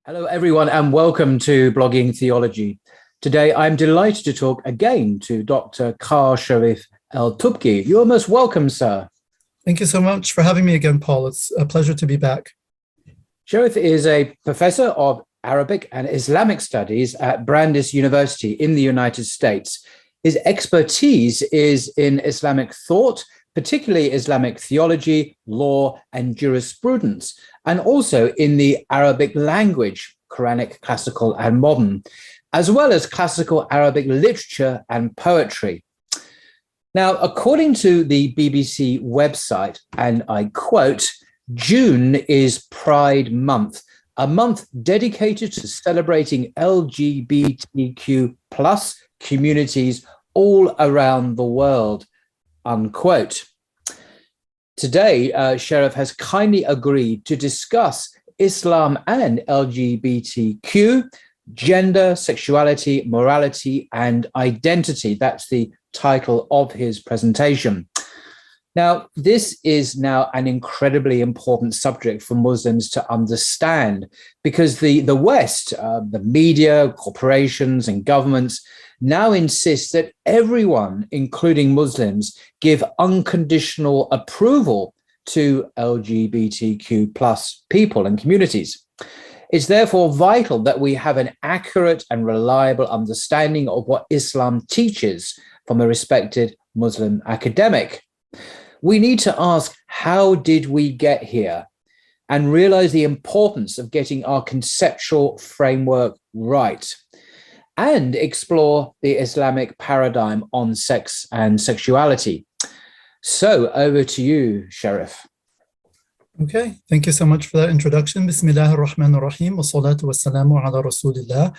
Hello, everyone, and welcome to Blogging Theology. Today, I'm delighted to talk again to Dr. Kar Sharif El-Tubki. You're most welcome, sir. Thank you so much for having me again, Paul. It's a pleasure to be back. Sharif is a professor of Arabic and Islamic studies at Brandeis University in the United States. His expertise is in Islamic thought, particularly Islamic theology, law, and jurisprudence, and also in the Arabic language, Quranic, classical, and modern, as well as classical Arabic literature and poetry. Now, according to the BBC website, and I quote, June is Pride Month, a month dedicated to celebrating LGBTQ plus communities all around the world, unquote. Today, Sharif has kindly agreed to discuss Islam and LGBTQ, gender, sexuality, morality, and identity. That's the title of his presentation. Now, this is now an incredibly important subject for Muslims to understand because the West, the media, corporations, and governments now insist that everyone, including Muslims, give unconditional approval to LGBTQ plus people and communities. It's therefore vital that we have an accurate and reliable understanding of what Islam teaches from a respected Muslim academic. We need to ask, how did we get here? And realize the importance of getting our conceptual framework right, and explore the Islamic paradigm on sex and sexuality. So over to you, Sharif. Okay, thank you so much for that introduction. Bismillah ar-Rahman ar-Rahim, wa salatu wa salamu ala Rasulillah.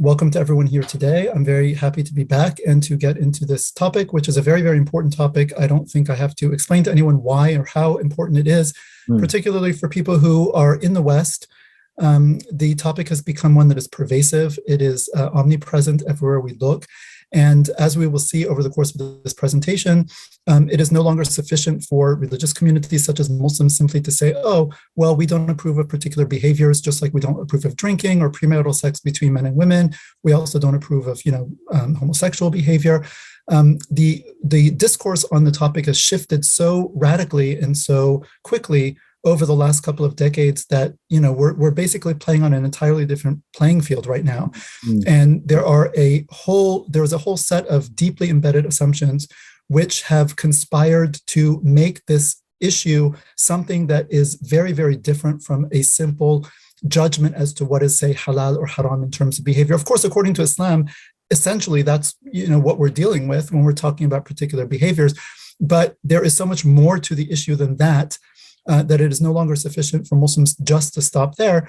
Welcome to everyone here today. I'm very happy to be back and to get into this topic, which is a very, very important topic. I don't think I have to explain to anyone why or how important it is, particularly for people who are in the West. The topic has become one that is pervasive. It is omnipresent everywhere we look. And as we will see over the course of this presentation, it is no longer sufficient for religious communities such as Muslims simply to say, oh, well, we don't approve of particular behaviors, just like we don't approve of drinking or premarital sex between men and women. We also don't approve of, homosexual behavior. The discourse on the topic has shifted so radically and so quickly over the last couple of decades that, we're basically playing on an entirely different playing field right now. And there is a whole set of deeply embedded assumptions which have conspired to make this issue something that is very, very different from a simple judgment as to what is, say, halal or haram in terms of behavior. Of course, according to Islam, essentially that's, what we're dealing with when we're talking about particular behaviors. But there is so much more to the issue than that. That it is no longer sufficient for Muslims just to stop there,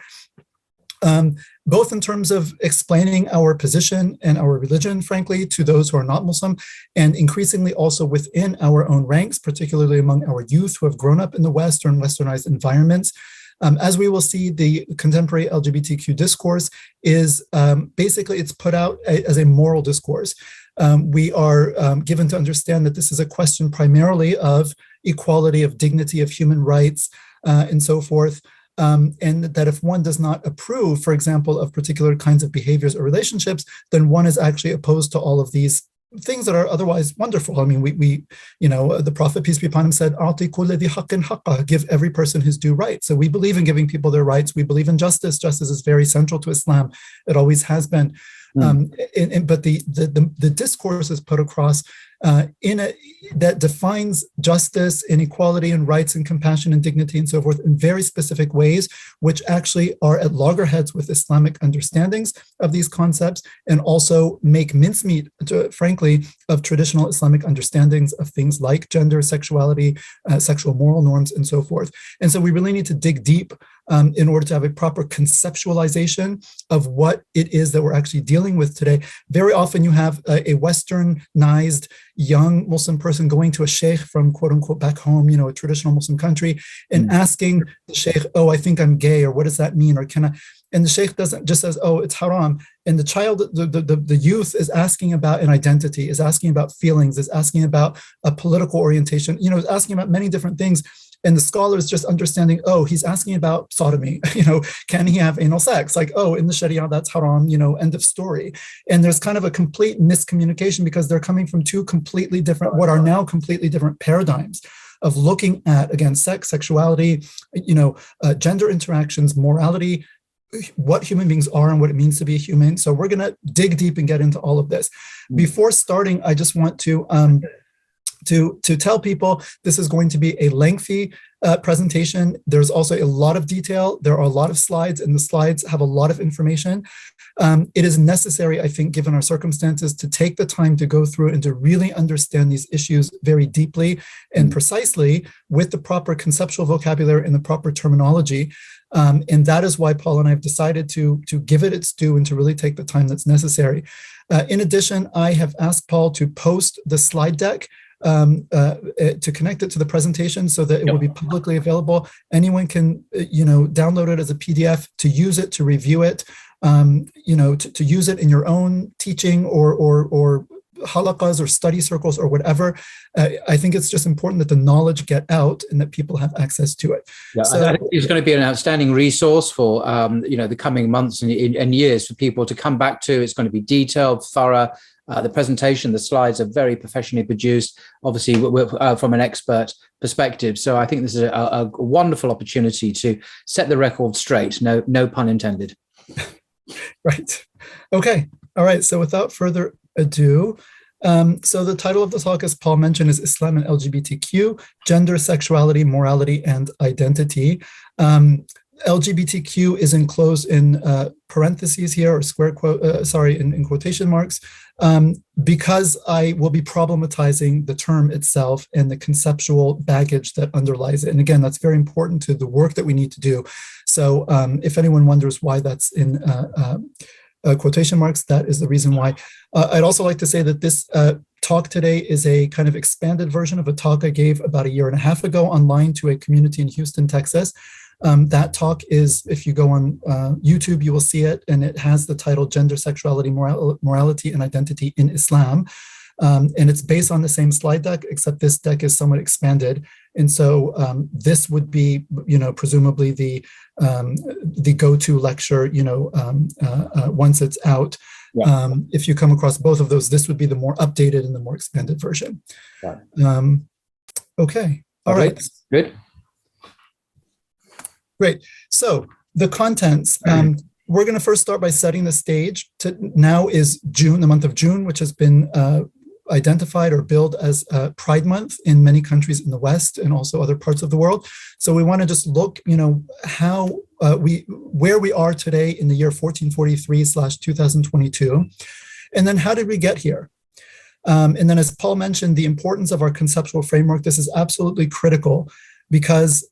both in terms of explaining our position and our religion, frankly, to those who are not Muslim, and increasingly also within our own ranks, particularly among our youth who have grown up in the West or in Westernized environments. As we will see, the contemporary LGBTQ discourse is basically, it's put out as a moral discourse. We are given to understand that this is a question primarily of equality, of dignity, of human rights, and so forth. And that if one does not approve, for example, of particular kinds of behaviors or relationships, then one is actually opposed to all of these things that are otherwise wonderful. I mean, the Prophet, peace be upon him, said, "A'ti kulli dhi haqqin haqqah," give every person his due right. So we believe in giving people their rights. We believe in justice. Justice is very central to Islam. It always has been. But the discourse is put across that defines justice and equality and rights and compassion and dignity and so forth in very specific ways, which actually are at loggerheads with Islamic understandings of these concepts and also make mincemeat, frankly, of traditional Islamic understandings of things like gender, sexuality, sexual moral norms, and so forth. And so we really need to dig deep in order to have a proper conceptualization of what it is that we're actually dealing with today. Very often you have a westernized young Muslim person going to a sheikh from quote unquote back home, a traditional Muslim country, and asking the sheikh, oh, I think I'm gay, or what does that mean? Or can I? And the sheikh doesn't just says, oh, it's haram. And the child, the youth is asking about an identity, is asking about feelings, is asking about a political orientation, is asking about many different things. And the scholar is just understanding, oh, he's asking about sodomy, can he have anal sex? Like, oh, in the Sharia, that's haram, end of story. And there's kind of a complete miscommunication because they're coming from two completely different, what are now completely different paradigms of looking at, again, sex, sexuality, gender interactions, morality, what human beings are and what it means to be a human. So we're going to dig deep and get into all of this. Before starting, I just want to tell people this is going to be a lengthy presentation. There's also a lot of detail. There are a lot of slides, and the slides have a lot of information. It is necessary, I think, given our circumstances, to take the time to go through and to really understand these issues very deeply and precisely with the proper conceptual vocabulary and the proper terminology. And that is why Paul and I have decided to give it its due and to really take the time that's necessary. In addition, I have asked Paul to post the slide deck to connect it to the presentation so that it will be publicly available. Anyone can, download it as a PDF, to use it, to review it, to use it in your own teaching or halaqas or study circles or whatever. I think it's just important that the knowledge get out and that people have access to it. Yeah, so, I think it's going to be an outstanding resource for the coming months and years for people to come back to. It's going to be detailed, thorough. The presentation, the slides are very professionally produced, obviously from an expert perspective. So I think this is a wonderful opportunity to set the record straight. No pun intended. Right. Okay. All right. So without further ado, so the title of the talk, as Paul mentioned, is Islam and LGBTQ, Gender, Sexuality, Morality, and Identity. LGBTQ is enclosed in parentheses here, or square quote, in quotation marks, because I will be problematizing the term itself and the conceptual baggage that underlies it. And again, that's very important to the work that we need to do. So if anyone wonders why that's in quotation marks, that is the reason why. I'd also like to say that this talk today is a kind of expanded version of a talk I gave about 1.5 years ago online to a community in Houston, Texas. That talk is, if you go on YouTube, you will see it, and it has the title Gender, Sexuality, Morality, and Identity in Islam. And it's based on the same slide deck, except this deck is somewhat expanded. And so this would be, presumably the go-to lecture, once it's out. Yeah. If you come across both of those, this would be the more updated and the more expanded version. Yeah. Okay. All right. Good. Great. So the contents, we're going to first start by setting the stage. Now is June, the month of June, which has been identified or billed as Pride Month in many countries in the West and also other parts of the world. So we want to just look, how where we are today in the year 1443/2022, and then how did we get here? And then, as Paul mentioned, the importance of our conceptual framework. This is absolutely critical. Because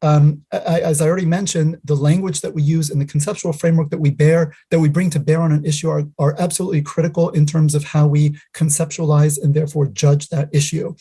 as I already mentioned, the language that we use and the conceptual framework that we bring to bear on an issue are absolutely critical in terms of how we conceptualize and therefore judge that issue.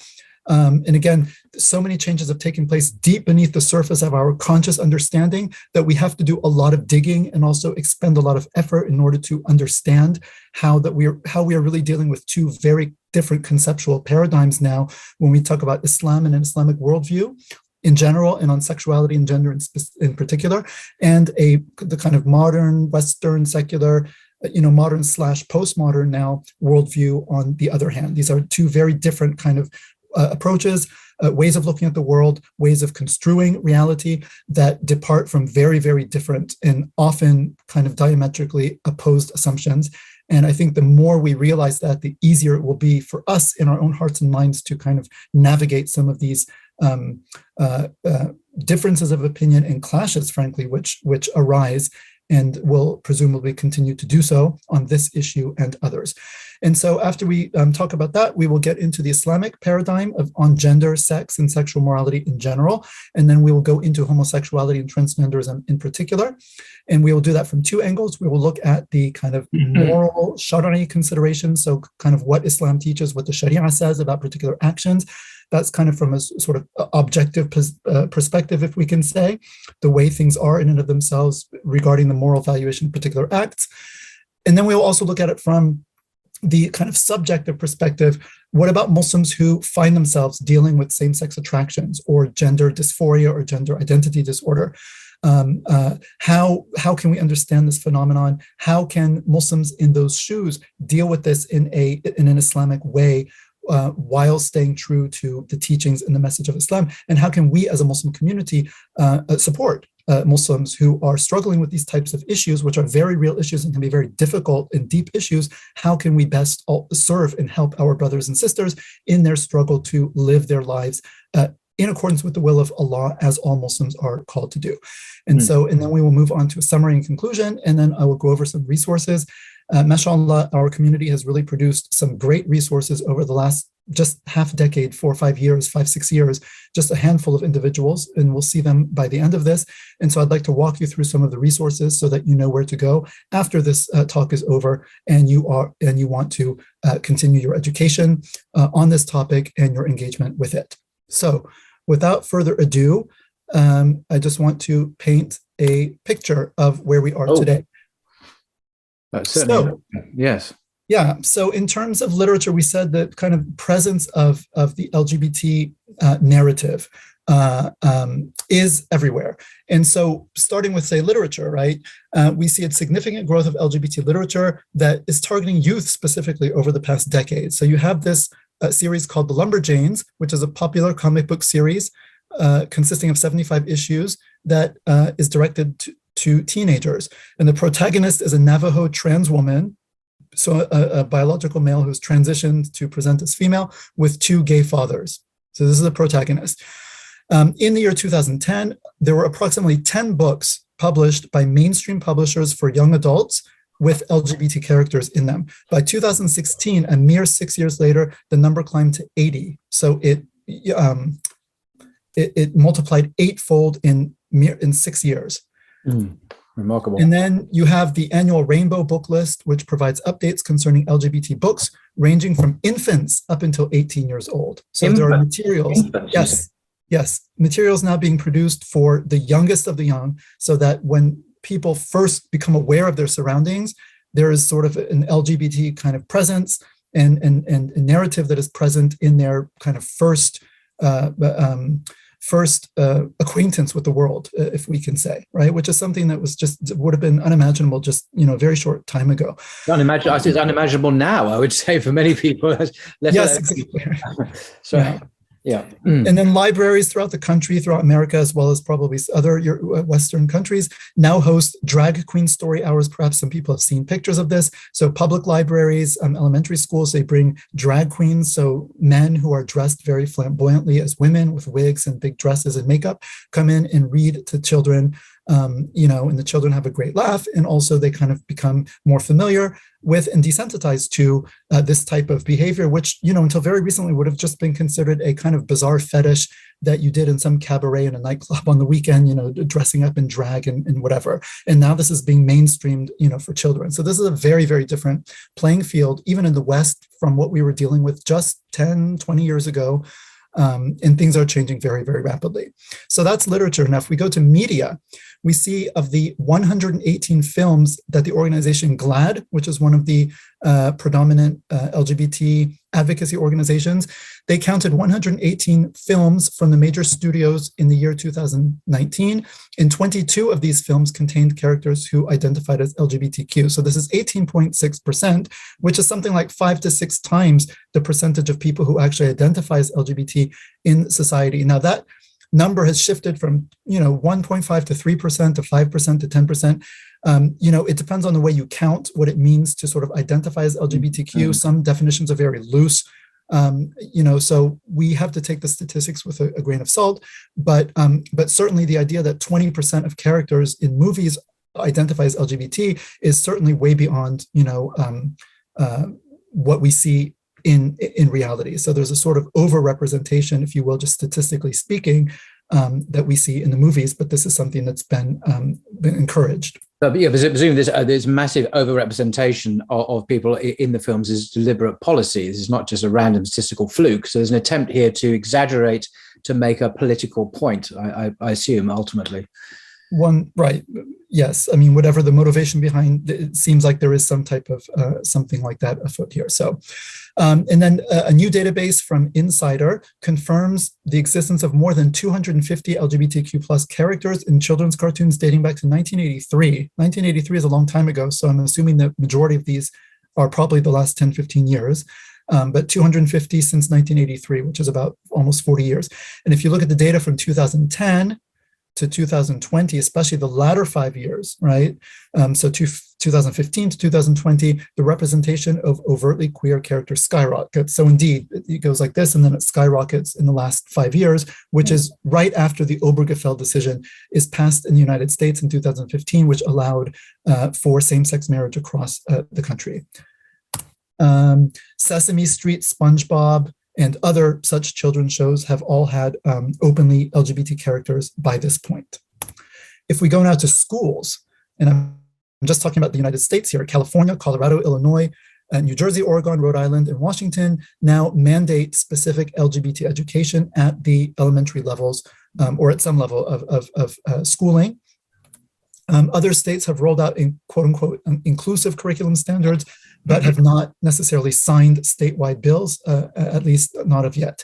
And again, so many changes have taken place deep beneath the surface of our conscious understanding that we have to do a lot of digging and also expend a lot of effort in order to understand how we are really dealing with two very different conceptual paradigms now when we talk about Islam and an Islamic worldview in general, and on sexuality and gender in particular, and the kind of modern, Western, secular, modern / postmodern now worldview on the other hand. These are two very different kind of approaches, ways of looking at the world, ways of construing reality that depart from very, very different and often kind of diametrically opposed assumptions. And I think the more we realize that, the easier it will be for us in our own hearts and minds to kind of navigate some of these differences of opinion and clashes, frankly, which arise and will presumably continue to do so on this issue and others. And so after we talk about that, we will get into the Islamic paradigm on gender, sex, and sexual morality in general. And then we will go into homosexuality and transgenderism in particular. And we will do that from two angles. We will look at the kind of moral Shari'i considerations, so kind of what Islam teaches, what the Sharia says about particular actions. That's kind of from a sort of objective perspective, if we can say, the way things are in and of themselves regarding the moral valuation of particular acts. And then we will also look at it from the kind of subjective perspective, what about Muslims who find themselves dealing with same-sex attractions or gender dysphoria or gender identity disorder? How can we understand this phenomenon? How can Muslims in those shoes deal with this in an Islamic way, while staying true to the teachings and the message of Islam? And how can we as a Muslim community support Muslims who are struggling with these types of issues, which are very real issues and can be very difficult and deep issues? How can we best serve and help our brothers and sisters in their struggle to live their lives in accordance with the will of Allah, as all Muslims are called to do? And then we will move on to a summary and conclusion, and then I will go over some resources. MashaAllah, our community has really produced some great resources over the last just half decade, 4 or 5 years, 5, 6 years, just a handful of individuals, and we'll see them by the end of this. And so I'd like to walk you through some of the resources so that you know where to go after this talk is over, and you want to continue your education on this topic and your engagement with it. So without further ado, I just want to paint a picture of where we are today. Certainly. Yes. Yeah. So in terms of literature, we said that kind of presence of the LGBT narrative is everywhere. And so starting with, say, literature, right, we see a significant growth of LGBT literature that is targeting youth specifically over the past decade. So you have this series called The Lumberjanes, which is a popular comic book series consisting of 75 issues that is directed to teenagers. And the protagonist is a Navajo trans woman, so a biological male who's transitioned to present as female with 2 gay fathers. So this is the protagonist. In the year 2010, there were approximately 10 books published by mainstream publishers for young adults with LGBT characters in them. By 2016, a mere 6 years later, the number climbed to 80. So it multiplied 8-fold in 6 years. Remarkable. And then you have the annual Rainbow Book List, which provides updates concerning LGBT books, ranging from infants up until 18 years old. So there are materials. Yes, materials now being produced for the youngest of the young, so that when people first become aware of their surroundings, there is sort of an LGBT kind of presence and a narrative that is present in their kind of first acquaintance with the world, if we can say, right? Which is something that would have been unimaginable just, a very short time ago. It's unimaginable now, I would say, for many people. Yes, exactly. So, yeah. And then libraries throughout the country, throughout America, as well as probably other Western countries, now host drag queen story hours. Perhaps some people have seen pictures of this. So public libraries, elementary schools, they bring drag queens, so men who are dressed very flamboyantly as women with wigs and big dresses and makeup, come in and read to children, and the children have a great laugh, and also they kind of become more familiar with and desensitized to this type of behavior, which, until very recently would have just been considered a kind of bizarre fetish that you did in some cabaret in a nightclub on the weekend, dressing up in drag and whatever. And now this is being mainstreamed, for children. So this is a very, very different playing field, even in the West, from what we were dealing with just 10, 20 years ago. And things are changing very, very rapidly. So that's literature. Now, if we go to media, we see of the 118 films that the organization GLAAD, which is one of the predominant LGBT advocacy organizations, they counted 118 films from the major studios in the year 2019, and 22 of these films contained characters who identified as LGBTQ. So this is 18.6%, which is something like 5 to 6 times the percentage of people who actually identify as LGBT in society. Now that number has shifted from 1.5 to 3% to 5% to 10%. It depends on the way you count what it means to sort of identify as LGBTQ. Some definitions are very loose. So we have to take the statistics with a grain of salt. But certainly the idea that 20% of characters in movies identify as LGBT is certainly way beyond what we see in reality. So there's a sort of overrepresentation, if you will, just statistically speaking, that we see in the movies. But this is something that's been encouraged. But yeah, presumably there's massive overrepresentation of people in the films is deliberate policy. This is not just a random statistical fluke. So there's an attempt here to exaggerate to make a political point, I assume, ultimately. One, right. Yes. I mean, whatever the motivation behind it, seems like there is some type of something like that afoot here. So, and then a new database from Insider confirms the existence of more than 250 LGBTQ plus characters in children's cartoons dating back to 1983. 1983 is a long time ago, so I'm assuming the majority of these are probably the last 10, 15 years. But 250 since 1983, which is about almost 40 years. And if you look at the data from 2010 to 2020, especially the latter 5 years, right? So 2015 to 2020, the representation of overtly queer characters skyrockets. So indeed, it goes like this, and then it skyrockets in the last 5 years, which is right after the Obergefell decision is passed in the United States in 2015, which allowed for same-sex marriage across the country. Sesame Street, SpongeBob, and other such children's shows have all had openly LGBT characters by this point. If we go now to schools, and I'm just talking about the United States here, California, Colorado, Illinois, New Jersey, Oregon, Rhode Island, and Washington now mandate specific LGBT education at the elementary levels or at some level of schooling. Other states have rolled out in quote unquote inclusive curriculum standards, but have not necessarily signed statewide bills, at least not of yet.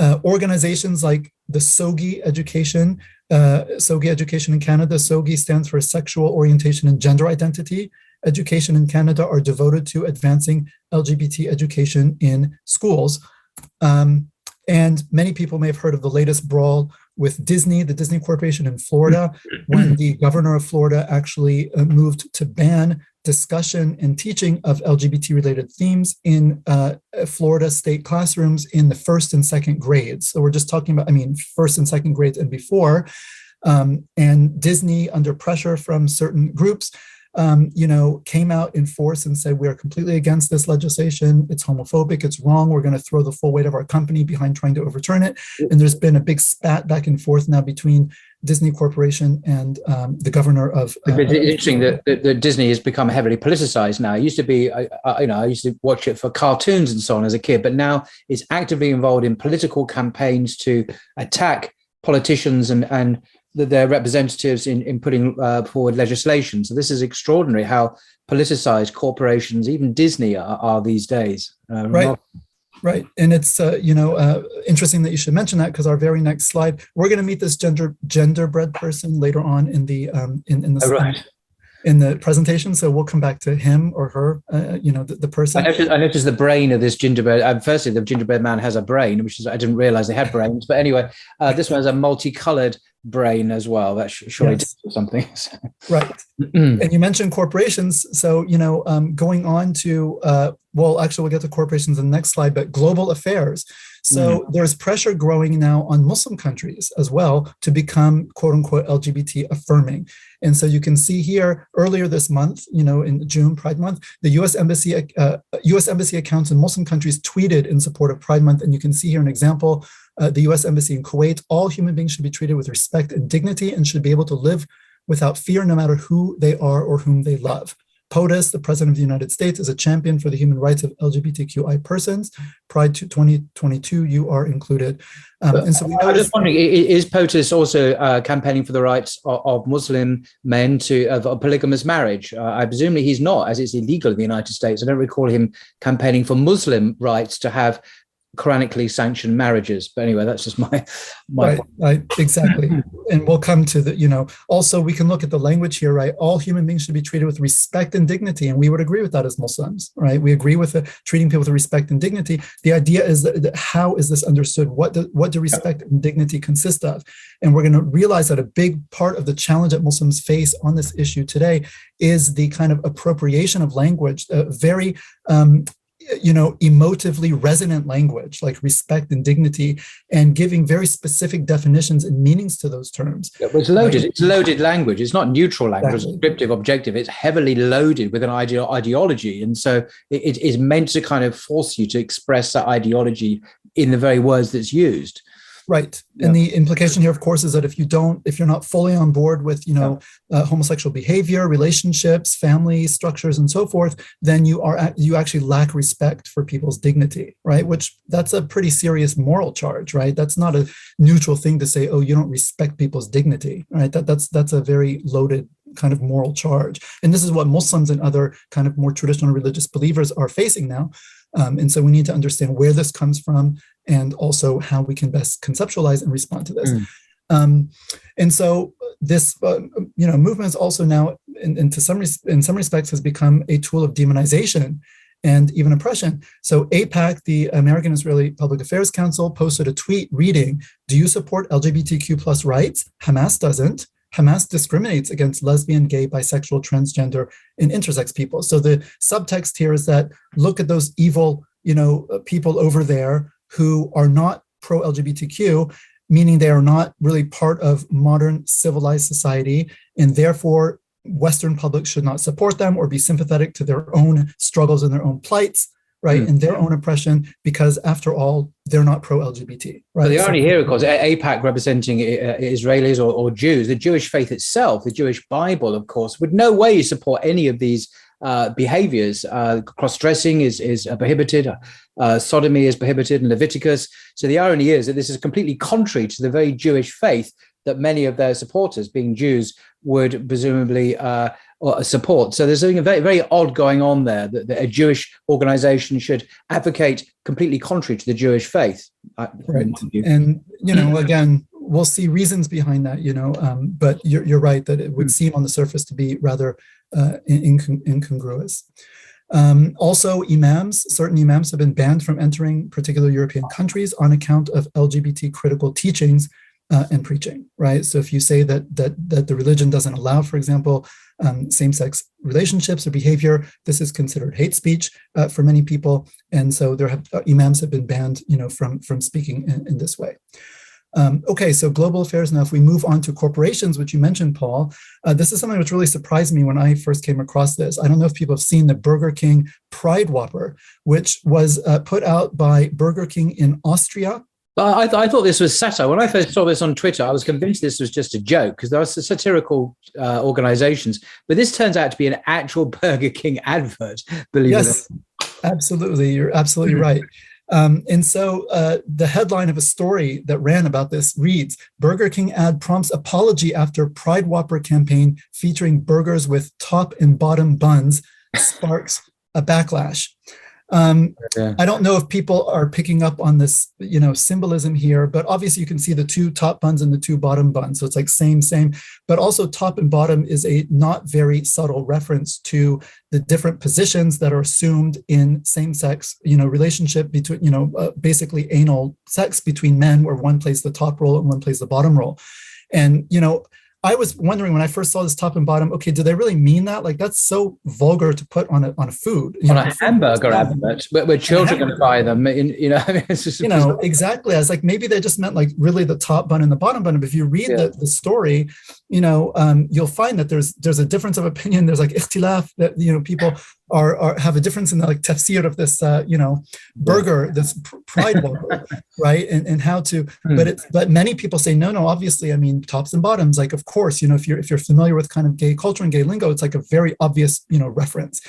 Organizations like the SOGI education in Canada, SOGI stands for Sexual Orientation and Gender Identity. Education in Canada are devoted to advancing LGBT education in schools. And many people may have heard of the latest brawl with Disney, the Disney Corporation in Florida, when the governor of Florida actually moved to ban discussion and teaching of LGBT-related themes in Florida state classrooms in the first and second grades. So we're just talking about, first and second grades and before. And Disney, under pressure from certain groups, came out in force and said, we are completely against this legislation. It's homophobic. It's wrong. We're going to throw the full weight of our company behind trying to overturn it. And there's been a big spat back and forth now between Disney Corporation and the governor of. It's interesting that Disney has become heavily politicized now. It used to be, I used to watch it for cartoons and so on as a kid, but now it's actively involved in political campaigns to attack politicians and their representatives in putting forward legislation. So this is extraordinary how politicized corporations, even Disney, are these days. Right. And it's, interesting that you should mention that, because our very next slide, we're going to meet this genderbread person later on in the in the presentation. So we'll come back to him or her, the person. I noticed the brain of this gingerbread. Firstly, the gingerbread man has a brain, which is, I didn't realize they had brains. But anyway, this one has a multicolored brain as well. That surely tells you something. Right. And you mentioned corporations. So, going on to, actually, we'll get to corporations in the next slide, but global affairs. So there's pressure growing now on Muslim countries as well to become, quote unquote, LGBT affirming. And so you can see here earlier this month, in June, Pride Month, the U.S. Embassy accounts in Muslim countries tweeted in support of Pride Month. And you can see here an example, the U.S. Embassy in Kuwait: all human beings should be treated with respect and dignity and should be able to live without fear, no matter who they are or whom they love. POTUS, the President of the United States, is a champion for the human rights of LGBTQI persons. Pride 2022, you are included. And so I'm just wondering, is POTUS also campaigning for the rights of Muslim men of polygamous marriage? I presume he's not, as it's illegal in the United States. I don't recall him campaigning for Muslim rights to have Quranically sanctioned marriages. But anyway, that's just my right, exactly. And we'll come to the, also we can look at the language here, right? All human beings should be treated with respect and dignity. And we would agree with that as Muslims, right? We agree with treating people with respect and dignity. The idea is that how is this understood? What do respect and dignity consist of? And we're going to realize that a big part of the challenge that Muslims face on this issue today is the kind of appropriation of language, very emotively resonant language like respect and dignity, and giving very specific definitions and meanings to those terms. It's loaded. It's loaded language. It's not neutral language, exactly. Descriptive, objective. It's heavily loaded with an ideology. And so it is meant to kind of force you to express that ideology in the very words that's used. Right. And the implication here, of course, is that if you're not fully on board with, homosexual behavior, relationships, family structures, and so forth, then you actually lack respect for people's dignity, right? Which that's a pretty serious moral charge, right? That's not a neutral thing to say, oh, you don't respect people's dignity, right? That's a very loaded kind of moral charge. And this is what Muslims and other kind of more traditional religious believers are facing now. And so we need to understand where this comes from and also how we can best conceptualize and respond to this. And so this, movement is also now, in some respects, has become a tool of demonization and even oppression. So AIPAC, the American Israeli Public Affairs Council, posted a tweet reading, "Do you support LGBTQ plus rights? Hamas doesn't. Hamas discriminates against lesbian, gay, bisexual, transgender, and intersex people." So the subtext here is that look at those evil, people over there who are not pro-LGBTQ, meaning they are not really part of modern civilized society, and therefore Western public should not support them or be sympathetic to their own struggles and their own plights, right, and their own oppression, because after all, they're not pro-LGBT, right? But the irony here, of course, AIPAC representing Israelis or Jews, the Jewish faith itself, the Jewish Bible, of course, would no way support any of these behaviors. Cross-dressing is prohibited, sodomy is prohibited in Leviticus. So the irony is that this is completely contrary to the very Jewish faith that many of their supporters, being Jews, would presumably support. So there's something very, very odd going on there, that a Jewish organization should advocate completely contrary to the Jewish faith. Right. And, again, we'll see reasons behind that, but you're right that it would seem on the surface to be rather incongruous. Also, certain imams have been banned from entering particular European countries on account of LGBT critical teachings and preaching, right? So if you say that the religion doesn't allow, for example, same-sex relationships or behavior, this is considered hate speech for many people, and so imams have been banned, from speaking in this way. Okay, so global affairs. Now, if we move on to corporations, which you mentioned, Paul, this is something which really surprised me when I first came across this. I don't know if people have seen the Burger King Pride Whopper, which was put out by Burger King in Austria. I thought this was satire. When I first saw this on Twitter, I was convinced this was just a joke because there are satirical organizations. But this turns out to be an actual Burger King advert, believe it or not. Yes, absolutely. You're absolutely right. And so the headline of a story that ran about this reads, "Burger King ad prompts apology after Pride Whopper campaign featuring burgers with top and bottom buns sparks a backlash." I don't know if people are picking up on this, symbolism here, but obviously you can see the two top buns and the two bottom buns. So it's like same, but also top and bottom is a not very subtle reference to the different positions that are assumed in same-sex, relationship between, basically anal sex between men, where one plays the top role and one plays the bottom role. And, I was wondering when I first saw this top and bottom, okay, do they really mean that? Like, that's so vulgar to put on a food. On a hamburger advert, where children are going to buy them. It's just, exactly. I was like, maybe they just meant like really the top bun and the bottom bun. But if you read the story, you'll find that there's a difference of opinion. There's like ikhtilaf that, people have a difference in the like tafsir of this, burger, this pride burger, right? And how to, but many people say, no, obviously, I mean, tops and bottoms, like, of course, if you're familiar with kind of gay culture and gay lingo, it's like a very obvious, reference.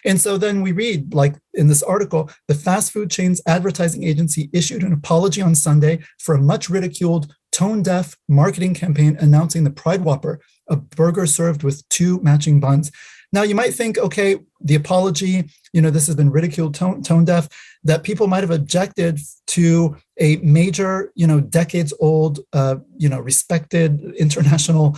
And so then we read, like in this article, the fast food chain's advertising agency issued an apology on Sunday for a much ridiculed tone-deaf marketing campaign announcing the Pride Whopper, a burger served with two matching buns. Now, you might think, okay, the apology, this has been ridiculed, tone deaf, that people might have objected to a major, decades old, respected international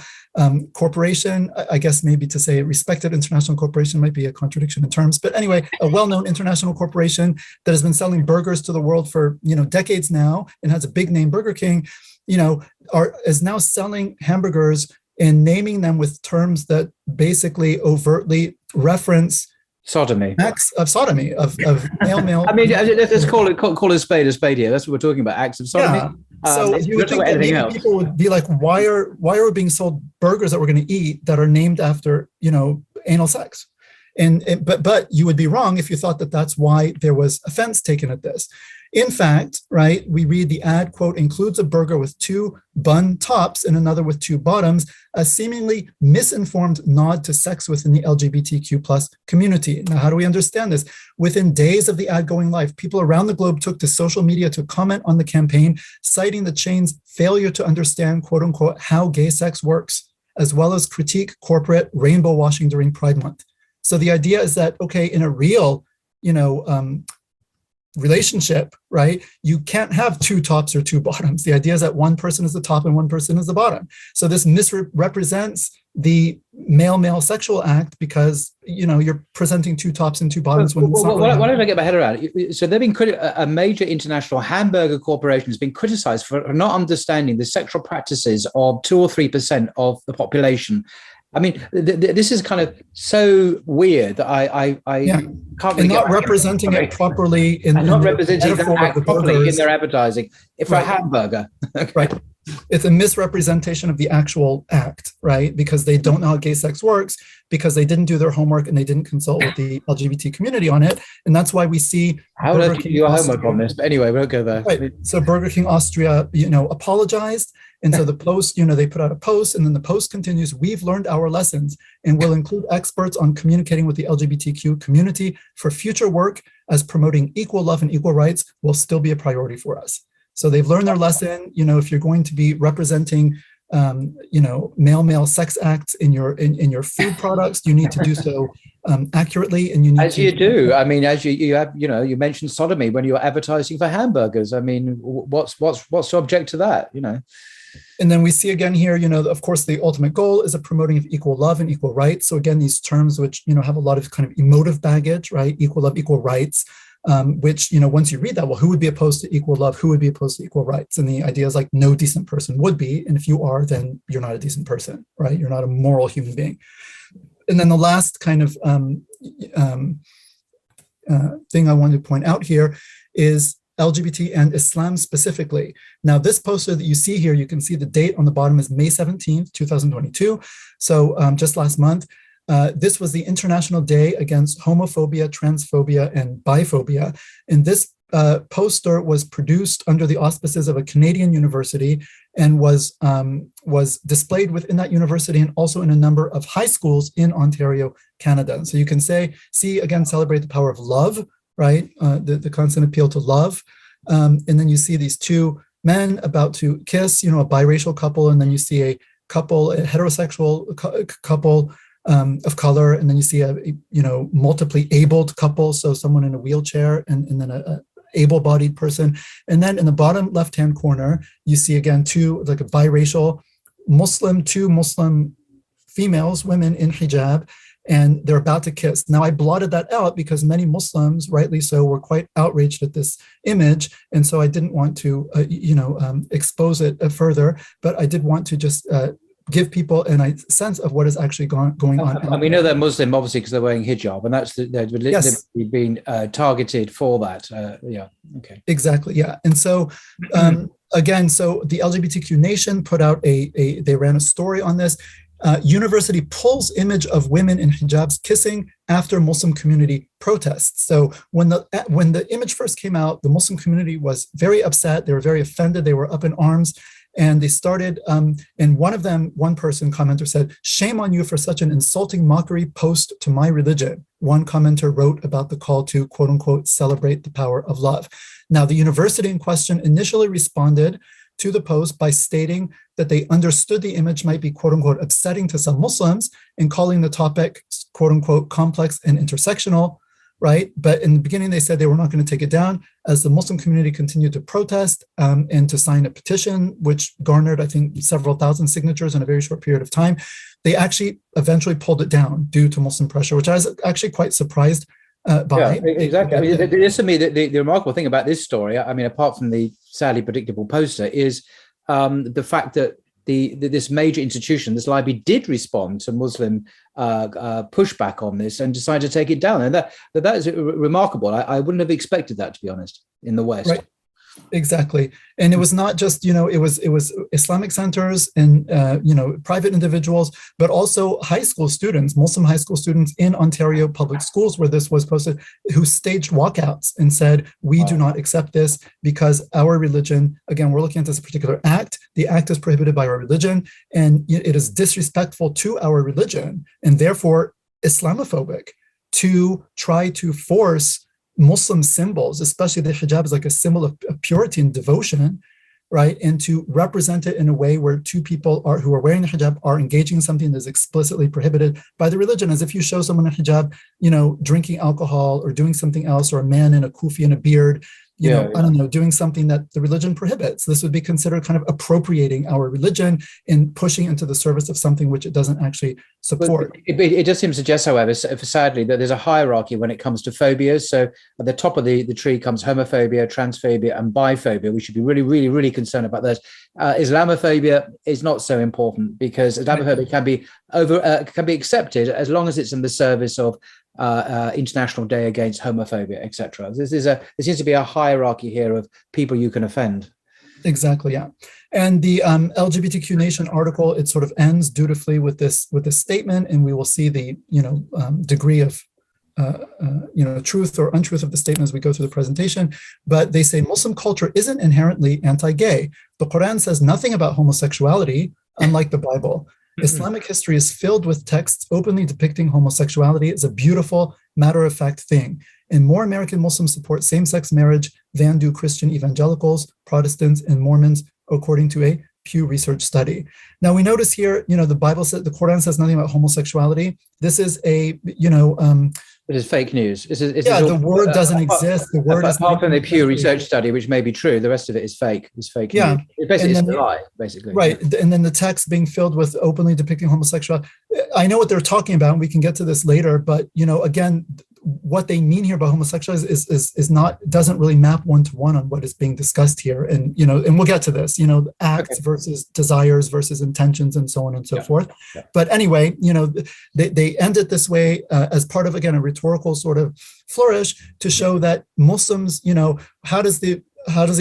corporation. I guess maybe to say respected international corporation might be a contradiction in terms. But anyway, a well-known international corporation that has been selling burgers to the world for, decades now and has a big name, Burger King, is now selling hamburgers and naming them with terms that basically overtly reference sodomy, acts of sodomy, of male. I mean, let's call a spade here. That's what we're talking about, acts of sodomy. Yeah. So you would think that maybe people would be like, why are we being sold burgers that we're going to eat that are named after, anal sex? But you would be wrong if you thought that that's why there was offense taken at this. In fact, right, we read the ad, quote, includes a burger with 2 bun tops and another with 2 bottoms, a seemingly misinformed nod to sex within the LGBTQ plus community. Now, how do we understand this? Within days of the ad going live, people around the globe took to social media to comment on the campaign, citing the chain's failure to understand, quote unquote, how gay sex works, as well as critique corporate rainbow washing during Pride Month. So the idea is that, okay, in a real, relationship, right, you can't have 2 tops or 2 bottoms. The idea is that one person is the top and one person is the bottom. So this misrepresents the male-male sexual act because, you're presenting 2 tops and 2 bottoms. When why don't I get my head around it? So they've been a major international hamburger corporation has been criticized for not understanding the sexual practices of 2 or 3% of the population. I mean, this is kind of so weird that I can't really not representing it properly in not representing that act properly in their advertising for a hamburger. Okay. Right. It's a misrepresentation of the actual act, right? Because they don't know how gay sex works, because they didn't do their homework and they didn't consult with the LGBT community on it. And that's why we see how did you do your homework on this? But anyway, we'll go there. Right. So Burger King Austria, apologized. And so the post, they put out a post, and then the post continues, we've learned our lessons and will include experts on communicating with the LGBTQ community for future work, as promoting equal love and equal rights will still be a priority for us. So they've learned their lesson. If you're going to be representing, male sex acts in your food products, you need to do so accurately, and you need as you do. I mean, as you have, you mentioned sodomy when you're advertising for hamburgers. I mean, what's to object to that? And then we see again here, of course, the ultimate goal is a promoting of equal love and equal rights. So again, these terms which, have a lot of kind of emotive baggage, right? Equal love, equal rights, which, once you read that, well, who would be opposed to equal love? Who would be opposed to equal rights? And the idea is like no decent person would be. And if you are, then you're not a decent person, right? You're not a moral human being. And then the last kind of thing I wanted to point out here is LGBT and Islam specifically. Now, this poster that you see here, you can see the date on the bottom is May 17th, 2022. So just last month, this was the International Day Against Homophobia, Transphobia, and Biphobia. And this poster was produced under the auspices of a Canadian university and was displayed within that university and also in a number of high schools in Ontario, Canada. So you can see again, celebrate the power of love, right? The constant appeal to love. And then you see these 2 men about to kiss, a biracial couple, and then you see a couple, a heterosexual couple of color, and then you see a multiply abled couple, so someone in a wheelchair and then a able-bodied person. And then in the bottom left-hand corner, you see again 2, like a biracial Muslim, 2 Muslim females, women in hijab, and they're about to kiss. Now, I blotted that out because many Muslims, rightly so, were quite outraged at this image. And so I didn't want to, expose it further, but I did want to just give people a sense of what is actually going on. And we know they're Muslim, obviously, because they're wearing hijab, and they've literally been targeted for that. Yeah, okay. Exactly, yeah. And so, again, so the LGBTQ Nation put out they ran a story on this. University pulls image of women in hijabs kissing after Muslim community protests. So when the image first came out, the Muslim community was very upset. They were very offended. They were up in arms. And they started, and one person commenter said, "Shame on you for such an insulting mockery post to my religion." One commenter wrote about the call to, quote unquote, celebrate the power of love. Now, the university in question initially responded to the post by stating that they understood the image might be, quote unquote, upsetting to some Muslims and calling the topic, quote unquote, complex and intersectional, right? But in the beginning, they said they were not going to take it down as the Muslim community continued to protest and to sign a petition, which garnered, I think, several thousand signatures in a very short period of time. They actually eventually pulled it down due to Muslim pressure, which I was actually quite surprised by. Yeah, exactly. I mean, this to me, the remarkable thing about this story, I mean, apart from the sadly predictable poster, is the fact that this major institution, this library, did respond to Muslim pushback on this and decided to take it down. And that is remarkable. I wouldn't have expected that, to be honest, in the West. Right. Exactly. And it was not just, it was Islamic centers and, private individuals, but also high school students, Muslim high school students in Ontario public schools where this was posted, who staged walkouts and said, we do not accept this because our religion, again, we're looking at this particular act. The act is prohibited by our religion and it is disrespectful to our religion and therefore Islamophobic to try to force Muslim symbols, especially the hijab is like a symbol of purity and devotion, right? And to represent it in a way where two people who are wearing the hijab are engaging in something that is explicitly prohibited by the religion, as if you show someone a hijab, drinking alcohol or doing something else, or a man in a kufi and a beard, doing something that the religion prohibits. This would be considered kind of appropriating our religion and pushing into the service of something which it doesn't actually support. It does seem to suggest, however, sadly, that there's a hierarchy when it comes to phobias. So at the top of the tree comes homophobia, transphobia, and biphobia. We should be really, really, really concerned about those. Islamophobia is not so important because Islamophobia can be accepted as long as it's in the service of International Day Against Homophobia, etc. There seems to be a hierarchy here of people you can offend. Exactly, yeah. And the LGBTQ Nation article, it sort of ends dutifully with this statement, and we will see the degree of truth or untruth of the statement as we go through the presentation. But they say Muslim culture isn't inherently anti-gay. The Qur'an says nothing about homosexuality, unlike the Bible. Islamic history is filled with texts openly depicting homosexuality as a beautiful, matter-of-fact thing. And more American Muslims support same-sex marriage than do Christian evangelicals, Protestants, and Mormons, according to a Pew Research study. Now we notice here, the Bible says, the Quran says nothing about homosexuality. This is it is fake news. The word doesn't exist. The word is apart from the Pew Research study, which may be true. The rest of it is fake. It's fake news. Basically, it's a lie, basically. Right. And then the text being filled with openly depicting homosexuality. I know what they're talking about, and we can get to this later. But again, what they mean here by homosexuality doesn't really map one-to-one on what is being discussed here. And and we'll get to this. Acts versus desires versus intentions, and so on and so forth. Yeah. But anyway, they end it this way as part of, again, a rhetorical sort of flourish to show that Muslims, how does the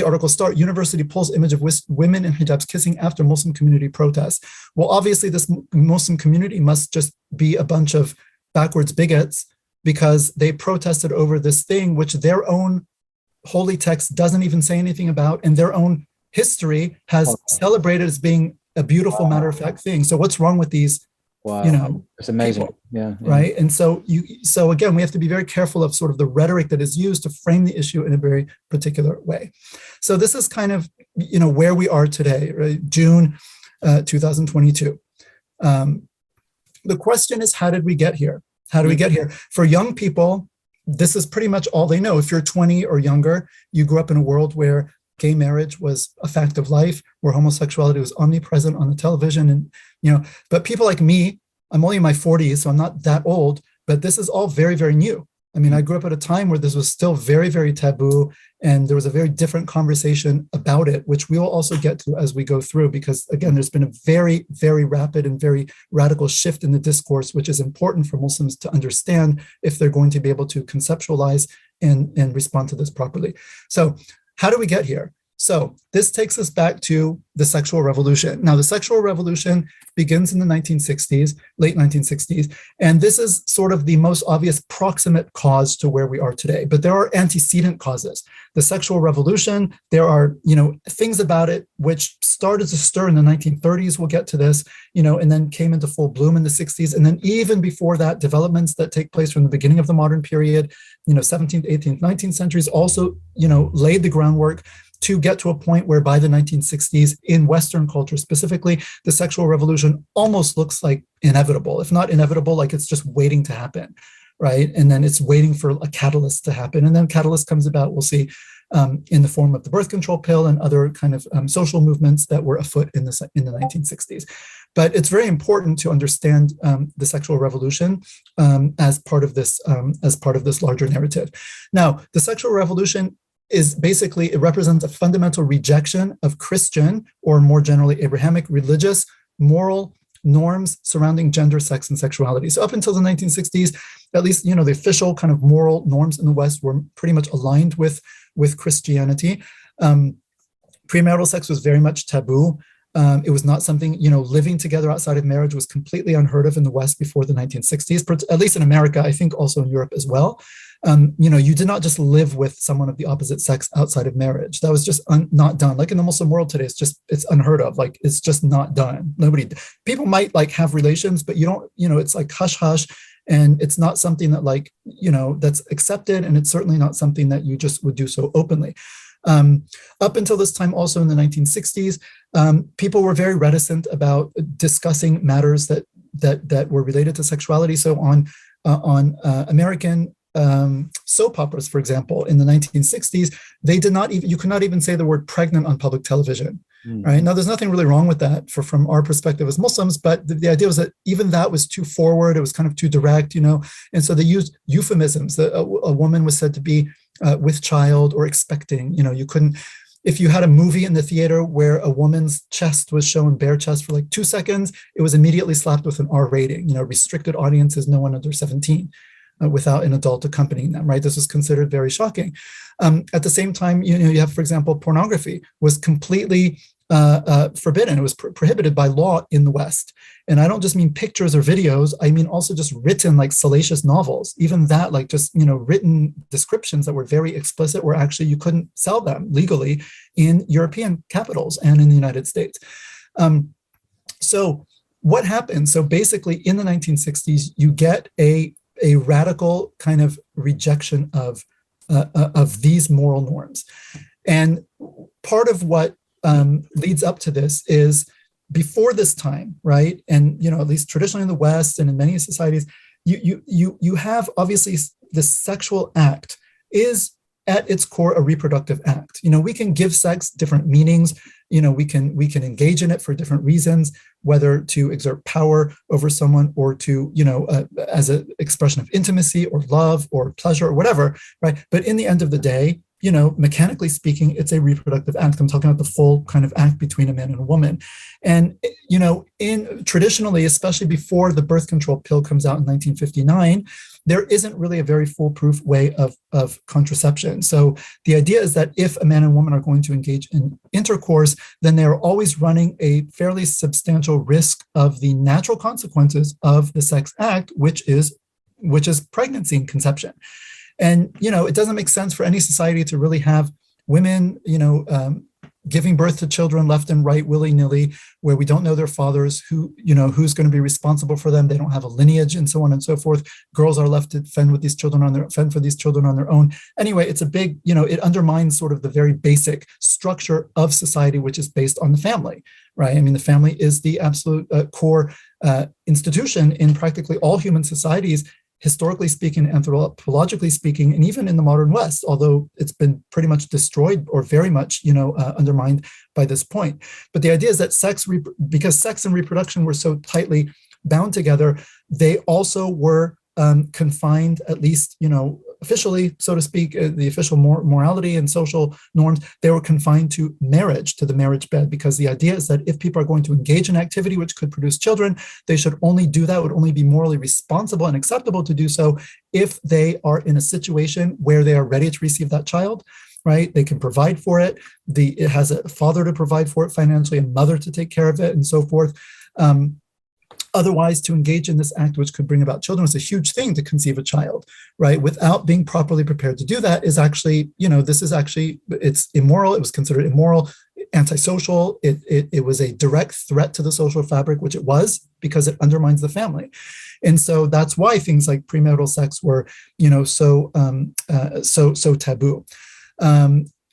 article start? University pulls image of women in hijabs kissing after Muslim community protests. Well, obviously this Muslim community must just be a bunch of backwards bigots because they protested over this thing which their own holy text doesn't even say anything about, and their own history has celebrated as being a beautiful matter-of-fact thing. So what's wrong with these? It's amazing. People, yeah. Right. And so again, we have to be very careful of sort of the rhetoric that is used to frame the issue in a very particular way. So this is kind of, where we are today, right? June 2022. The question is, how did we get here? How do we get here? For young people, this is pretty much all they know. If you're 20 or younger, you grew up in a world where gay marriage was a fact of life, where homosexuality was omnipresent on the television. And, but people like me, I'm only in my 40s, so I'm not that old, but this is all very, very new. I mean, I grew up at a time where this was still very, very taboo, and there was a very different conversation about it, which we will also get to as we go through, because again, there's been a very, very rapid and very radical shift in the discourse, which is important for Muslims to understand if they're going to be able to conceptualize and respond to this properly. So how do we get here? So this takes us back to the sexual revolution. Now, the sexual revolution begins in the 1960s, late 1960s, and this is sort of the most obvious proximate cause to where we are today. But there are antecedent causes. The sexual revolution, there are, things about it which started to stir in the 1930s, we'll get to this, and then came into full bloom in the 60s. And then even before that, developments that take place from the beginning of the modern period, 17th, 18th, 19th centuries also, laid the groundwork to get to a point where by the 1960s, in Western culture specifically, the sexual revolution almost looks like inevitable. If not inevitable, like it's just waiting to happen, right? And then it's waiting for a catalyst to happen. And then catalyst comes about, we'll see, in the form of the birth control pill and other kind of social movements that were afoot in the 1960s. But it's very important to understand the sexual revolution as part of this larger narrative. Now, the sexual revolution is basically, it represents a fundamental rejection of Christian, or more generally Abrahamic, religious, moral norms surrounding gender, sex, and sexuality. So up until the 1960s, at least, the official kind of moral norms in the West were pretty much aligned with Christianity. Premarital sex was very much taboo. It was not something, living together outside of marriage was completely unheard of in the West before the 1960s, at least in America, I think also in Europe as well. You did not just live with someone of the opposite sex outside of marriage. That was just not done. Like in the Muslim world today, it's unheard of. Like it's just not done. People might like have relations, but you don't, it's like hush hush. And it's not something that that's accepted. And it's certainly not something that you just would do so openly. Up until this time, also in the 1960s, people were very reticent about discussing matters that were related to sexuality. So on American soap operas, for example, in the 1960s, you could not even say the word pregnant on public television. Right now, there's nothing really wrong with that from our perspective as Muslims, but the idea was that even that was too forward. It was kind of too direct, and so they used euphemisms. A woman was said to be with child or expecting. You couldn't, if you had a movie in the theater where a woman's chest was shown, bare chest, for like 2 seconds, it was immediately slapped with an R rating. Restricted audiences, no one under 17. Without an adult accompanying them, right? This was considered very shocking. At the same time, you have, for example, pornography was completely forbidden. It was prohibited by law in the West. And I don't just mean pictures or videos. I mean also just written like salacious novels. Even that, like just, written descriptions that were very explicit, where actually you couldn't sell them legally in European capitals and in the United States. So what happened? So basically in the 1960s, you get a radical kind of rejection of these moral norms. And part of what leads up to this is before this time, right? And, at least traditionally in the West and in many societies, you have obviously the sexual act is at its core a reproductive act. We can give sex different meanings. We can engage in it for different reasons, whether to exert power over someone or to, as an expression of intimacy or love or pleasure or whatever, right? But in the end of the day, mechanically speaking, it's a reproductive act. I'm talking about the full kind of act between a man and a woman. And, traditionally, especially before the birth control pill comes out in 1959, there isn't really a very foolproof way of contraception. So the idea is that if a man and woman are going to engage in intercourse, then they are always running a fairly substantial risk of the natural consequences of the sex act, which is pregnancy and conception. And, it doesn't make sense for any society to really have women, giving birth to children left and right, willy-nilly, where we don't know their fathers, who's going to be responsible for them. They don't have a lineage and so on and so forth. Girls are left to fend for these children on their own. Anyway, it's a big, it undermines sort of the very basic structure of society, which is based on the family, right? I mean, the family is the absolute core institution in practically all human societies, historically speaking, anthropologically speaking, and even in the modern West, although it's been pretty much destroyed or very much, undermined by this point. But the idea is that because sex and reproduction were so tightly bound together, they also were confined, at least, officially, so to speak, the official morality and social norms, they were confined to marriage, to the marriage bed, because the idea is that if people are going to engage in activity which could produce children, they should only do that, would only be morally responsible and acceptable to do so if they are in a situation where they are ready to receive that child, right? They can provide for it. It has a father to provide for it financially, a mother to take care of it, and so forth. Otherwise, to engage in this act, which could bring about children, is a huge thing to conceive a child, right? Without being properly prepared to do that is actually, it's immoral. It was considered immoral, antisocial. It was a direct threat to the social fabric, which it was, because it undermines the family. And so that's why things like premarital sex were, so taboo.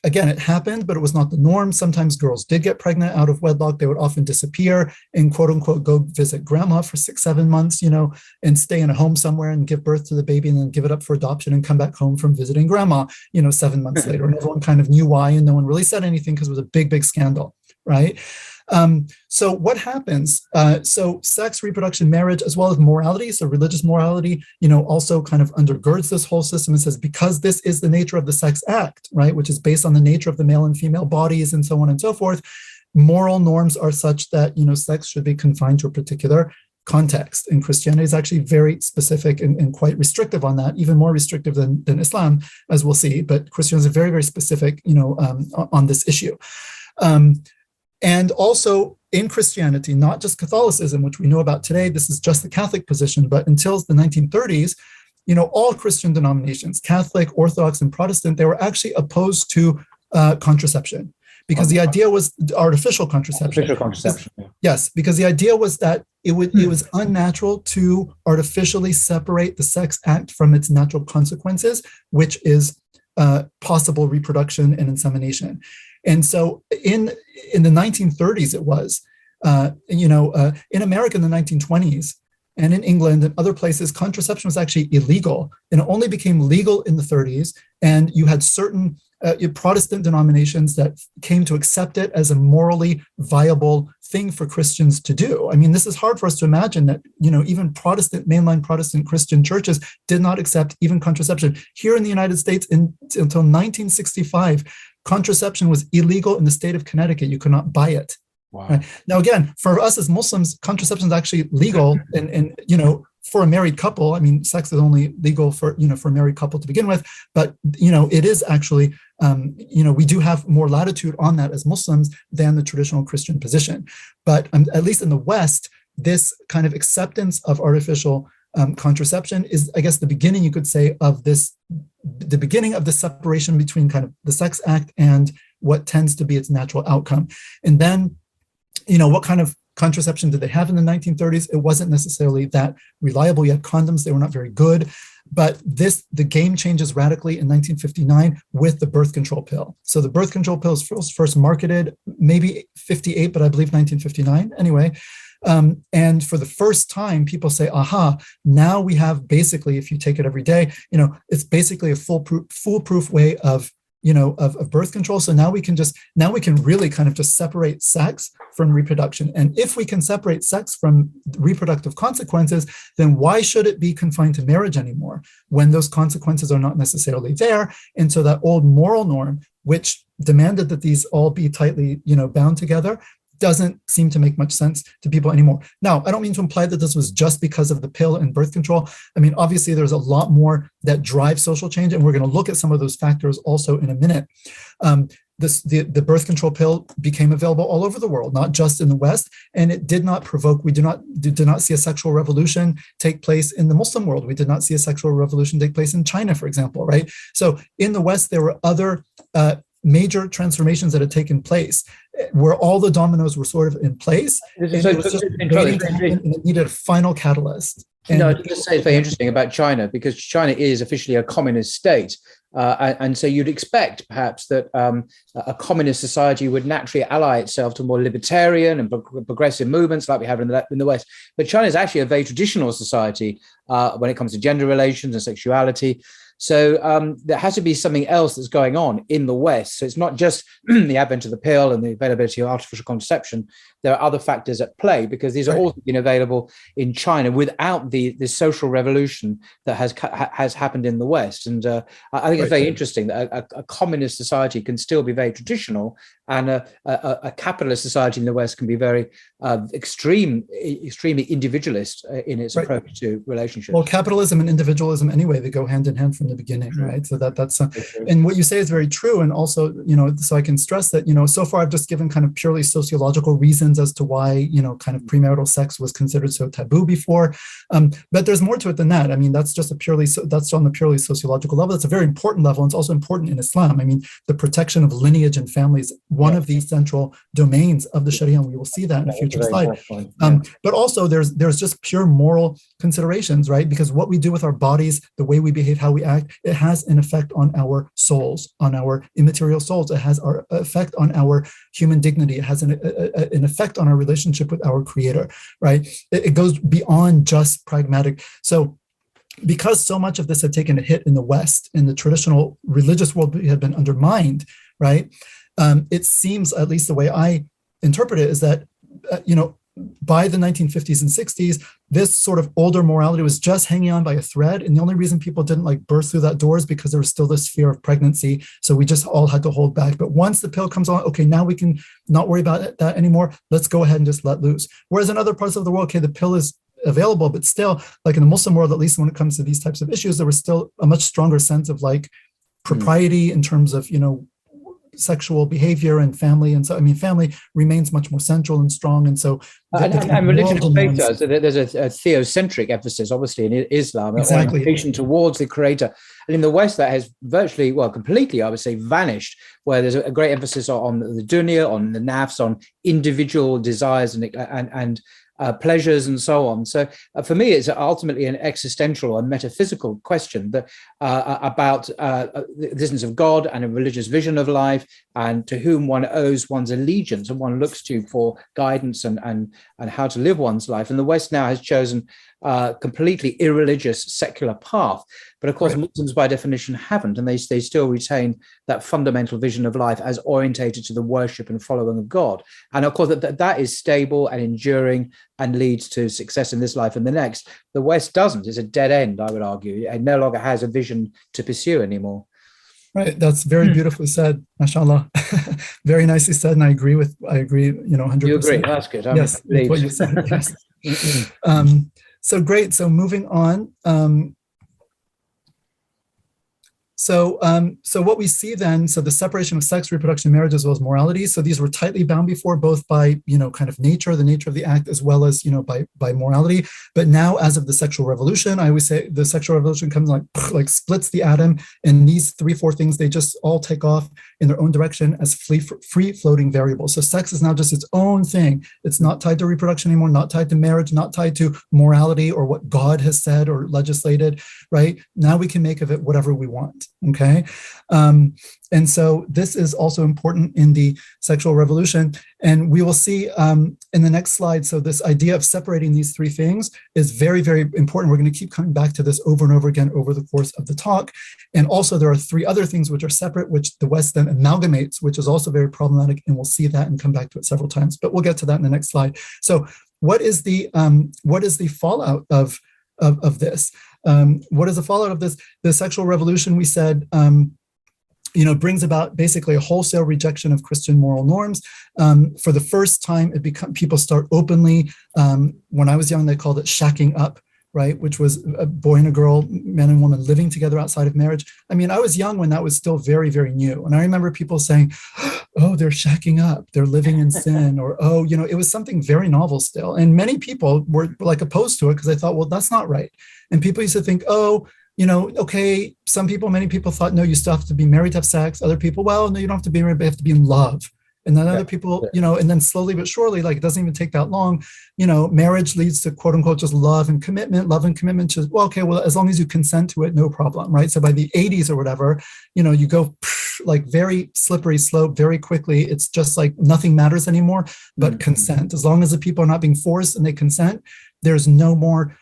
Again, it happened, but it was not the norm. Sometimes girls did get pregnant out of wedlock. They would often disappear and, quote unquote, go visit grandma for 6-7 months, and stay in a home somewhere and give birth to the baby and then give it up for adoption and come back home from visiting grandma, 7 months later. And everyone kind of knew why, and no one really said anything because it was a big, big scandal, right? So what happens? So sex, reproduction, marriage, as well as morality, so religious morality, also kind of undergirds this whole system and says, because this is the nature of the sex act, right, which is based on the nature of the male and female bodies and so on and so forth, moral norms are such that, sex should be confined to a particular context. And Christianity is actually very specific and quite restrictive on that, even more restrictive than Islam, as we'll see. But Christianity is very, very specific, on this issue. And also in Christianity, not just Catholicism, which we know about today, this is just the Catholic position, but until the 1930s, all Christian denominations, Catholic, Orthodox, and Protestant, they were actually opposed to contraception, because the idea was artificial contraception. Artificial contraception. Yes, because the idea was that it was unnatural to artificially separate the sex act from its natural consequences, which is possible reproduction and insemination. And so in the 1930s, it was, in America in the 1920s, and in England and other places, contraception was actually illegal, and it only became legal in the 30s. And you had certain Protestant denominations that came to accept it as a morally viable thing for Christians to do. I mean, this is hard for us to imagine that, even mainline Protestant Christian churches did not accept even contraception. Here in the United States, until 1965, contraception was illegal in the state of Connecticut. You could not buy it. Wow. Right? Now, again, for us as Muslims, contraception is actually legal, and for a married couple. I mean, sex is only legal for a married couple to begin with, but it is actually we do have more latitude on that as Muslims than the traditional Christian position. But at least in the West, this kind of acceptance of artificial contraception is, I guess, the beginning, you could say, of the beginning of the separation between kind of the sex act and what tends to be its natural outcome. And then, what kind of contraception did they have in the 1930s? It wasn't necessarily that reliable. You had condoms, they were not very good. But the game changes radically in 1959 with the birth control pill. So the birth control pill is first marketed, maybe 58, but I believe 1959 anyway. And for the first time, people say, aha, now we have basically, if you take it every day, it's basically a foolproof way of birth control. So now we can really kind of just separate sex from reproduction. And if we can separate sex from reproductive consequences, then why should it be confined to marriage anymore when those consequences are not necessarily there? And so that old moral norm, which demanded that these all be tightly, bound together, doesn't seem to make much sense to people anymore. Now, I don't mean to imply that this was just because of the pill and birth control. I mean, obviously, there's a lot more that drives social change, and we're going to look at some of those factors also in a minute. The birth control pill became available all over the world, not just in the West, and it did not provoke. We did not see a sexual revolution take place in the Muslim world. We did not see a sexual revolution take place in China, for example, right? So in the West, there were other major transformations that had taken place, where all the dominoes were sort of in place. It needed a final catalyst. I just say it's very interesting about China, because China is officially a communist state. And so you'd expect perhaps that a communist society would naturally ally itself to more libertarian and progressive movements like we have in the West. But China is actually a very traditional society when it comes to gender relations and sexuality. So there has to be something else that's going on in the West. So it's not just the advent of the pill and the availability of artificial contraception. There are other factors at play, because these are also been available in China without the social revolution that has happened in the West. And I think it's very interesting that a communist society can still be very traditional, and a capitalist society in the West can be very extremely individualist in its approach to relationships. Well, capitalism and individualism anyway, they go hand in hand from the beginning, right? So that's and what you say is very true. And also, so I can stress that, so far I've just given kind of purely sociological reasons as to why, kind of premarital sex was considered so taboo before. But there's more to it than that. I mean, that's on the purely sociological level. That's a very important level. And it's also important in Islam. I mean, the protection of lineage and families, one of the central domains of the Sharia, and we will see that in a future slide. But also there's just pure moral considerations, right? Because what we do with our bodies, the way we behave, how we act, it has an effect on our souls, on our immaterial souls. It has an effect on our human dignity. It has an effect on our relationship with our Creator, right? It goes beyond just pragmatic. So because so much of this had taken a hit in the West, in the traditional religious world had been undermined, right? It seems, at least the way I interpret it, is that, by the 1950s and 60s, this sort of older morality was just hanging on by a thread. And the only reason people didn't burst through that door is because there was still this fear of pregnancy. So we just all had to hold back. But once the pill comes on, okay, now we can not worry about that anymore. Let's go ahead and just let loose. Whereas in other parts of the world, okay, the pill is available, but still, like in the Muslim world, at least when it comes to these types of issues, there was still a much stronger sense of like propriety in terms of, sexual behavior and family. And so, I mean, family remains much more central and strong. And so, and religious faith does. There's a theocentric emphasis, obviously, in Islam, exactly. orientation towards the creator. And in the West, that has virtually, completely, I would say, vanished, where there's a great emphasis on the dunya, on the nafs, on individual desires and pleasures and so on. So for me, it's ultimately an existential or metaphysical question that about the existence of God and a religious vision of life, and to whom one owes one's allegiance and one looks to for guidance and how to live one's life. And the West now has chosen a completely irreligious secular path. But of course, Muslims by definition haven't, and they still retain that fundamental vision of life as orientated to the worship and following of God. And of course, that is stable and enduring and leads to success in this life and the next. The West doesn't. It's a dead end, I would argue. It no longer has a vision to pursue anymore. Right. That's very beautifully said. MashaAllah. Very nicely said. And I agree, 100%. You agree? That's good. Yes, with what you said. Yes. So great. So moving on. So what we see then, so the separation of sex, reproduction, marriage, as well as morality. So these were tightly bound before, both by, kind of nature, the nature of the act, as well as, by morality. But now, as of the sexual revolution, I always say the sexual revolution comes like splits the atom, and these 3-4 things, they just all take off in their own direction as free floating variables. So sex is now just its own thing. It's not tied to reproduction anymore, not tied to marriage, not tied to morality or what God has said or legislated, right? Now we can make of it whatever we want. Okay. And so this is also important in the sexual revolution. And we will see in the next slide. So this idea of separating these 3 things is very, very important. We're going to keep coming back to this over and over again over the course of the talk. And also there are 3 other things which are separate, which the West then amalgamates, which is also very problematic. And we'll see that and come back to it several times, but we'll get to that in the next slide. So what is the fallout of this? What is the fallout of this? The sexual revolution, we said, brings about basically a wholesale rejection of Christian moral norms. For the first time, people start openly. When I was young, they called it shacking up, right? Which was a boy and a girl, man and woman living together outside of marriage. I mean, I was young when that was still very, very new. And I remember people saying, oh, they're shacking up, they're living in sin, or, oh, it was something very novel still. And many people were like opposed to it because they thought, well, that's not right. And people used to think, oh, okay, many people thought, no, you still have to be married to have sex. Other people, well, no, you don't have to be married, but you have to be in love. And then other people, and then slowly but surely, like it doesn't even take that long, marriage leads to quote unquote just love and commitment to, well, okay, well, as long as you consent to it, no problem, right? So by the 80s or whatever, you go like very slippery slope very quickly. It's just like nothing matters anymore but consent. As long as the people are not being forced and they consent, there's no more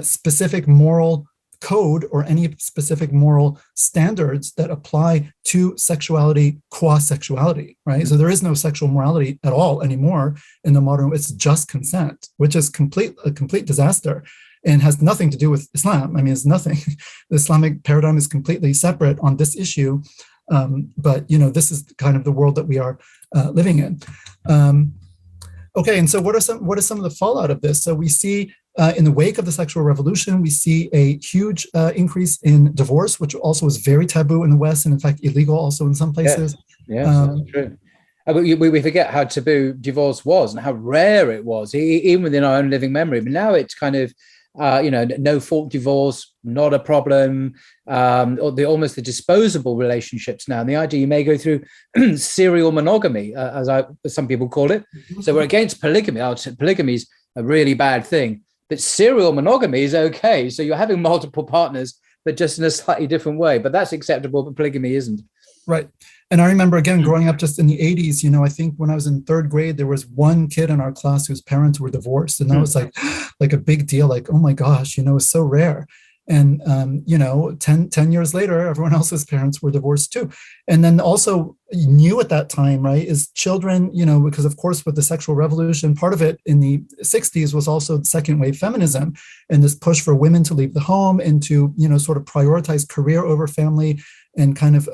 specific moral code or any specific moral standards that apply to sexuality qua sexuality, right? So there is no sexual morality at all anymore in the modern. It's just consent, which is a complete disaster and has nothing to do with Islam. I mean, it's nothing. The Islamic paradigm is completely separate on this issue. But this is kind of the world that we are living in. Okay, and so what are some of the fallout of this? So we see in the wake of the sexual revolution, we see a huge increase in divorce, which also was very taboo in the West, and in fact illegal also in some places. Yeah, that's true. We forget how taboo divorce was and how rare it was, even within our own living memory. But now it's kind of, no fault divorce, not a problem, or almost the disposable relationships now. And the idea you may go through serial monogamy, as some people call it. So we're against polygamy. Polygamy is a really bad thing. But serial monogamy is okay. So you're having multiple partners, but just in a slightly different way. But that's acceptable, but polygamy isn't. Right. And I remember, again, growing up just in the 80s, I think when I was in 3rd grade, there was one kid in our class whose parents were divorced. And that was like a big deal. Like, oh my gosh, it's so rare. And, 10 years later, everyone else's parents were divorced too. And then also new at that time, right, is children, because of course with the sexual revolution, part of it in the 60s was also second wave feminism and this push for women to leave the home and to, sort of prioritize career over family and kind of,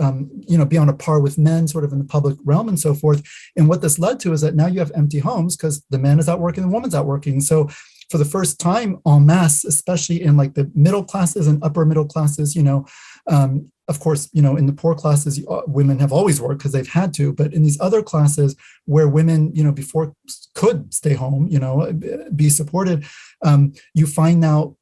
be on a par with men sort of in the public realm and so forth. And what this led to is that now you have empty homes because the man is out working, the woman's out working. So for the first time en masse, especially in like the middle classes and upper middle classes, of course, in the poor classes, women have always worked because they've had to, but in these other classes where women, before could stay home, be supported, you find now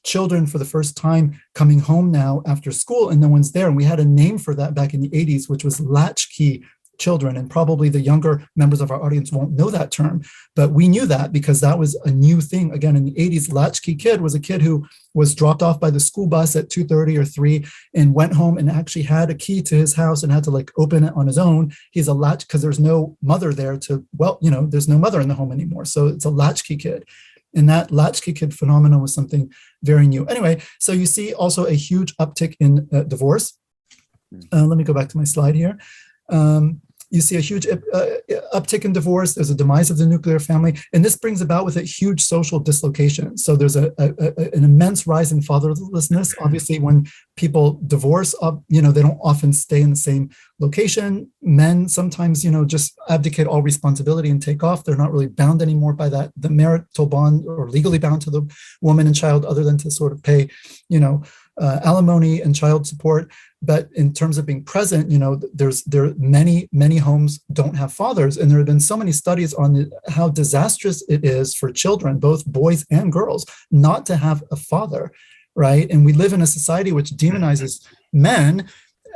children for the first time coming home now after school and no one's there. And we had a name for that back in the 80s, which was latchkey children. And probably the younger members of our audience won't know that term, but we knew that because that was a new thing. Again, in the 80s, latchkey kid was a kid who was dropped off by the school bus at 2:30 or 3 and went home and actually had a key to his house and had to like open it on his own. He's a latch because there's no mother there there's no mother in the home anymore. So it's a latchkey kid. And that latchkey kid phenomenon was something very new. Anyway, so you see also a huge uptick in divorce. Let me go back to my slide here. You see a huge uptick in divorce. There's a demise of the nuclear family. And this brings about with it huge social dislocation. So there's an immense rise in fatherlessness. Obviously, when people divorce, they don't often stay in the same location. Men sometimes, just abdicate all responsibility and take off. They're not really bound anymore by the marital bond or legally bound to the woman and child other than to sort of pay, alimony and child support. But in terms of being present, there many homes don't have fathers. And there have been so many studies on how disastrous it is for children, both boys and girls, not to have a father, right? And we live in a society which demonizes men,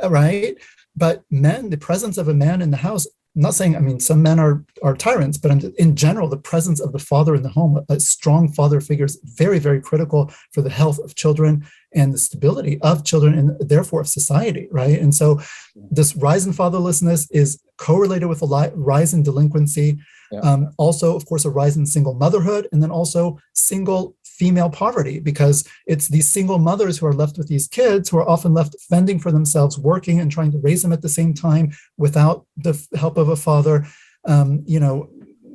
right? But men, the presence of a man in the house, I'm not saying, some men are tyrants, but in general, the presence of the father in the home, a strong father figure is very, very critical for the health of children and the stability of children and therefore of society, right? And so this rise in fatherlessness is correlated with a rise in delinquency. Yeah. Also, of course, a rise in single motherhood, and then also single female poverty, because it's these single mothers who are left with these kids who are often left fending for themselves, working and trying to raise them at the same time without the help of a father,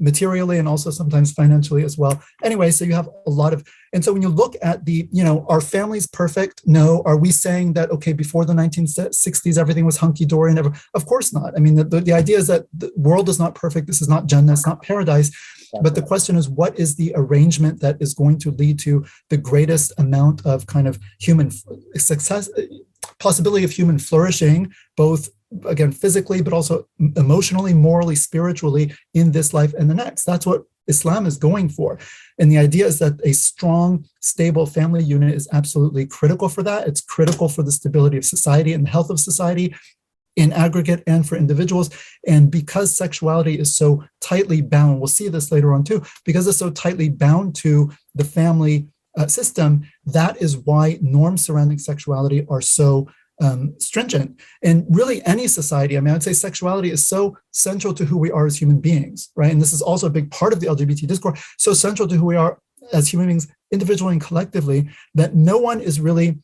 materially and also sometimes financially as well. Anyway, so you have a lot of, and so when you look at are families perfect? No. Are we saying that, okay, before the 1960s, everything was hunky-dory and of course not. The idea is that the world is not perfect. This is not Jannah, it's not paradise. But the question is, what is the arrangement that is going to lead to the greatest amount of kind of human success, possibility of human flourishing, both again, physically, but also emotionally, morally, spiritually in this life and the next? That's what Islam is going for. And the idea is that a strong, stable family unit is absolutely critical for that. It's critical for the stability of society and the health of society in aggregate and for individuals. And because sexuality is so tightly bound, we'll see this later on too, because it's so tightly bound to the family system, that is why norms surrounding sexuality are so stringent. And really any society, I'd say sexuality is so central to who we are as human beings, right? And this is also a big part of the LGBT discourse, so central to who we are as human beings, individually and collectively, that no one is really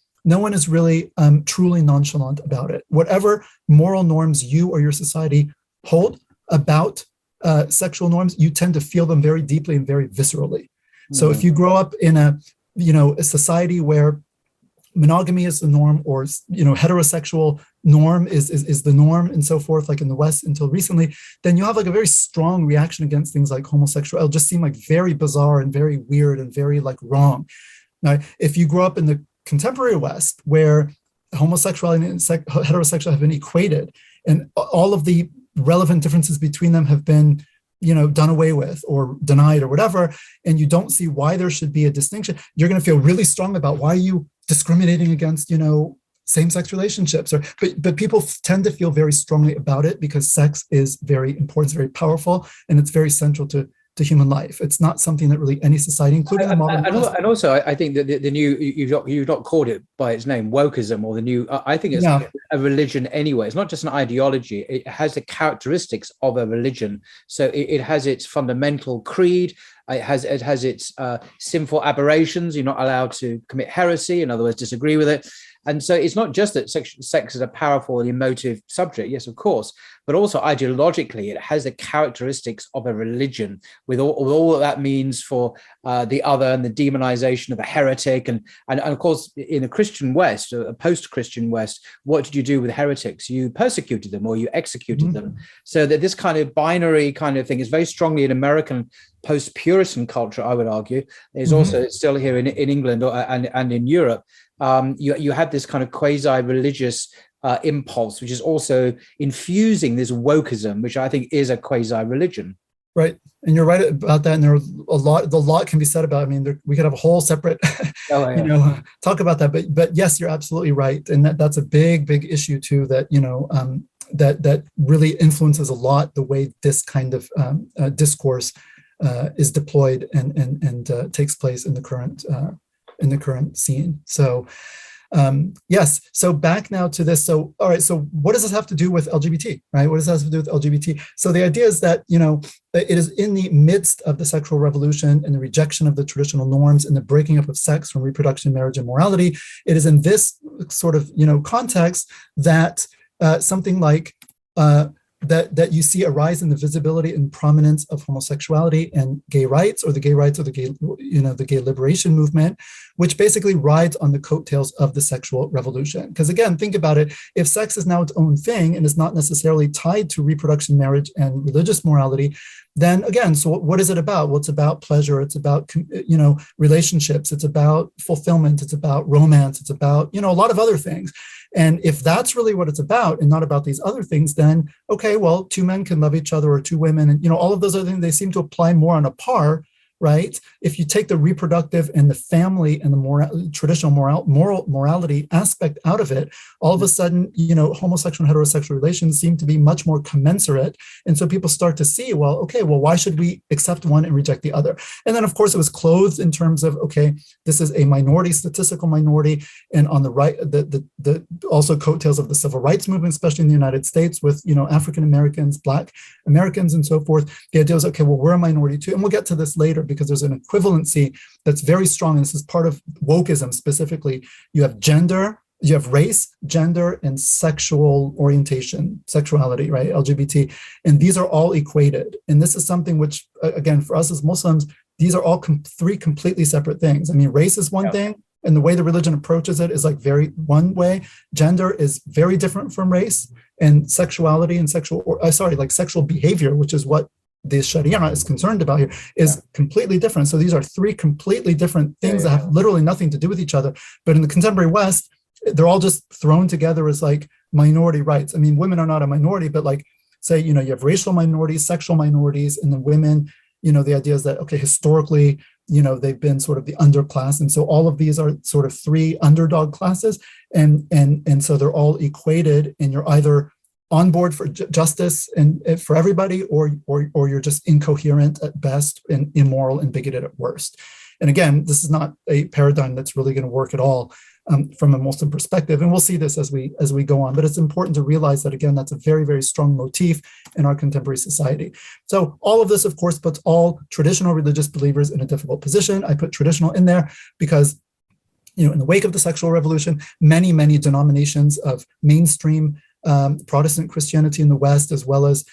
truly nonchalant about it. Whatever moral norms you or your society hold about sexual norms, you tend to feel them very deeply and very viscerally. So if you grow up in a society where monogamy is the norm, or heterosexual norm is the norm, and so forth, like in the West until recently, then you have like a very strong reaction against things like homosexual. It'll just seem like very bizarre and very weird and very like wrong. Now, if you grow up in the contemporary West, where homosexuality and heterosexual have been equated, and all of the relevant differences between them have been done away with or denied or whatever, and you don't see why there should be a distinction, you're going to feel really strong about why you discriminating against, same-sex relationships. But people tend to feel very strongly about it because sex is very important, it's very powerful, and it's very central to human life. It's not something that really any society, including the modern West. And also, I think that the new, you've not called it by its name, wokeism, or the new, I think it's a religion anyway. It's not just an ideology. It has the characteristics of a religion. So it has its fundamental creed. It has its sinful aberrations. You're not allowed to commit heresy, in other words, disagree with it. And so it's not just that sex is a powerful and emotive subject, yes, of course, but also ideologically, it has the characteristics of a religion with all that that means for the other and the demonization of a heretic. And of course, in a Christian West, a post-Christian West, what did you do with heretics? You persecuted them or you executed them. So that this kind of binary kind of thing is very strongly in American post-Puritan culture, I would argue, is also still here in England and in Europe. You had this kind of quasi-religious impulse, which is also infusing this wokeism, which I think is a quasi-religion. Right, and you're right about that. And there are a lot can be said about. I mean, we could have a whole separate, talk about that. But yes, you're absolutely right, and that's a big issue too. That that really influences a lot the way this kind of discourse is deployed and takes place in the current scene. So. Yes. So back now to this. So, all right. So what does this have to do with LGBT, right? What does this have to do with LGBT? So the idea is that, it is in the midst of the sexual revolution and the rejection of the traditional norms and the breaking up of sex from reproduction, marriage, and morality. It is in this sort of, context that something like that you see a rise in the visibility and prominence of homosexuality and gay rights, or the gay rights, or the gay liberation movement, which basically rides on the coattails of the sexual revolution. Because again, think about it, if sex is now its own thing and is not necessarily tied to reproduction, marriage, and religious morality, then again, so what is it about? Well, it's about pleasure, it's about, relationships, it's about fulfillment, it's about romance, it's about, a lot of other things. And if that's really what it's about and not about these other things, then, okay, well, two men can love each other, or two women, and, all of those other things, they seem to apply more on a par, right? If you take the reproductive and the family and the traditional morality aspect out of it, all of a sudden, homosexual and heterosexual relations seem to be much more commensurate. And so people start to see, well, okay, well, why should we accept one and reject the other? And then, of course, it was clothed in terms of, okay, this is a minority, statistical minority. And on the right, the also coattails of the civil rights movement, especially in the United States, with, African Americans, Black Americans, and so forth. The idea was, okay, well, we're a minority too. And we'll get to this later, because there's an equivalency that's very strong. And this is part of wokeism specifically. You have gender, you have race, gender, and sexual orientation, sexuality, right? LGBT. And these are all equated. And this is something which, again, for us as Muslims, these are all three completely separate things. I mean, race is one thing, and the way the religion approaches it is like very one way. Gender is very different from race, and sexuality and sexual behavior, which is what the Sharia is concerned about here, is completely different. So these are three completely different things that have literally nothing to do with each other. But in the contemporary West, they're all just thrown together as like minority rights. I mean, women are not a minority, but like, say, you have racial minorities, sexual minorities, and then women, the idea is that, okay, historically, they've been sort of the underclass. And so all of these are sort of three underdog classes. And so they're all equated, and you're either on board for justice and for everybody, or you're just incoherent at best and immoral and bigoted at worst. And again, this is not a paradigm that's really going to work at all from a Muslim perspective. And we'll see this as we go on. But it's important to realize that, again, that's a very, very strong motif in our contemporary society. So all of this, of course, puts all traditional religious believers in a difficult position. I put traditional in there because, in the wake of the sexual revolution, many, many denominations of mainstream Protestant Christianity in the West, as well as,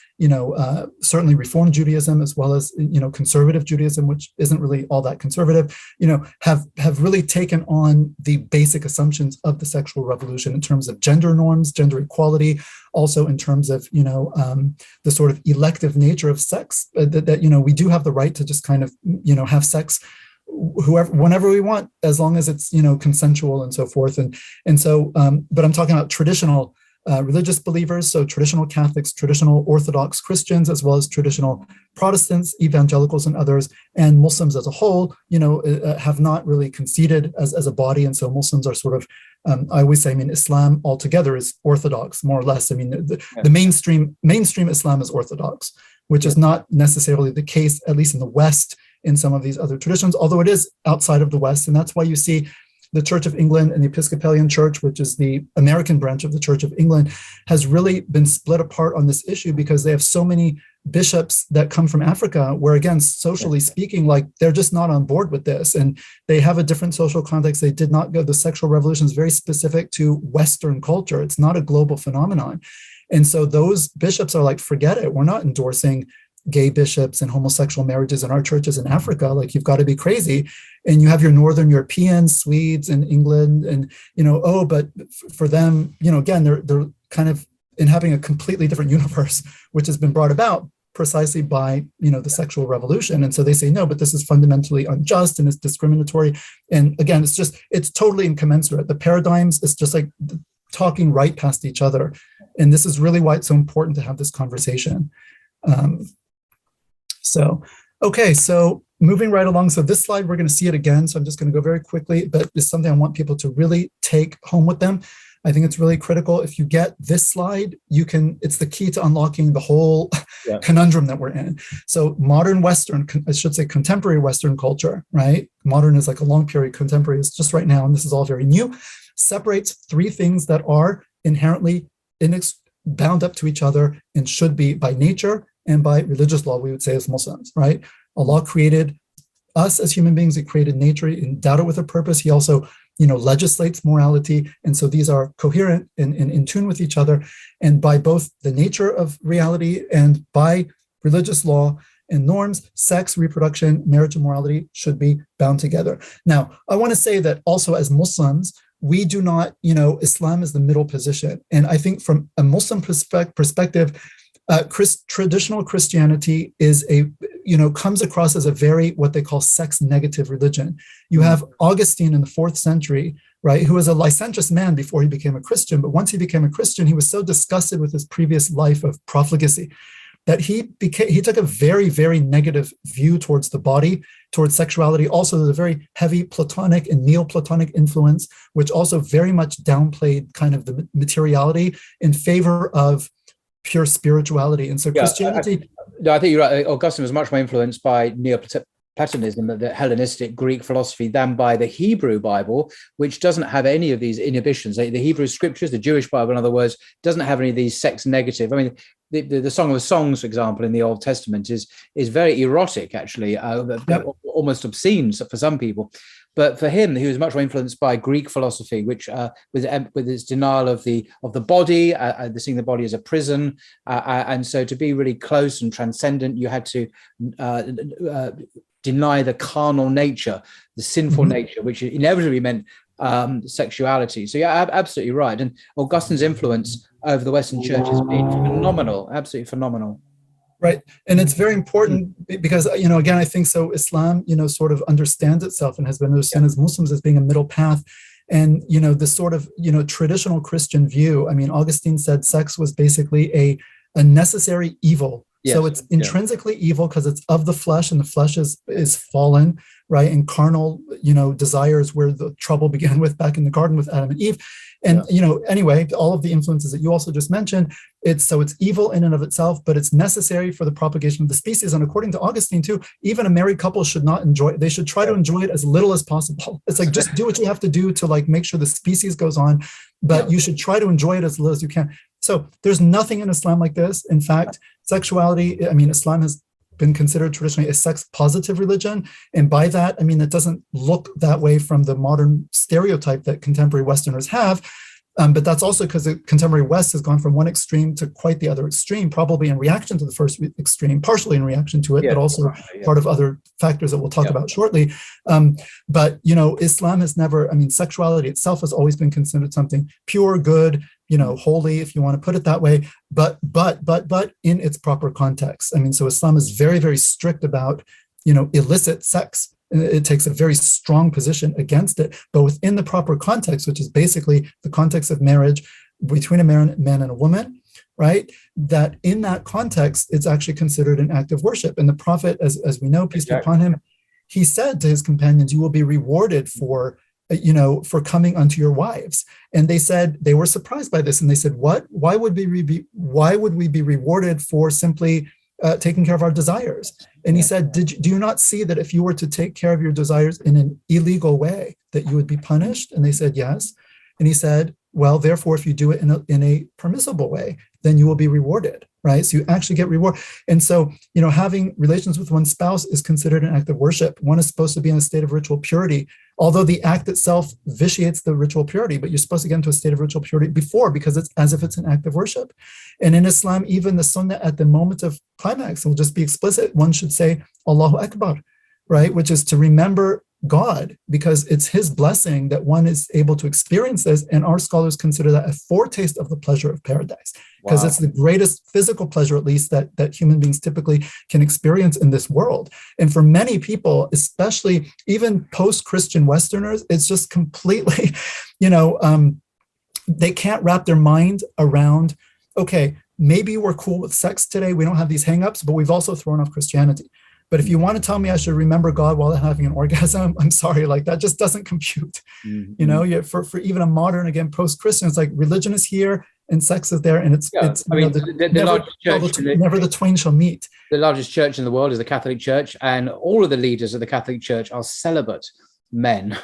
certainly Reform Judaism, as well as, conservative Judaism, which isn't really all that conservative, have really taken on the basic assumptions of the sexual revolution in terms of gender norms, gender equality, also in terms of, the sort of elective nature of sex, that we do have the right to just kind of, have sex whenever we want, as long as it's, consensual and so forth. And so, but I'm talking about traditional religious believers, so traditional Catholics, traditional Orthodox Christians, as well as traditional Protestants, evangelicals, and others, and Muslims as a whole, have not really conceded as a body. And so Muslims are sort of, I always say, Islam altogether is Orthodox, more or less. The mainstream Islam is Orthodox, which is not necessarily the case, at least in the West, in some of these other traditions, although it is outside of the West. And that's why you see the Church of England and the Episcopalian Church, which is the American branch of the Church of England, has really been split apart on this issue, because they have so many bishops that come from Africa, where, again, socially speaking, like, they're just not on board with this, and they have a different social context. They did not go. The sexual revolution is very specific to Western culture. It's not a global phenomenon. And so those bishops are like, forget it. We're not endorsing gay bishops and homosexual marriages in our churches in Africa. Like, you've got to be crazy. And you have your Northern Europeans, Swedes, and England, and, but for them, again, they're kind of inhabiting a completely different universe, which has been brought about precisely by, the sexual revolution. And so they say, no, but this is fundamentally unjust and it's discriminatory. And again, it's totally incommensurate. The paradigms, it's just like talking right past each other. And this is really why it's so important to have this conversation. So moving right along. So this slide, we're going to see it again. So I'm just going to go very quickly, but it's something I want people to really take home with them. I think it's really critical. If you get this slide, it's the key to unlocking the whole conundrum that we're in. So modern Western, I should say contemporary Western culture, right? Modern is like a long period, contemporary is just right now, and this is all very new, separates three things that are inherently bound up to each other and should be by nature and by religious law, we would say as Muslims, right? Allah created us as human beings. He created nature, he endowed it with a purpose. He also legislates morality. And so these are coherent and in tune with each other. And by both the nature of reality and by religious law and norms, sex, reproduction, marriage, and morality should be bound together. Now, I want to say that also as Muslims, we do not, Islam is the middle position. And I think from a Muslim perspective, traditional Christianity is comes across as a very, what they call sex negative religion. You have Augustine in the 4th century, right, who was a licentious man before he became a Christian. But once he became a Christian, he was so disgusted with his previous life of profligacy that he took a very, very negative view towards the body, towards sexuality. Also, there's a very heavy Platonic and Neoplatonic influence, which also very much downplayed kind of the materiality in favor of pure spirituality. And so Christianity... I think you're right. Augustine was much more influenced by Neoplatonism, the Hellenistic Greek philosophy, than by the Hebrew Bible, which doesn't have any of these inhibitions. The Hebrew scriptures, the Jewish Bible, in other words, doesn't have any of these sex negative. I mean, the Song of Songs, for example, in the Old Testament is very erotic, actually, almost obscene for some people. But for him, he was much more influenced by Greek philosophy, which with its denial of the body, seeing the body as a prison, and so to be really close and transcendent, you had to deny the carnal nature, the sinful nature, which inevitably meant sexuality. So yeah, absolutely right. And Augustine's influence over the Western Church has been phenomenal, absolutely phenomenal. Right. And it's very important because, again, I think so Islam, sort of understands itself and has been understood as Muslims as being a middle path. And, this sort of, traditional Christian view. I mean, Augustine said sex was basically a necessary evil. Yes. So it's intrinsically evil because it's of the flesh, and the flesh is fallen, right? And carnal, desires where the trouble began with back in the garden with Adam and Eve. And, anyway, all of the influences that you also just mentioned, it's evil in and of itself, but it's necessary for the propagation of the species. And according to Augustine too, even a married couple should not enjoy it. They should try to enjoy it as little as possible. It's like, just do what you have to do to make sure the species goes on, but you should try to enjoy it as little as you can. So there's nothing in Islam like this. In fact, sexuality, Islam has been considered traditionally a sex positive religion. And by that, it doesn't look that way from the modern stereotype that contemporary Westerners have. But that's also because the contemporary West has gone from one extreme to quite the other extreme, probably in reaction to the first extreme, partially in reaction to it, but also part of other factors that we'll talk about shortly. But, Islam has never, sexuality itself has always been considered something pure, good, holy, if you want to put it that way, but in its proper context. So Islam is very, very strict about, illicit sex. It takes a very strong position against it, but within the proper context, which is basically the context of marriage between a man and a woman, right? That in that context, it's actually considered an act of worship. And the Prophet, as we know, peace be upon him, he said to his companions, "You will be rewarded for coming unto your wives." And they were surprised by this, and they said, "What? Why would we be rewarded for simply taking care of our desires?" And he said, do you not see that if you were to take care of your desires in an illegal way, that you would be punished? And they said, yes. And he said, well, therefore, if you do it in a permissible way, then you will be rewarded, right? So you actually get reward. And so, having relations with one's spouse is considered an act of worship. One is supposed to be in a state of ritual purity, although the act itself vitiates the ritual purity, but you're supposed to get into a state of ritual purity before, because it's as if it's an act of worship. And in Islam, even the sunnah at the moment of climax, and we'll just be explicit, one should say, Allahu Akbar, right? Which is to remember God, because it's his blessing that one is able to experience this. And our scholars consider that a foretaste of the pleasure of paradise, because it's the greatest physical pleasure, at least, that human beings typically can experience in this world. And for many people, especially even post-Christian Westerners, it's just completely, they can't wrap their mind around, okay, maybe we're cool with sex today, we don't have these hangups, but we've also thrown off Christianity. But if you want to tell me I should remember God while having an orgasm, I'm sorry, like that just doesn't compute. For even a modern, again, post-Christian, it's like religion is here and sex is there, and it's the largest church, never the twain shall meet. The largest church in the world is the Catholic Church, and all of the leaders of the Catholic Church are celibate men.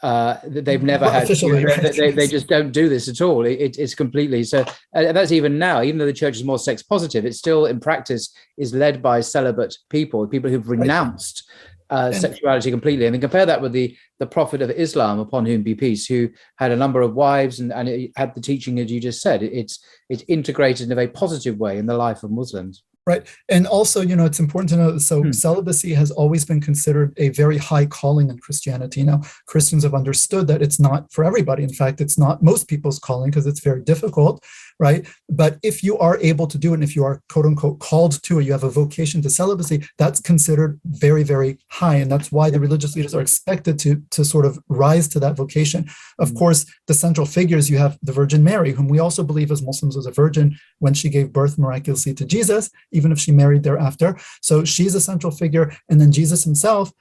They've never had, they just don't do this at all. It's completely, so that's even now, even though the church is more sex positive, it still in practice is led by celibate people who've renounced sexuality completely. And then compare that with the Prophet of Islam, upon whom be peace, who had a number of wives and it had the teaching, as you just said, it's integrated in a very positive way in the life of Muslims. Right. And also, it's important to know, so celibacy has always been considered a very high calling in Christianity. Now, Christians have understood that it's not for everybody. In fact, it's not most people's calling because it's very difficult, right? But if you are able to do it, and if you are, quote unquote, called to it, you have a vocation to celibacy, that's considered very, very high. And that's why the religious leaders are expected to sort of rise to that vocation. Of course, the central figures, you have the Virgin Mary, whom we also believe as Muslims was a virgin when she gave birth miraculously to Jesus, even if she married thereafter. So she's a central figure. And then Jesus himself,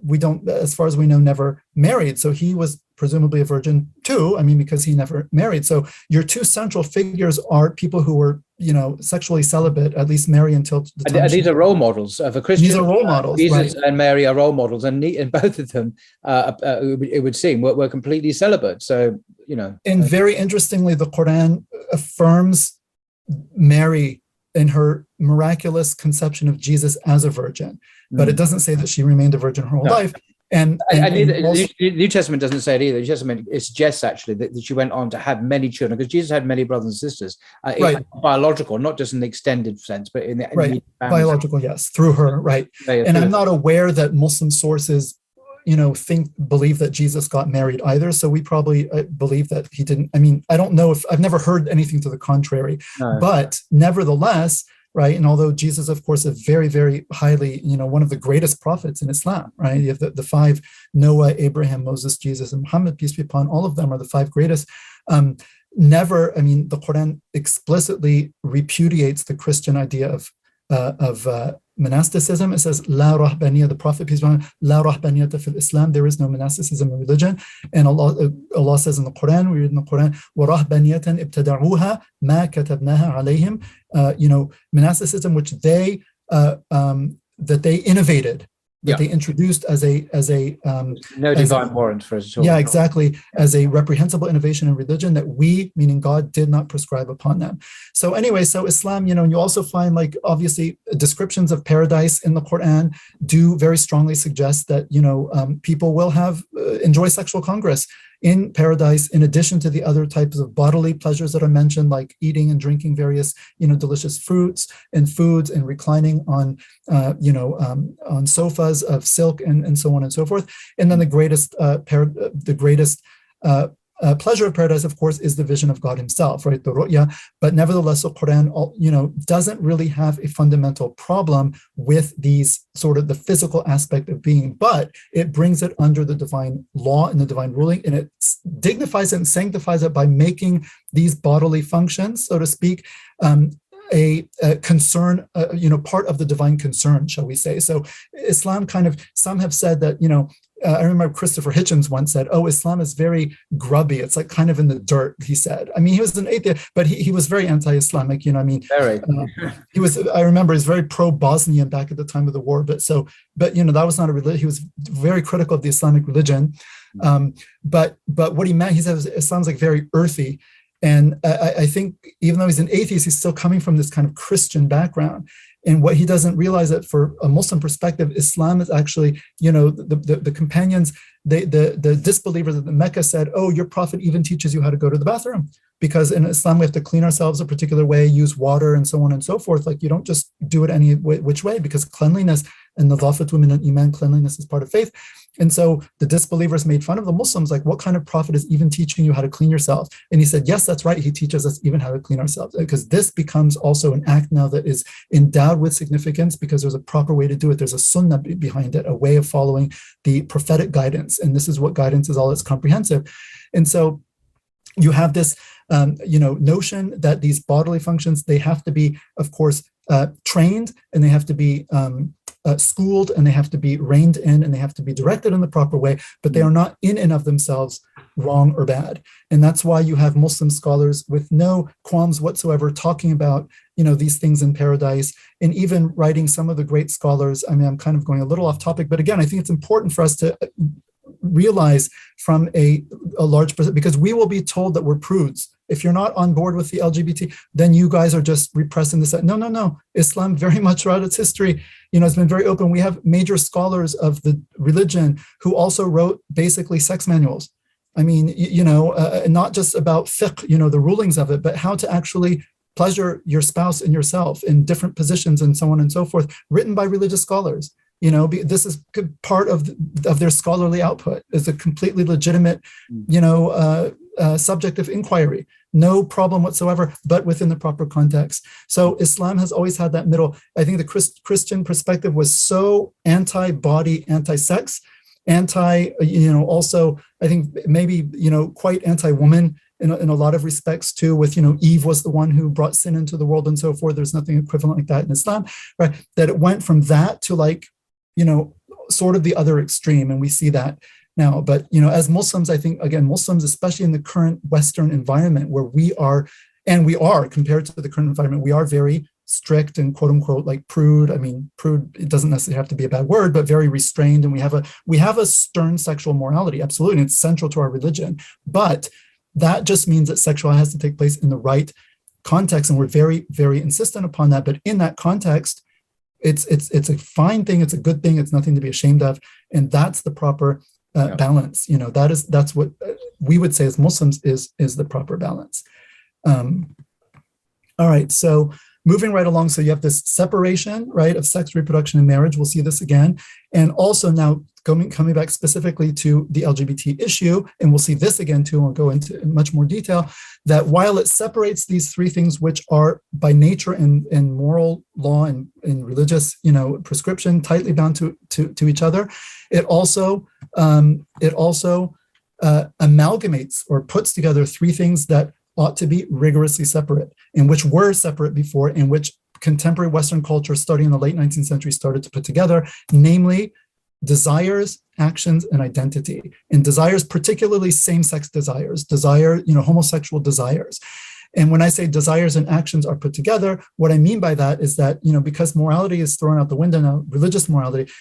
we don't, as far as we know, never married. So he was presumably a virgin too, because he never married. So your two central figures are people who were, sexually celibate, at least Mary until the time. These are role models for Christians. These are role models. Jesus and Mary are role models, and both of them, it would seem, were completely celibate. So, And very interestingly, the Qur'an affirms Mary in her miraculous conception of Jesus as a virgin, but it doesn't say that she remained a virgin her whole life. And the New Testament doesn't say it either. The New Testament, it suggests actually that she went on to have many children, because Jesus had many brothers and sisters, biological, not just in the extended sense, but in the biological, yes, through her, right. And I'm not aware that Muslim sources believe that Jesus got married either. So we probably believe that he didn't. I don't know if I've never heard anything to the contrary, but nevertheless, right. And although Jesus, of course, is very, very highly, one of the greatest prophets in Islam, right? You have the five, Noah, Abraham, Moses, Jesus, and Muhammad, peace be upon all of them, are the five greatest. The Quran explicitly repudiates the Christian idea of monasticism. It says, La rahbaniyya, the Prophet, peace be upon him, La rahbaniyya fil Islam, there is no monasticism in religion. And Allah says in the Quran, we read in the Quran, wa rahbaniyatan ibtada'uha ma katabnaha alayhim, monasticism which they innovated, that they introduced as a no divine warrant for us at all. Yeah, exactly, as a reprehensible innovation in religion that we, meaning God, did not prescribe upon them. So anyway, so Islam, and you also find, obviously, descriptions of paradise in the Quran do very strongly suggest that people will enjoy sexual congress in paradise, in addition to the other types of bodily pleasures that are mentioned, like eating and drinking various, delicious fruits and foods, and reclining on sofas of silk and so on and so forth. And then the greatest pleasure of paradise, of course, is the vision of God himself, right? The ru'ya. But nevertheless, the Quran, doesn't really have a fundamental problem with these sort of the physical aspect of being, but it brings it under the divine law and the divine ruling, and it dignifies it and sanctifies it by making these bodily functions, so to speak, a concern, part of the divine concern, shall we say. So Islam some have said that, I remember Christopher Hitchens once said, Islam is very grubby. It's like kind of in the dirt, he said. He was an atheist, but he was very anti-Islamic, Very. He was, I remember, he was very pro-Bosnian back at the time of the war, but that was not a religion. He was very critical of the Islamic religion. But what he meant, he said, Islam's very earthy. And I think even though he's an atheist, he's still coming from this kind of Christian background. And what he doesn't realize that for a Muslim perspective, Islam is actually, the companions, the disbelievers of the Mecca said, your prophet even teaches you how to go to the bathroom. because in Islam, we have to clean ourselves a particular way, use water and so on and so forth. Like you don't just do it any which way, because cleanliness and nadafatu min al-iman, cleanliness is part of faith. And so the disbelievers made fun of the Muslims, like, what kind of prophet is even teaching you how to clean yourself? And he said, yes, that's right. He teaches us even how to clean ourselves, because this becomes also an act now that is endowed with significance, because there's a proper way to do it. There's a sunnah behind it, a way of following the prophetic guidance. And this is what guidance is all, it's comprehensive. And so you have this, notion that these bodily functions, they have to be, of course, trained, and they have to be schooled, and they have to be reined in, and they have to be directed in the proper way, but they are not in and of themselves wrong or bad. And that's why you have Muslim scholars with no qualms whatsoever talking about, these things in paradise, and even writing some of the great scholars. I mean, I'm kind of going a little off topic, but again, I think it's important for us to realize from a large percent, because we will be told that we're prudes. If you're not on board with the LGBT, then you guys are just repressing this. No. Islam very much throughout its history, has been very open. We have major scholars of the religion who also wrote basically sex manuals. I mean, not just about fiqh, the rulings of it, but how to actually pleasure your spouse and yourself in different positions and so on and so forth, written by religious scholars. This is part of their scholarly output. It's a completely legitimate, subject of inquiry. No problem whatsoever, but within the proper context. So Islam has always had that middle. I think the Christian perspective was so anti-body, anti-sex, also, I think maybe, quite anti-woman in a lot of respects too, with, Eve was the one who brought sin into the world and so forth. There's nothing equivalent like that in Islam, right? That it went from that to like, sort of the other extreme. And we see that now. But, as Muslims, I think, again, Muslims, especially in the current Western environment where we are compared to the current environment, we are very strict and quote unquote like prude. I mean, prude, it doesn't necessarily have to be a bad word, but very restrained. And we have a stern sexual morality. Absolutely. And it's central to our religion. But that just means that sexuality has to take place in the right context. And we're very, very insistent upon that. But in that context, it's a fine thing. It's a good thing. It's nothing to be ashamed of. And that's the proper balance. That's what we would say as Muslims is the proper balance. All right. So moving right along. So you have this separation, right, of sex, reproduction, and marriage. We'll see this again. And also now coming back specifically to the LGBT issue, and we'll see this again too, we'll go into much more detail, that while it separates these three things, which are by nature and moral law and religious, prescription tightly bound to each other, it also amalgamates or puts together three things that ought to be rigorously separate, and which were separate before, and which contemporary Western culture starting in the late 19th century started to put together, namely desires, actions, and identity. And desires, particularly same-sex desires, homosexual desires. And when I say desires and actions are put together, what I mean by that is that, because morality is thrown out the window now, religious morality,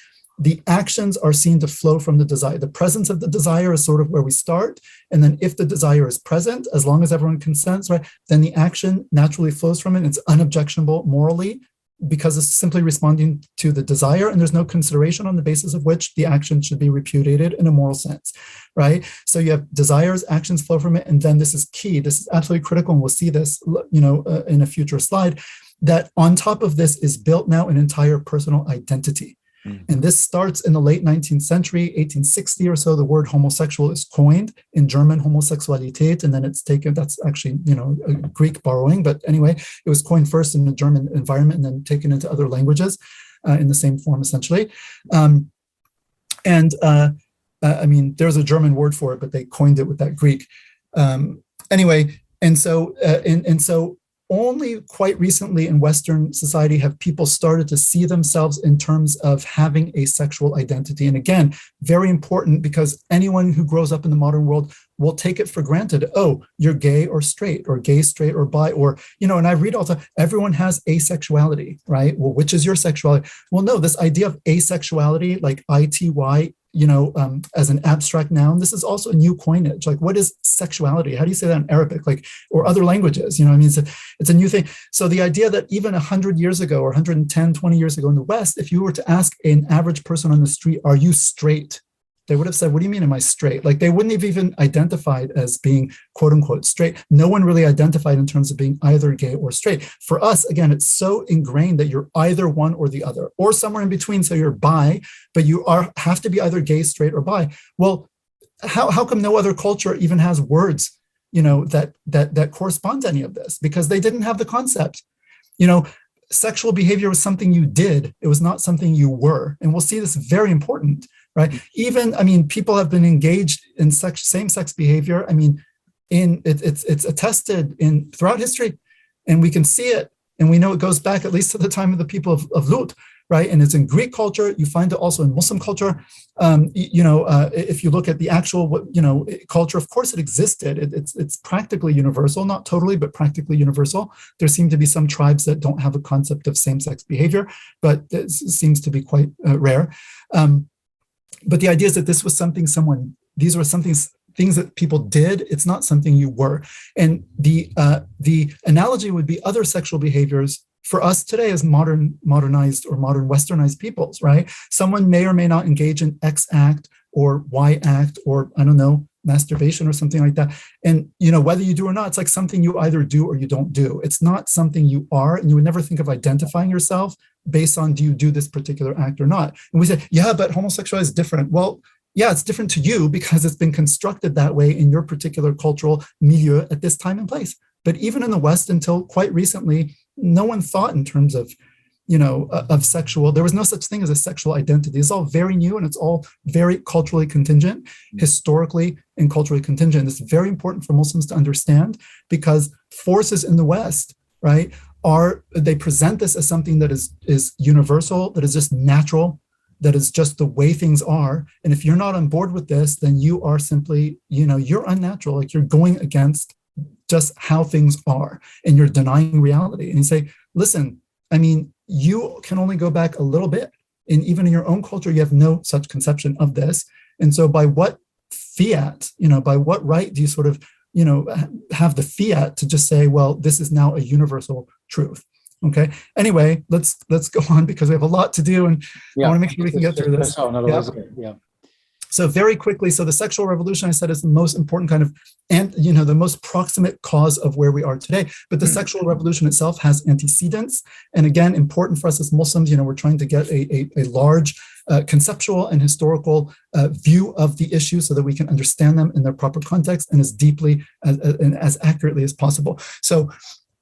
the actions are seen to flow from the desire. The presence of the desire is sort of where we start. And then if the desire is present, as long as everyone consents, right, then the action naturally flows from it. It's unobjectionable morally, because it's simply responding to the desire, and there's no consideration on the basis of which the action should be repudiated in a moral sense, right? So you have desires, actions flow from it, and then this is key. This is absolutely critical, and we'll see this, in a future slide, that on top of this is built now an entire personal identity. And this starts in the late 19th century, 1860 or so. The word homosexual is coined in German, Homosexualität, and then it's taken, that's actually, a Greek borrowing. But anyway, it was coined first in the German environment and then taken into other languages in the same form, essentially. I mean, there's a German word for it, but they coined it with that Greek. Anyway, and so only quite recently in Western society have people started to see themselves in terms of having a sexual identity. And again, very important, because anyone who grows up in the modern world will take it for granted. Oh, you're gay or straight, or gay, straight, or bi, or, and I read all the time, everyone has asexuality, right? Well, which is your sexuality? Well, no, this idea of asexuality, like ITY, as an abstract noun, this is also a new coinage. Like, what is sexuality? How do you say that in Arabic, or other languages? It's a new thing. So the idea that even 100 years ago or 110, 20 years ago in the West, if you were to ask an average person on the street, are you straight? They would have said, what do you mean, am I straight? Like they wouldn't have even identified as being quote unquote straight. No one really identified in terms of being either gay or straight. For us, again, it's so ingrained that you're either one or the other, or somewhere in between. So you're bi, but you have to be either gay, straight, or bi. Well, how come no other culture even has words, that correspond to any of this? Because they didn't have the concept. Sexual behavior was something you did. It was not something you were. And we'll see this very important, right? Even, people have been engaged in same-sex behavior. It's attested throughout history, and we can see it. And we know it goes back at least to the time of the people of Lut, right? And it's in Greek culture. You find it also in Muslim culture. If you look at the actual, culture, of course it existed. It's practically universal, not totally, but practically universal. There seem to be some tribes that don't have a concept of same-sex behavior, but it seems to be quite rare. But the idea is that this was something these were things that people did. It's not something you were. And the analogy would be other sexual behaviors for us today as modernized or modern westernized peoples, right? Someone may or may not engage in X act or Y act or, I don't know, masturbation or something like that. And, whether you do or not, it's like something you either do or you don't do. It's not something you are, and you would never think of identifying yourself based on do you do this particular act or not. And we say, yeah, but homosexuality is different. Well, yeah, it's different to you because it's been constructed that way in your particular cultural milieu at this time and place. But even in the West, until quite recently, no one thought in terms of, of sexual. There was no such thing as a sexual identity. It's all very new, and it's all very culturally contingent, historically and culturally contingent. It's very important for Muslims to understand, because forces in the West, right, they present this as something that is universal, that is just natural, that is just the way things are. And if you're not on board with this, then you are simply, you're unnatural. Like you're going against just how things are, and you're denying reality. And you say, listen, you can only go back a little bit. And even in your own culture, you have no such conception of this. And so by what fiat, by what right do you sort of, have the fiat to just say, well, this is now a universal truth? Okay. Anyway, let's go on, because we have a lot to do, and I want to make sure we can get through this. Yeah. So very quickly, so the sexual revolution, I said, is the most important kind of, and the most proximate cause of where we are today. But the sexual revolution itself has antecedents. And again, important for us as Muslims, we're trying to get a large conceptual and historical view of the issue so that we can understand them in their proper context and as deeply and as accurately as possible. So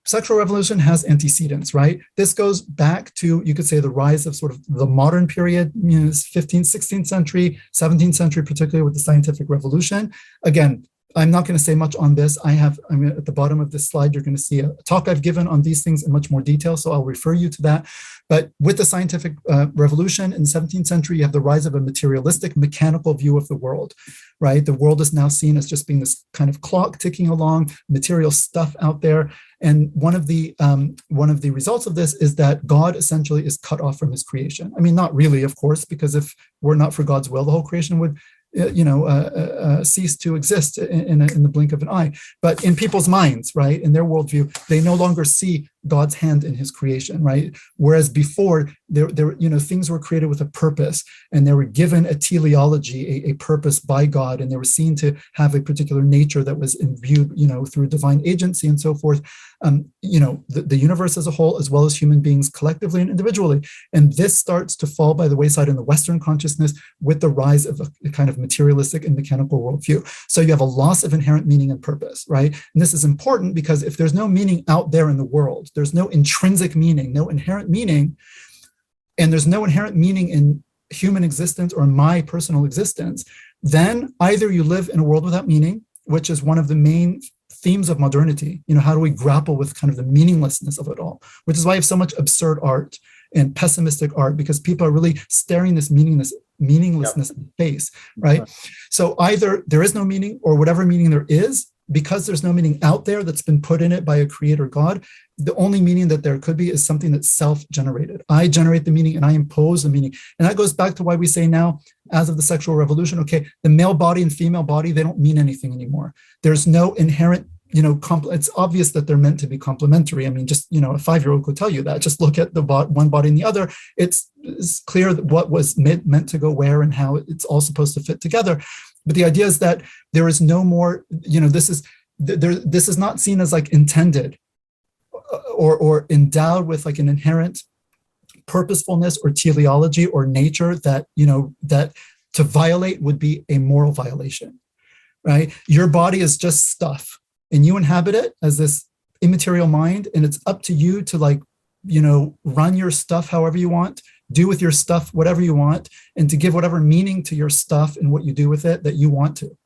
sexual revolution has antecedents, right? This goes back to, you could say, the rise of sort of the modern period, 15th, 16th century, 17th century, particularly with the scientific revolution. Again, I'm not going to say much on this. At the bottom of this slide, you're going to see a talk I've given on these things in much more detail, so I'll refer you to that. But with the scientific revolution in the 17th century, you have the rise of a materialistic, mechanical view of the world, right? The world is now seen as just being this kind of clock ticking along, material stuff out there. And one of the results of this is that God essentially is cut off from his creation. Not really, of course, because if we're not for God's will, the whole creation would cease to exist in the blink of an eye. But in people's minds, right, in their worldview, they no longer see God's hand in his creation, right? Whereas before, there things were created with a purpose, and they were given a teleology, a purpose by God, and they were seen to have a particular nature that was imbued, through divine agency and so forth. The universe as a whole, as well as human beings collectively and individually. And this starts to fall by the wayside in the Western consciousness with the rise of a kind of materialistic and mechanical worldview. So you have a loss of inherent meaning and purpose, right? And this is important because if there's no meaning out there in the world, there's no intrinsic meaning, no inherent meaning, and there's no inherent meaning in human existence or my personal existence, then either you live in a world without meaning, which is one of the main themes of modernity. How do we grapple with kind of the meaninglessness of it all? Which is why I have so much absurd art and pessimistic art, because people are really staring this meaninglessness in the face, right? So either there is no meaning, or whatever meaning there is, because there's no meaning out there that's been put in it by a creator God, the only meaning that there could be is something that's self-generated. I generate the meaning and I impose the meaning. And that goes back to why we say now, as of the sexual revolution, okay, the male body and female body, they don't mean anything anymore. There's no inherent it's obvious that they're meant to be complementary. I mean, just, a 5-year-old could tell you that. Just look at the one body and the other. It's clear what was meant to go where and how it's all supposed to fit together. But the idea is that there is no more, this is not seen as like intended or endowed with like an inherent purposefulness or teleology or nature that, that to violate would be a moral violation, right? Your body is just stuff, and you inhabit it as this immaterial mind, and it's up to you to like, run your stuff however you want, do with your stuff whatever you want, and to give whatever meaning to your stuff and what you do with it that you want to,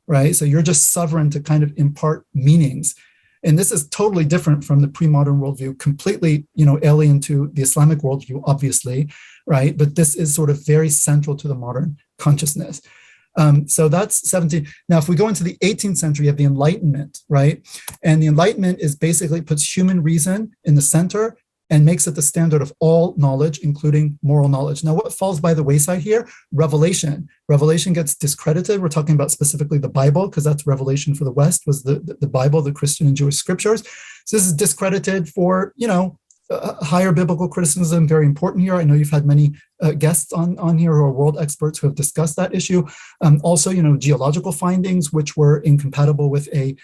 right? So you're just sovereign to kind of impart meanings. And this is totally different from the pre-modern worldview, completely, alien to the Islamic worldview, obviously, right? But this is sort of very central to the modern consciousness. So that's 17. Now, if we go into the 18th century, you have the Enlightenment, right? And the Enlightenment is basically puts human reason in the center and makes it the standard of all knowledge, including moral knowledge. Now, what falls by the wayside here? Revelation. Revelation gets discredited. We're talking about specifically the Bible, because that's revelation for the West, was the Bible, the Christian and Jewish scriptures. So this is discredited for, higher biblical criticism, very important here. I know you've had many guests on here who are world experts who have discussed that issue. Also, geological findings, which were incompatible with a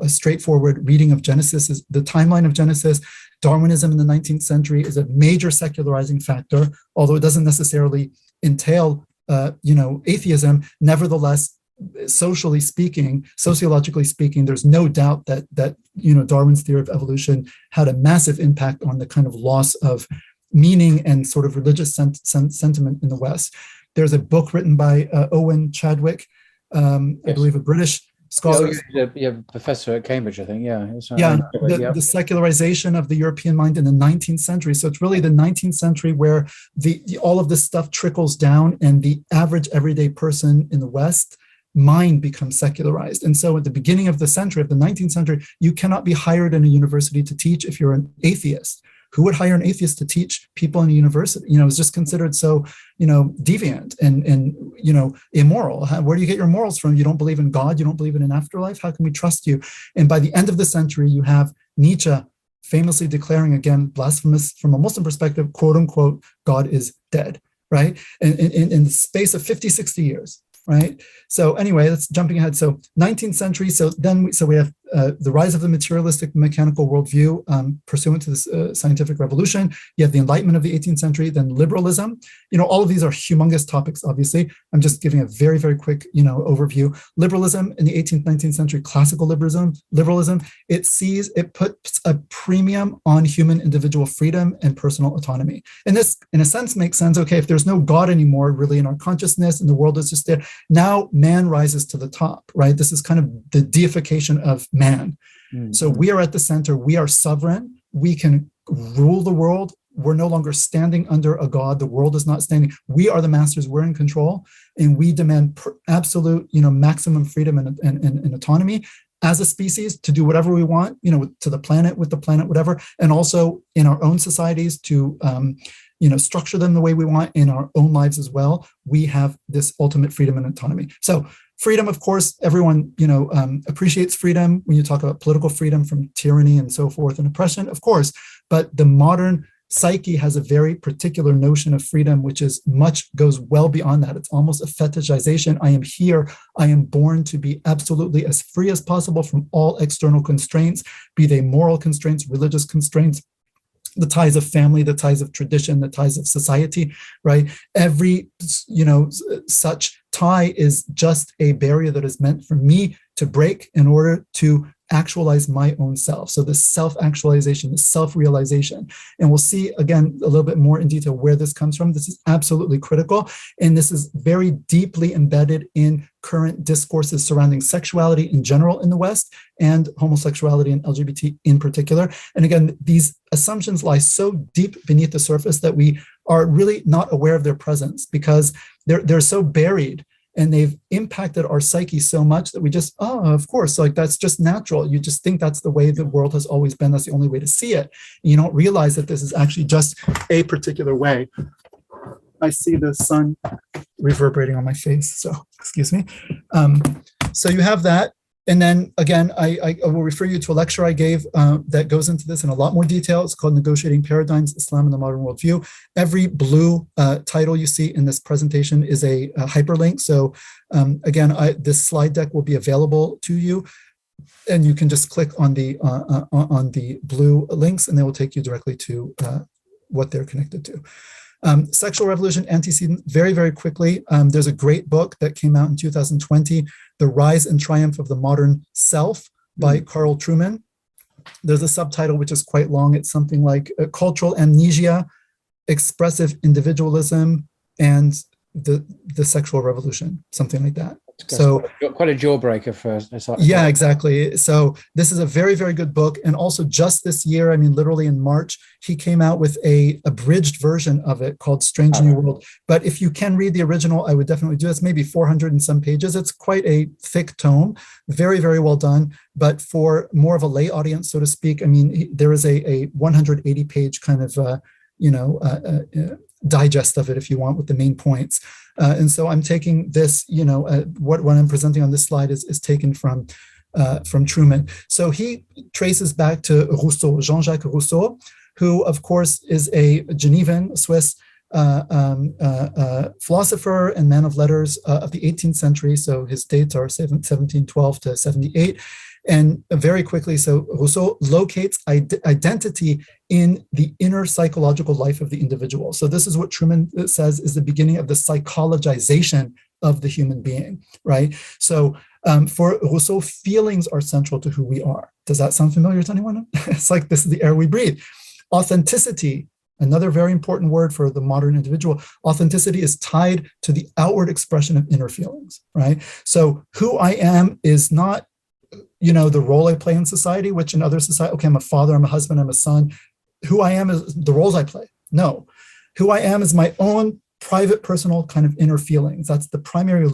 straightforward reading of Genesis, the timeline of Genesis. Darwinism in the 19th century is a major secularizing factor, although it doesn't necessarily entail, atheism. Nevertheless, sociologically speaking, there's no doubt that Darwin's theory of evolution had a massive impact on the kind of loss of meaning and sort of religious sentiment in the West. There's a book written by Owen Chadwick, I believe a British scholar. Yeah, professor at Cambridge, I think. The secularization of the European mind in the 19th century. So it's really the 19th century where all of this stuff trickles down, and the average everyday person in the West mind becomes secularized. And so at the beginning of the century, of the 19th century, you cannot be hired in a university to teach if you're an atheist. Who would hire an atheist to teach people in a university? It's just considered so, deviant and immoral. Where do you get your morals from? You don't believe in God. You don't believe in an afterlife. How can we trust you? And by the end of the century, you have Nietzsche famously declaring, again, blasphemous from a Muslim perspective, quote unquote, God is dead, right? And in the space of 50, 60 years. Right. So anyway, that's jumping ahead. So 19th century. So we have the rise of the materialistic mechanical worldview pursuant to this scientific revolution. You have the Enlightenment of the 18th century, then liberalism. All of these are humongous topics, obviously. I'm just giving a very, very quick, overview. Liberalism in the 18th, 19th century, classical liberalism, it puts a premium on human individual freedom and personal autonomy. And this, in a sense, makes sense. Okay, if there's no God anymore, really, in our consciousness, and the world is just there, now man rises to the top, right? This is kind of the deification of man. Mm-hmm. So we are at the center. We are sovereign. We can rule the world. We're no longer standing under a God. The world is not standing. We are the masters. We're in control, and we demand absolute, maximum freedom and autonomy as a species to do whatever we want, to the planet, with the planet, whatever, and also in our own societies to structure them the way we want in our own lives as well. We have this ultimate freedom and autonomy. So freedom, of course, everyone, appreciates freedom when you talk about political freedom from tyranny and so forth and oppression, of course, but the modern psyche has a very particular notion of freedom, which goes well beyond that. It's almost a fetishization. I am here. I am born to be absolutely as free as possible from all external constraints, be they moral constraints, religious constraints, the ties of family, the ties of tradition, the ties of society, right? Every, such tie is just a barrier that is meant for me to break in order to actualize my own self. So this self-actualization, this self-realization. And we'll see, again, a little bit more in detail where this comes from. This is absolutely critical. And this is very deeply embedded in current discourses surrounding sexuality in general in the West and homosexuality and LGBT in particular. And again, these assumptions lie so deep beneath the surface that we are really not aware of their presence because they're so buried. And they've impacted our psyche so much that we just, of course, like that's just natural. You just think that's the way the world has always been. That's the only way to see it. And you don't realize that this is actually just a particular way. I see the sun reverberating on my face, so excuse me. So you have that. And then again, I will refer you to a lecture I gave that goes into this in a lot more detail. It's called Negotiating Paradigms, Islam and the Modern Worldview. Every blue title you see in this presentation is a hyperlink. So again, this slide deck will be available to you, and you can just click on the blue links, and they will take you directly to what they're connected to. Sexual Revolution, Antecedents, very, very quickly. There's a great book that came out in 2020, The Rise and Triumph of the Modern Self by Carl Trueman. There's a subtitle which is quite long. It's something like Cultural Amnesia, Expressive Individualism, and the Sexual Revolution, something like that. So quite a jawbreaker for us. Yeah, exactly. So this is a very, very good book. And also just this year, I mean, literally in March, he came out with a abridged version of it called Strange New World. But if you can read the original, I would definitely do it. It's maybe 400 and some pages. It's quite a thick tome, very, very well done. But for more of a lay audience, so to speak, I mean, there is a 180 page kind of, digest of it, if you want, with the main points. And so I'm taking this, what I'm presenting on this slide is taken from Trueman. So he traces back to Rousseau, Jean-Jacques Rousseau, who, of course, is a Genevan, Swiss philosopher and man of letters of the 18th century. So his dates are 1712 to 78. And very quickly, so Rousseau locates identity in the inner psychological life of the individual. So this is what Trueman says is the beginning of the psychologization of the human being, right? So for Rousseau, feelings are central to who we are. Does that sound familiar to anyone? It's like this is the air we breathe. Authenticity, another very important word for the modern individual. Authenticity is tied to the outward expression of inner feelings, right? So who I am is not the role I play in society, which in other society, okay, I'm a father, I'm a husband, I'm a son. Who I am is the roles I play. No, who I am is my own private, personal kind of inner feelings. That's the primary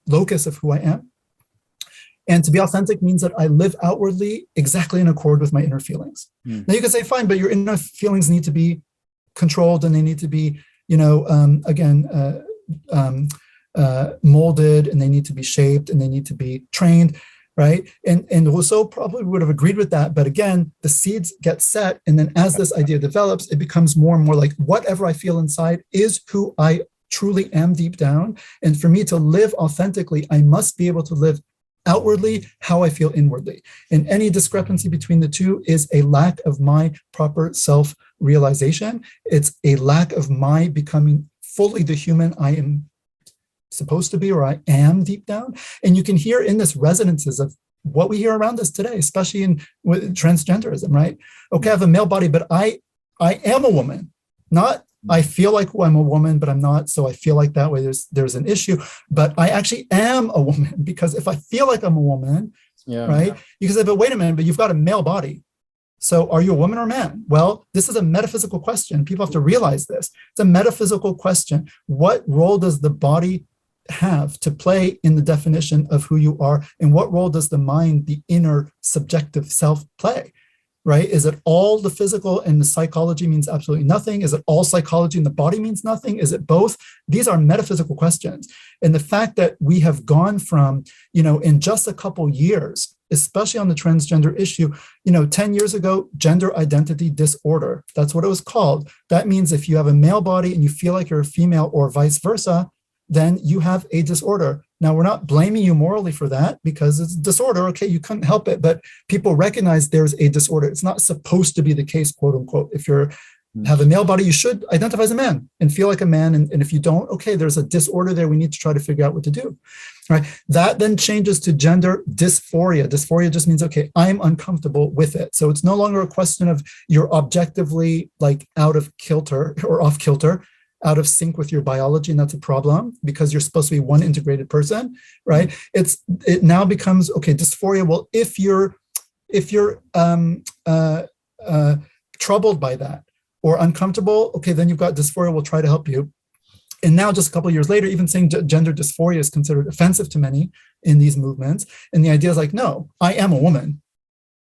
locus of who I am. And to be authentic means that I live outwardly exactly in accord with my inner feelings. Now you can say, fine, but your inner feelings need to be controlled and they need to be, molded, and they need to be shaped, and they need to be trained. Right. And Rousseau probably would have agreed with that. But again, the seeds get set. And then as this idea develops, it becomes more and more like whatever I feel inside is who I truly am deep down. And for me to live authentically, I must be able to live outwardly how I feel inwardly. And any discrepancy between the two is a lack of my proper self-realization. It's a lack of my becoming fully the human I am supposed to be, or I am deep down. And you can hear in this resonances of what we hear around us today, especially in transgenderism, right? Okay, I have a male body, but I am a woman. Not I feel like I'm a woman, but I'm not, so I feel like that way there's an issue. But I actually am a woman, because if I feel like I'm a woman, right? You can say, but wait a minute, but you've got a male body. So are you a woman or a man? Well, this is a metaphysical question. People have to realize this. It's a metaphysical question. What role does the body have to play in the definition of who you are, and what role does the mind, the inner subjective self, play, right? Is it all the physical and the psychology means absolutely nothing? Is it all psychology and the body means nothing? Is it both? These are metaphysical questions. And the fact that we have gone from, in just a couple years, especially on the transgender issue, 10 years ago, gender identity disorder, that's what it was called. That means if you have a male body and you feel like you're a female, or vice versa, then you have a disorder. Now, we're not blaming you morally for that, because it's a disorder. Okay, you couldn't help it, but people recognize there's a disorder. It's not supposed to be the case, quote unquote. If you have a male body, you should identify as a man and feel like a man. And if you don't, okay, there's a disorder there. We need to try to figure out what to do. Right? That then changes to gender dysphoria. Dysphoria just means, okay, I'm uncomfortable with it. So it's no longer a question of you're objectively like out of kilter or off kilter, out of sync with your biology, and that's a problem, because you're supposed to be one integrated person, right? It now becomes, okay, dysphoria. Well, if you're troubled by that or uncomfortable, okay, then you've got dysphoria. We'll try to help you. And now, just a couple of years later, even saying gender dysphoria is considered offensive to many in these movements. And the idea is like, no, I am a woman,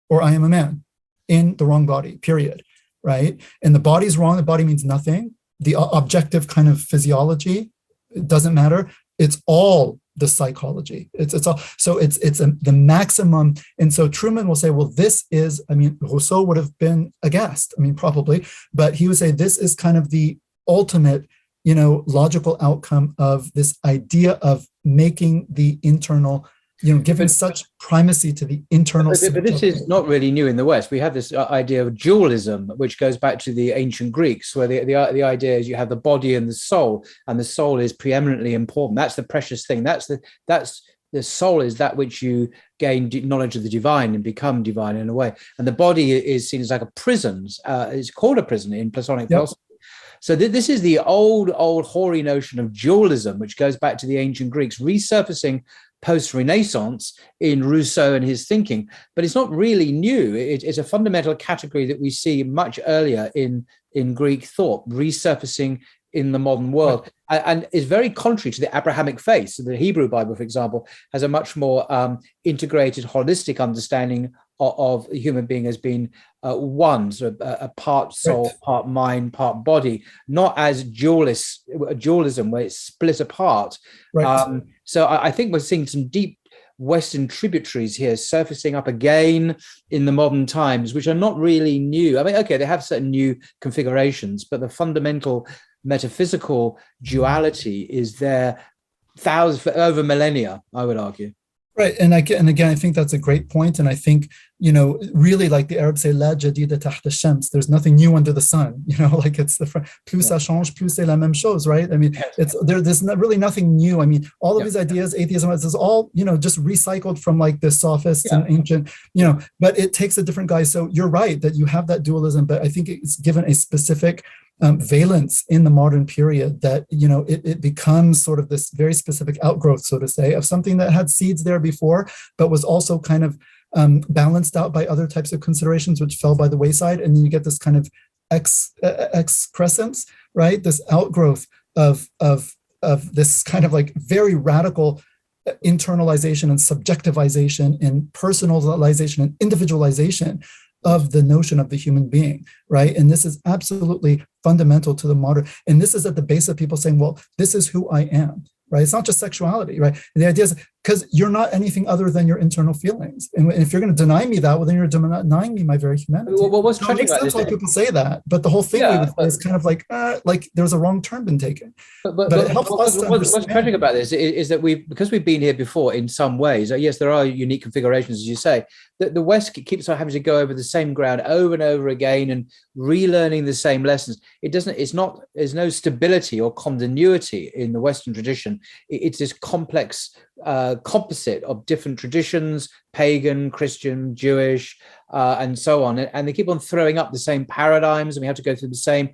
or I am a man in the wrong body, period, right? And the body's wrong. The body means nothing. The objective kind of physiology, it doesn't matter. It's all the psychology. It's all, so it's the maximum. And so Truman will say, well, this is, I mean, Rousseau would have been aghast, I mean, probably, but he would say this is kind of the ultimate, logical outcome of this idea of making the internal, giving such primacy to the internal. But this is not really new in the West. We have this idea of dualism, which goes back to the ancient Greeks, where the idea is you have the body and the soul is preeminently important. That's the precious thing. That's the soul is that which you gain knowledge of the divine and become divine in a way. And the body is seen as like a prison. It's called a prison in Platonic philosophy. So this is the old hoary notion of dualism, which goes back to the ancient Greeks, resurfacing post-Renaissance in Rousseau and his thinking. But it's not really new. It's a fundamental category that we see much earlier in Greek thought, resurfacing in the modern world, and is very contrary to the Abrahamic faith. So the Hebrew Bible, for example, has a much more integrated, holistic understanding of the human being as being one, sort of a part soul, part mind, part body, not as dualism where it's split apart. So I think we're seeing some deep Western tributaries here surfacing up again in the modern times, which are not really new. I mean, okay, they have certain new configurations, but the fundamental metaphysical duality is there over millennia, I would argue. Right. And again, I think that's a great point. And I think, really, like the Arabs say, la jadida tahta shams, there's nothing new under the sun, like it's plus ça change, plus c'est la même chose, right? I mean, there's really nothing new. I mean, all of these ideas, atheism, this is all, just recycled from like the sophists and ancient, but it takes a different guise. So you're right that you have that dualism, but I think it's given a specific valence in the modern period that, it becomes sort of this very specific outgrowth, so to say, of something that had seeds there before, but was also kind of balanced out by other types of considerations, which fell by the wayside. And then you get this kind of excrescence, right? This outgrowth of this kind of like very radical internalization and subjectivization and personalization and individualization of the notion of the human being, right? And this is absolutely fundamental to the modern, and this is at the base of people saying, well, this is who I am, right? It's not just sexuality, right? And the idea is because you're not anything other than your internal feelings. And if you're going to deny me that, well, then you're denying me my very humanity. Well, what's tragic about this? That's why people say that. But the whole thing is kind of like there's a wrong turn been taken. But it helps us to understand. What's tragic about this is that because we've been here before in some ways, yes, there are unique configurations, as you say, that the West keeps on having to go over the same ground over and over again and relearning the same lessons. There's no stability or continuity in the Western tradition. It's this complex composite of different traditions, pagan, Christian, Jewish, and so on. And they keep on throwing up the same paradigms, and we have to go through the same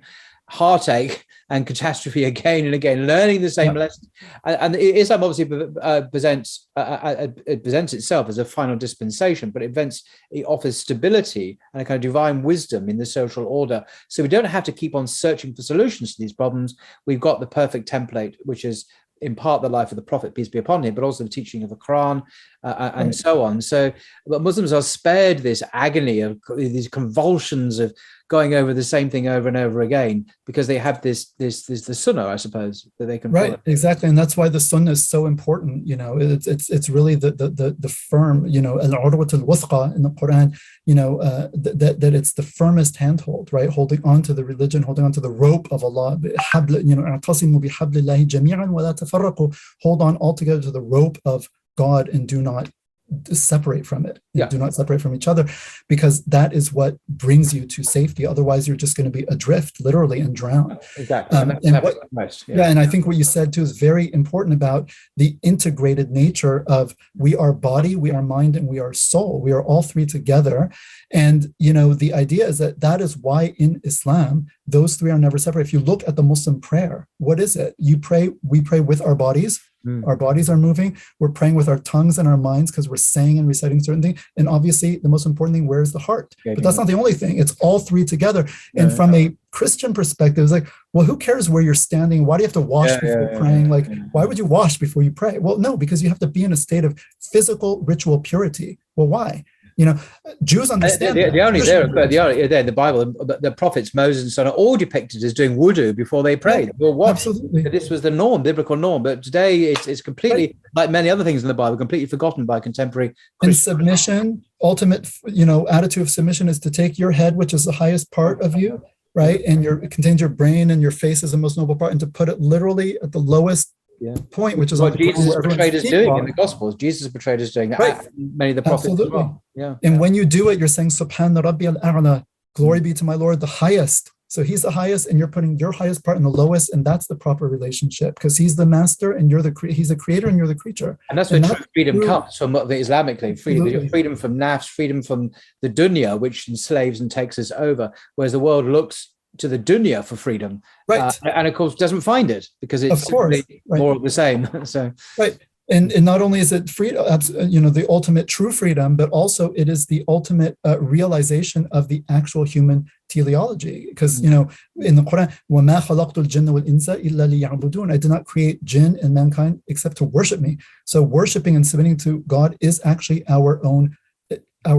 heartache and catastrophe again and again, learning the same lessons. And Islam obviously presents itself as a final dispensation, but it offers stability and a kind of divine wisdom in the social order. So we don't have to keep on searching for solutions to these problems. We've got the perfect template, which is in part the life of the Prophet, peace be upon him, but also the teaching of the Qur'an and so on. So but Muslims are spared this agony of these convulsions of going over the same thing over and over again, because they have the sunnah, I suppose, that they can follow. Exactly. And that's why the sunnah is so important. It's really the firm, al-urwat al-wuthqa in the Qur'an, that it's the firmest handhold, right? Holding on to the religion, holding on to the rope of Allah, hold on altogether to the rope of God and do not separate from it. Do not separate from each other, because that is what brings you to safety. Otherwise, you're just going to be adrift, literally, and drown. Exactly. And I think what you said too is very important about the integrated nature of we are body, we are mind, and we are soul. We are all three together. And the idea is that is why in Islam those three are never separate. If you look at the Muslim prayer, what is it? We pray with our bodies. Our bodies are moving. We're praying with our tongues and our minds because we're saying and reciting certain things. And obviously, the most important thing, where is the heart? But that's not the only thing. It's all three together. And from a Christian perspective, it's like, well, who cares where you're standing? Why do you have to wash before praying? Why would you wash before you pray? Well, no, because you have to be in a state of physical ritual purity. Well, why? Jews understand the Bible, the prophets Moses and so on are all depicted as doing wudu before they prayed. Absolutely. This was the norm, biblical norm. But today it's completely, like many other things in the Bible, completely forgotten by contemporary Christians. And submission, ultimate, attitude of submission is to take your head, which is the highest part of you, right? And it contains your brain, and your face is the most noble part, and to put it literally at the lowest point, which is what Jesus is portrayed as doing in the Gospels. Jesus is portrayed as doing that. Many of the prophets as well. And when you do it, you're saying, Subhana Rabbi al-A'la, glory be to my Lord, the highest. So he's the highest, and you're putting your highest part in the lowest, and that's the proper relationship, because he's the master, and he's the creator, and you're the creature. And that's where true freedom comes from, the Islamically freedom from nafs, freedom from the dunya, which enslaves and takes us over, whereas the world looks to the dunya for freedom, and of course doesn't find it, because it's more of the same. So and not only is it freedom, the ultimate true freedom, but also it is the ultimate realization of the actual human teleology, because in the Qur'an, وَمَا خَلَقْتُ الْجِنَّ وَالْإِنسَ إِلَّا لِيَعْبُدُونَ, I did not create jinn and mankind except to worship me. So worshiping and submitting to God is actually our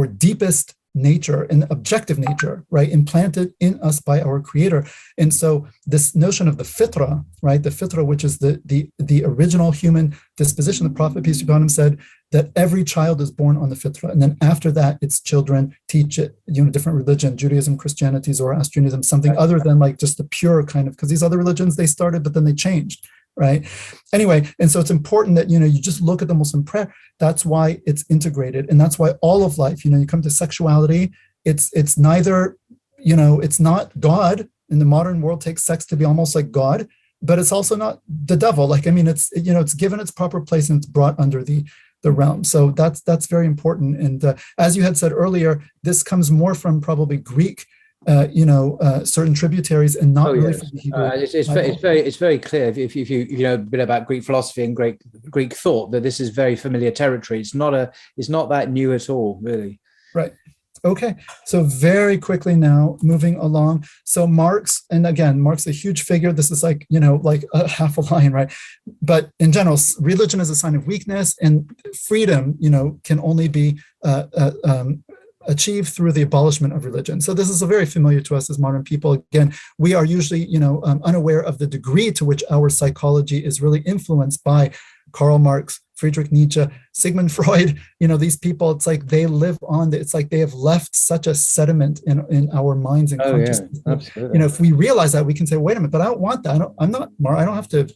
deepest nature and objective nature, right, implanted in us by our creator. And so this notion of the fitra, right, the fitra, which is the original human disposition, the Prophet, peace be upon him, said that every child is born on the fitra, and then after that its children teach it, different religion, Judaism, Christianity, Zoroastrianism, something other than like just the pure kind of, because these other religions, they started but then they changed, right? Anyway, and so it's important that, you just look at the Muslim prayer. That's why it's integrated. And that's why all of life, you come to sexuality, it's neither, it's not God. In the modern world, takes sex to be almost like God, but it's also not the devil. It's given its proper place, and it's brought under the realm. So that's very important. And as you had said earlier, this comes more from probably Greek, certain tributaries, and not really from the Hebrew. It's very clear if you know a bit about Greek philosophy and Greek thought, that this is very familiar territory. It's not that new at all, really. Right. Okay. So very quickly now, moving along. So Marx, and again, Marx, a huge figure. This is like a half a line, right? But in general, religion is a sign of weakness, and freedom, can only be achieved through the abolishment of religion. So this is very familiar to us as modern people. Again, we are usually, unaware of the degree to which our psychology is really influenced by Karl Marx, Friedrich Nietzsche, Sigmund Freud. These people, it's like they live on. It's like they have left such a sediment in our minds and consciousness. Yeah, absolutely. If we realize that, we can say, wait a minute, but I don't want that. I don't have to.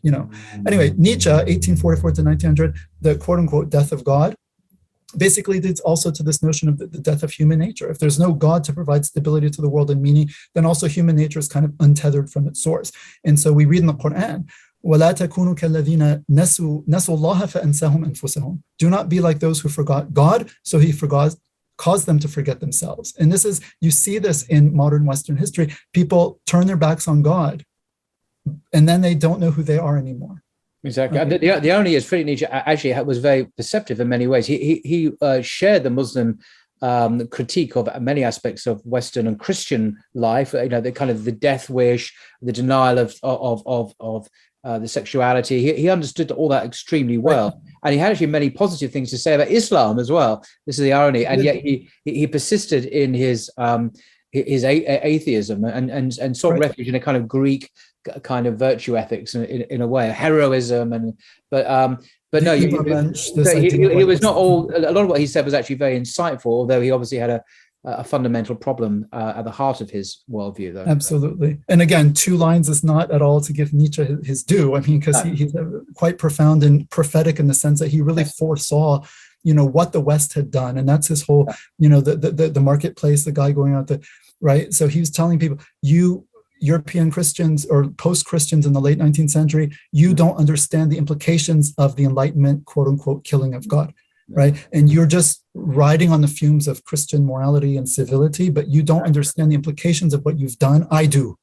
Anyway, Nietzsche, 1844 to 1900, the quote unquote death of God, basically leads also to this notion of the death of human nature. If there's no God to provide stability to the world and meaning, then also human nature is kind of untethered from its source. And so we read in the Qur'an, وَلَا تَكُونُوا كَالَّذِينَ نَسُوا اللَّهَ فَأَنْسَاهُمْ أَنفُسَهُم. Do not be like those who forgot God, so he caused them to forget themselves. And you see this in modern Western history. People turn their backs on God, and then they don't know who they are anymore. Exactly. Okay. The irony is, Friedrich Nietzsche actually was very perceptive in many ways. He shared the Muslim critique of many aspects of Western and Christian life. The kind of the death wish, the denial of the sexuality. He understood all that extremely well, and he had actually many positive things to say about Islam as well. This is the irony, and yet he persisted in his atheism and sought refuge in a kind of Greek kind of virtue ethics in a way, heroism, but no, he was not all. A lot of what he said was actually very insightful, although he obviously had a fundamental problem at the heart of his worldview, though. Absolutely. And again, 2 lines is not at all to give Nietzsche his due. I mean, because he's quite profound and prophetic in the sense that he really foresaw what the West had done, and that's his whole the marketplace, the guy going out the right. So he was telling people, you European Christians or post-Christians in the late 19th century, you don't understand the implications of the Enlightenment, quote unquote, killing of God, right? And you're just riding on the fumes of Christian morality and civility, but you don't understand the implications of what you've done. I do.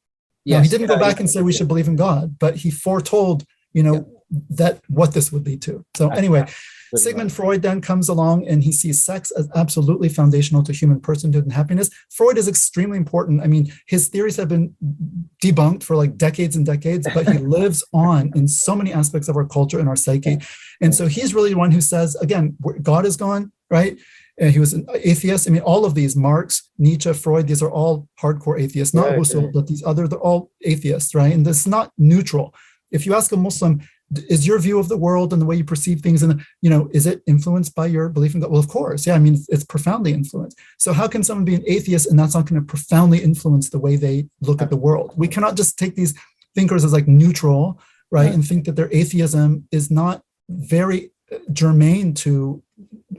Yes. Now, he didn't go back and say we should believe in God, but he foretold, that what this would lead to. So anyway, Sigmund Freud then comes along and he sees sex as absolutely foundational to human personhood and happiness. Freud is extremely important. I mean, his theories have been debunked for like decades and decades, but he lives on in so many aspects of our culture and our psyche. And so he's really the one who says, again, God is gone, right? he was an atheist. I mean, all of these, Marx, Nietzsche, Freud, these are all hardcore atheists, not Husserl, but these other, they're all atheists, right? And this is not neutral. If you ask a Muslim, is your view of the world and the way you perceive things, and is it influenced by your belief in God? Well, of course, yeah. I mean, it's profoundly influenced. So how can someone be an atheist and that's not going to profoundly influence the way they look at the world? We cannot just take these thinkers as like neutral, right, and think that their atheism is not very germane to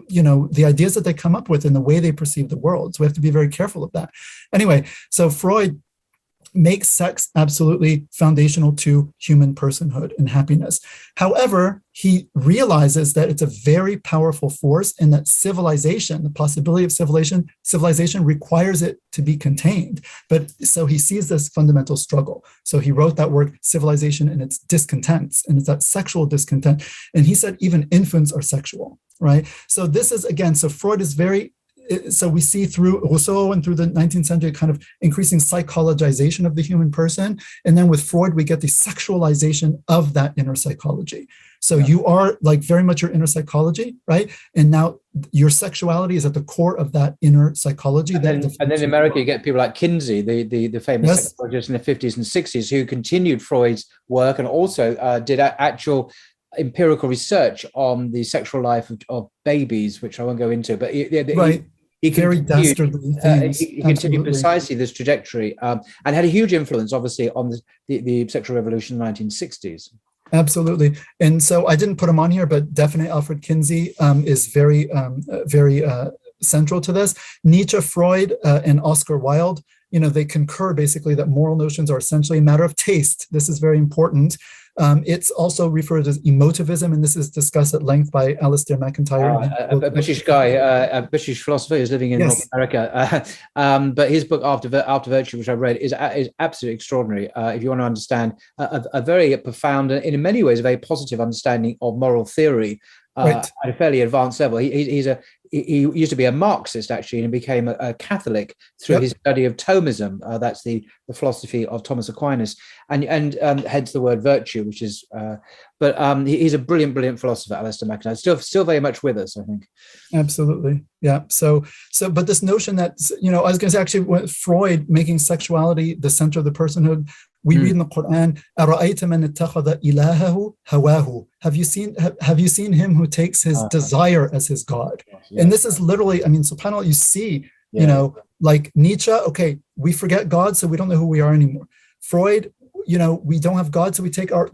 the ideas that they come up with and the way they perceive the world. So we have to be very careful of that. Anyway, so Freud makes sex absolutely foundational to human personhood and happiness. However, he realizes that it's a very powerful force and that civilization, the possibility of civilization requires it to be contained. But so he sees this fundamental struggle. So he wrote that word civilization and its discontents, and it's that sexual discontent. And he said even infants are sexual, right? So this is, again, so Freud is very, so we see through Rousseau and through the 19th century kind of increasing psychologization of the human person. And then with Freud, we get the sexualization of that inner psychology. So you are like very much your inner psychology, right? And now your sexuality is at the core of that inner psychology. And then in America, you get people like Kinsey, the famous psychologist in the 50s and 60s, who continued Freud's work and also did actual empirical research on the sexual life of babies, which I won't go into, but he continued precisely this trajectory and had a huge influence, obviously, on the sexual revolution in the 1960s. Absolutely. And so I didn't put him on here, but definitely Alfred Kinsey is very central to this. Nietzsche, Freud, and Oscar Wilde, they concur basically that moral notions are essentially a matter of taste. This is very important. It's also referred as emotivism, and this is discussed at length by Alistair MacIntyre. A British guy, a British philosopher who's living in North America. But his book, After Virtue, which I read, is absolutely extraordinary. If you want to understand a very profound and in many ways a very positive understanding of moral theory at a fairly advanced level. He used to be a Marxist, actually, and became a Catholic through his study of Thomism. That's the philosophy of Thomas Aquinas, and hence the word virtue, which is. But he's a brilliant philosopher, Alistair MacIntyre. Still very much with us, I think. Absolutely, yeah. So, but this notion that I was going to say actually, Freud making sexuality the center of the personhood. We read in the Qur'an, أَرَأَيْتَ مَنِ اتَّخَذَ إِلَهَهُ هَوَاهُ. Have you seen him who takes his desire as his God? Yeah. And this is literally, I mean, subhanAllah, you see, like Nietzsche, okay, we forget God, so we don't know who we are anymore. Freud, we don't have God, so we take our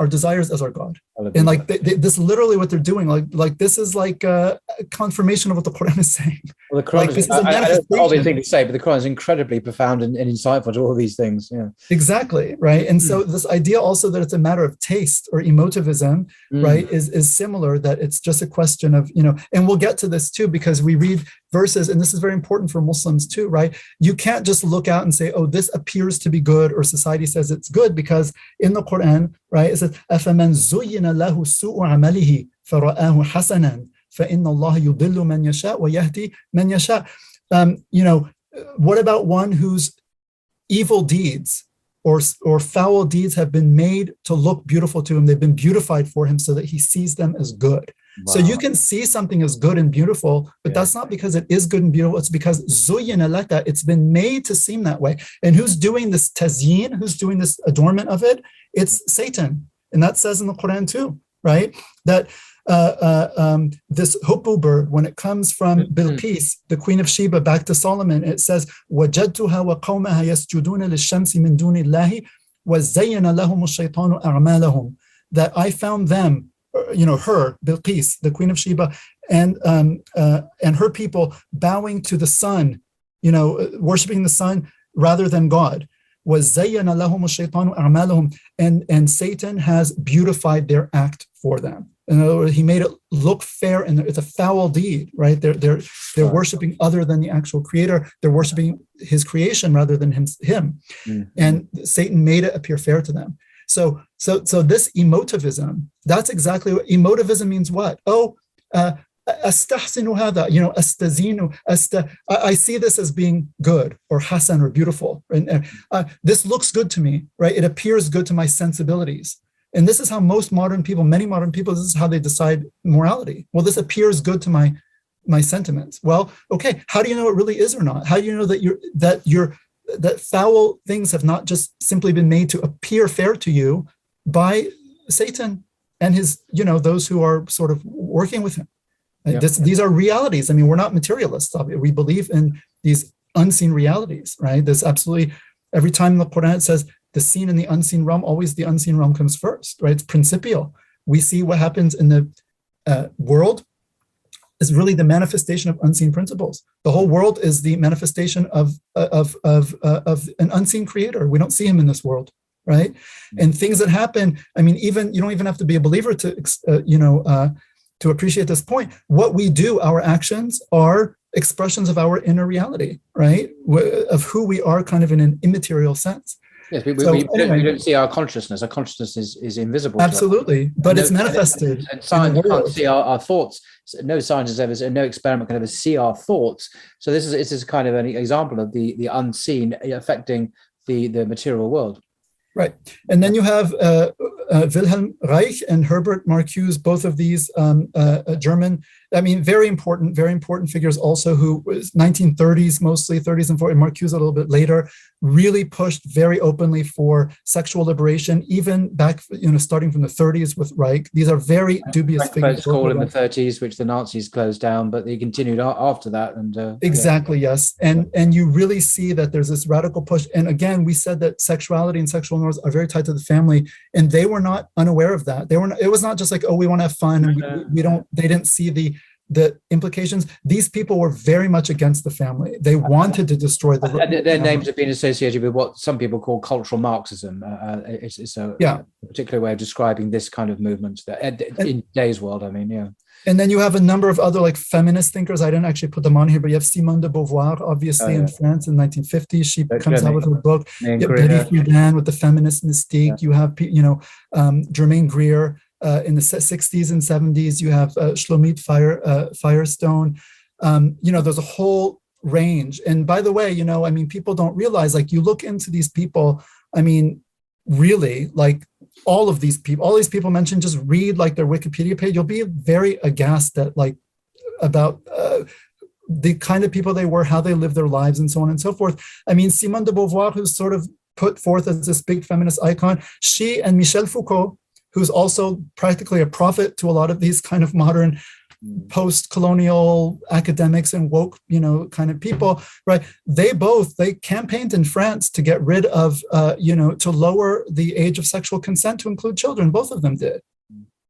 desires as our God. And like this, literally what they're doing, like this is like a confirmation of what the Quran is saying. Well, the Quran is an obvious thing to say, but the Quran is incredibly profound and insightful to all these things. Yeah, exactly, right. And so this idea also that it's a matter of taste or emotivism, right, is similar. That it's just a question of and we'll get to this too, because we read verses, and this is very important for Muslims too, right? You can't just look out and say, oh, this appears to be good, or society says it's good, because in the Quran, right, it says, أَفَمَنْ زُيِّنَ لَهُ سُوءُ عَمَلِهِ فَرَآهُ حَسَنًا فَإِنَّ اللَّهَ يُضِلُّ مَنْ يَشَاءُ وَيَهْدِي مَنْ يَشَاءُ. What about one whose evil deeds or foul deeds have been made to look beautiful to him? They've been beautified for him so that he sees them as good. Wow. So you can see something as good and beautiful, but that's not because it is good and beautiful. It's because zuyyina laka, it's been made to seem that way. And who's doing this tazyin? Who's doing this adornment of it? It's Satan. And that says in the Quran too, right? That this hubbu bird, when it comes from Bilqis, the Queen of Sheba, back to Solomon, it says, وَجَدْتُهَا وَقَوْمَهَا يَسْجُدُونَ لِلشَّمْسِ مِن دُونِ اللَّهِ وَزَيَّنَ لَهُمُ الشَّيْطَانُ أَعْمَالَهُم. That I found them, her, Bilqis, the Queen of Sheba, and her people bowing to the sun, worshiping the sun rather than God. وَزَيَّنَ لَهُمُ الشَّيْطَانُ أَعْمَالَهُم. And Satan has beautified their act for them. In other words, he made it look fair, and it's a foul deed, right? They're worshiping other than the actual creator. They're worshiping his creation rather than him. Mm-hmm. And Satan made it appear fair to them. So this emotivism, that's exactly what emotivism means. What? Astahsinu hada, astazinu, I see this as being good or hasan or beautiful. And this looks good to me, right? It appears good to my sensibilities. And this is how many modern people, this is how they decide morality. Well, this appears good to my my sentiments. Well, okay, how do you know it really is or not? How do you know that foul things have not just simply been made to appear fair to you by Satan and his, those who are sort of working with him? Yeah. These are realities. I mean, we're not materialists. We believe in these unseen realities, right? There's absolutely, every time in the Qur'an it says the seen and the unseen realm, always the unseen realm comes first, right? It's principial. We see what happens in the world is really the manifestation of unseen principles. The whole world is the manifestation of an unseen creator. We don't see him in this world, right? Mm-hmm. And things that happen, I mean, even you don't even have to be a believer to appreciate this point. What we do, our actions, are expressions of our inner reality, right? Of who we are, kind of in an immaterial sense. Yes, we don't see our consciousness. Our consciousness is invisible. Absolutely, but it's manifested. And science can't see our thoughts. No scientist ever, no experiment can ever see our thoughts. So this is kind of an example of the unseen affecting the material world. Right, and then you have Wilhelm Reich and Herbert Marcuse, both of these German, I mean, very important figures also, who was 1930s, mostly 30s and 40s, Marcuse a little bit later, really pushed very openly for sexual liberation, even back, starting from the 30s with Reich. These are very dubious figures. School in the 30s, which the Nazis closed down, but they continued after that. And exactly, yes. And you really see that there's this radical push. And again, we said that sexuality and sexual norms are very tied to the family, and they were not unaware of that. It was not just like, oh, we want to have fun, and they didn't see the implications. These people were very much against the family. They wanted to destroy the family. Their names have been associated with what some people call cultural Marxism. It's a particular way of describing this kind of movement in today's world. I mean, yeah. And then you have a number of other like feminist thinkers. I didn't actually put them on here, but you have Simone de Beauvoir, obviously, in France in 1950. She comes out with her book. Betty Friedan with the feminist mystique. You have, Germaine Greer in the 60s and 70s. You have Shlomit Firestone. There's a whole range. And by the way, people don't realize, like, you look into these people, I mean, really, like, all these people mentioned, just read like their Wikipedia page. You'll be very aghast at about the kind of people they were, how they lived their lives, and so on and so forth. I mean, Simone de Beauvoir, who's sort of put forth as this big feminist icon, she and Michel Foucault, who's also practically a prophet to a lot of these kind of modern post-colonial academics and woke, kind of people, right? They campaigned in France to get rid of, to lower the age of sexual consent to include children. Both of them did.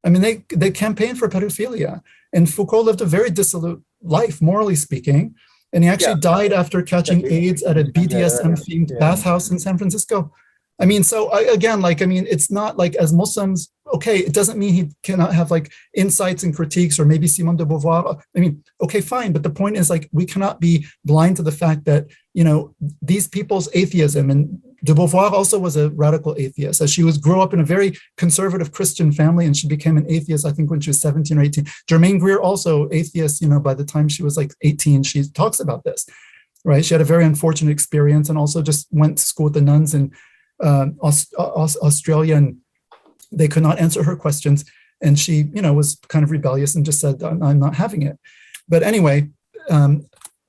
I mean, they campaigned for pedophilia. And Foucault lived a very dissolute life, morally speaking. And he actually died after catching AIDS at a BDSM-themed bathhouse in San Francisco. I mean, so it's not like, as Muslims, okay, it doesn't mean he cannot have like insights and critiques, or maybe Simone de Beauvoir. I mean, okay, fine. But the point is, like, we cannot be blind to the fact that, these people's atheism, and de Beauvoir also was a radical atheist. As she grew up in a very conservative Christian family, and she became an atheist, I think, when she was 17 or 18. Germaine Greer, also atheist, by the time she was like 18, she talks about this, right? She had a very unfortunate experience, and also just went to school with the nuns in Australia, and they could not answer her questions, and she was kind of rebellious and just said, I'm not having it. But anyway, all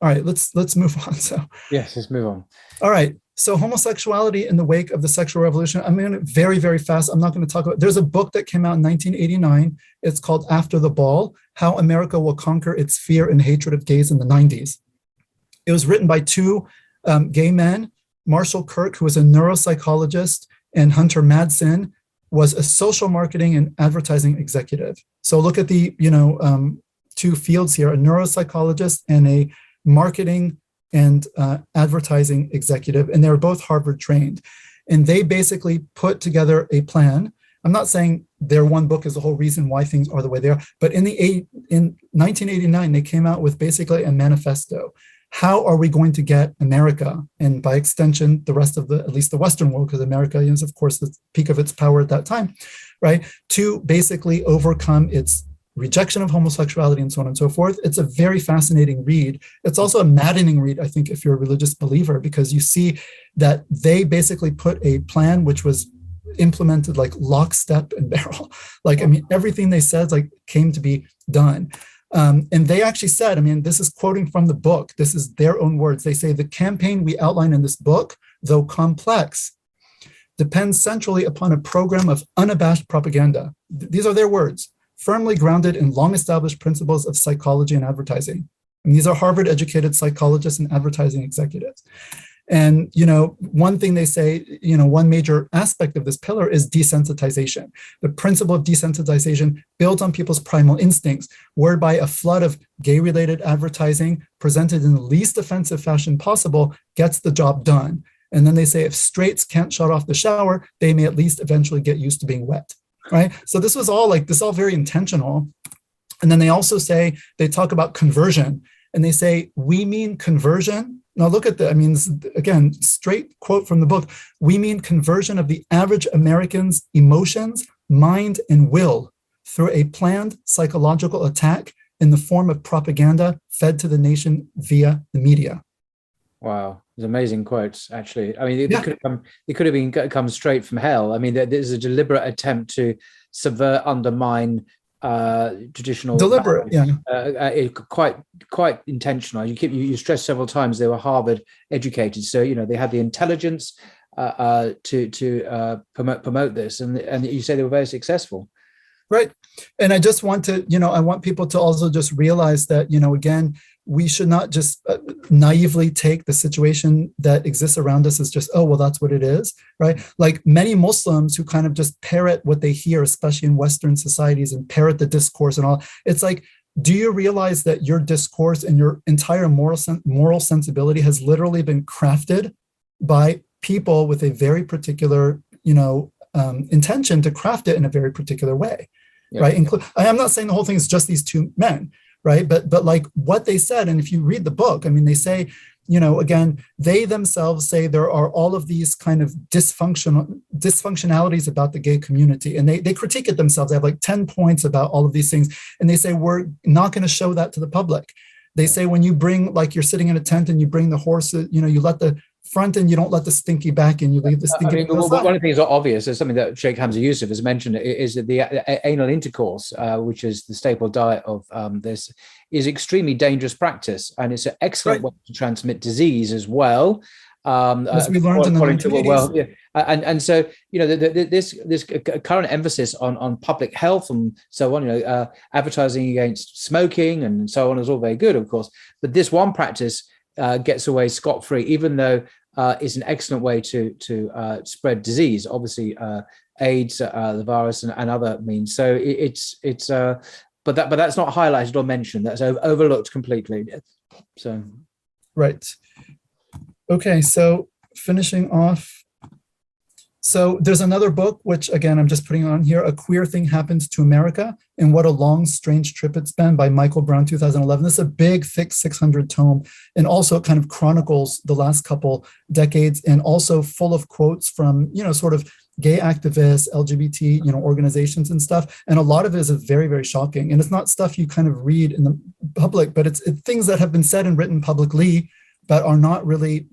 right, let's move on. So yes, let's move on. All right, so homosexuality in the wake of the sexual revolution. I'm going to very, very fast. I'm not going to talk about. There's a book that came out in 1989. It's called After the Ball: How America Will Conquer Its Fear and Hatred of Gays in the 90s. It was written by two gay men. Marshall Kirk, who was a neuropsychologist, and Hunter Madsen was a social marketing and advertising executive. So look at the, two fields here, a neuropsychologist and a marketing and advertising executive. And they were both Harvard trained. And they basically put together a plan. I'm not saying their one book is the whole reason why things are the way they are, but in 1989, they came out with basically a manifesto. How are we going to get America, and by extension, the rest of at least the Western world, because America is, of course, the peak of its power at that time, right, to basically overcome its rejection of homosexuality and so on and so forth. It's a very fascinating read. It's also a maddening read, I think, if you're a religious believer, because you see that they basically put a plan which was implemented like lock, step, and barrel. Like, I mean, everything they said came to be done. And they actually said, I mean, this is quoting from the book. This is their own words. They say, the campaign we outline in this book, though complex, depends centrally upon a program of unabashed propaganda. These are their words, firmly grounded in long-established principles of psychology and advertising. And these are Harvard-educated psychologists and advertising executives. And, one thing they say, one major aspect of this pillar is desensitization. The principle of desensitization builds on people's primal instincts, whereby a flood of gay-related advertising presented in the least offensive fashion possible gets the job done. And then they say if straights can't shut off the shower, they may at least eventually get used to being wet, right? So this was all very intentional. And then they also say, they talk about conversion, and they say, we mean conversion. Now look at again, straight quote from the book. We mean conversion of the average American's emotions, mind, and will through a planned psychological attack in the form of propaganda fed to the nation via the media. Wow, it's amazing quotes, actually. I mean, they could have come straight from hell. I mean, there's a deliberate attempt to subvert, undermine traditional deliberate values, quite intentional. You stressed several times they were Harvard educated, so they had the intelligence to promote this, and you say they were very successful, right? And I just want to I want people to also just realize that again, we should not just naively take the situation that exists around us as just, oh, well, that's what it is, right? Like many Muslims who kind of just parrot what they hear, especially in Western societies, and parrot the discourse and all. It's like, do you realize that your discourse and your entire moral sensibility has literally been crafted by people with a very particular, intention to craft it in a very particular way, right? I'm not saying the whole thing is just these two men, right? But like what they said, and if you read the book, I mean, they say, again, they themselves say there are all of these kind of dysfunctionalities about the gay community, and they critique it themselves. They have like 10 points about all of these things, and they say, we're not going to show that to the public. They say when you bring, like you're sitting in a tent and you bring the horses, you let the front and you don't let the stinky back in, you leave the stinky back. One of the things that are obvious is something that Sheikh Hamza Yusuf has mentioned, is that the anal intercourse, which is the staple diet of this, is extremely dangerous practice, and it's an excellent way to transmit disease as well. As we learned in the 1980s. And so this current emphasis on public health and so on, advertising against smoking and so on is all very good, of course, but this one practice gets away scot-free, even though it's an excellent way to spread disease, obviously AIDS, the virus, and other means. So but that's not highlighted or mentioned. That's overlooked completely. So, right. Okay, so finishing off. So there's another book, which again, I'm just putting on here, A Queer Thing Happened to America, and What a Long, Strange Trip It's Been, by Michael Brown, 2011. This is a big, thick 600 tome, and also it kind of chronicles the last couple decades, and also full of quotes from, sort of gay activists, LGBT, organizations and stuff. And a lot of it is very, very shocking. And it's not stuff you kind of read in the public, but it's things that have been said and written publicly, but are not really,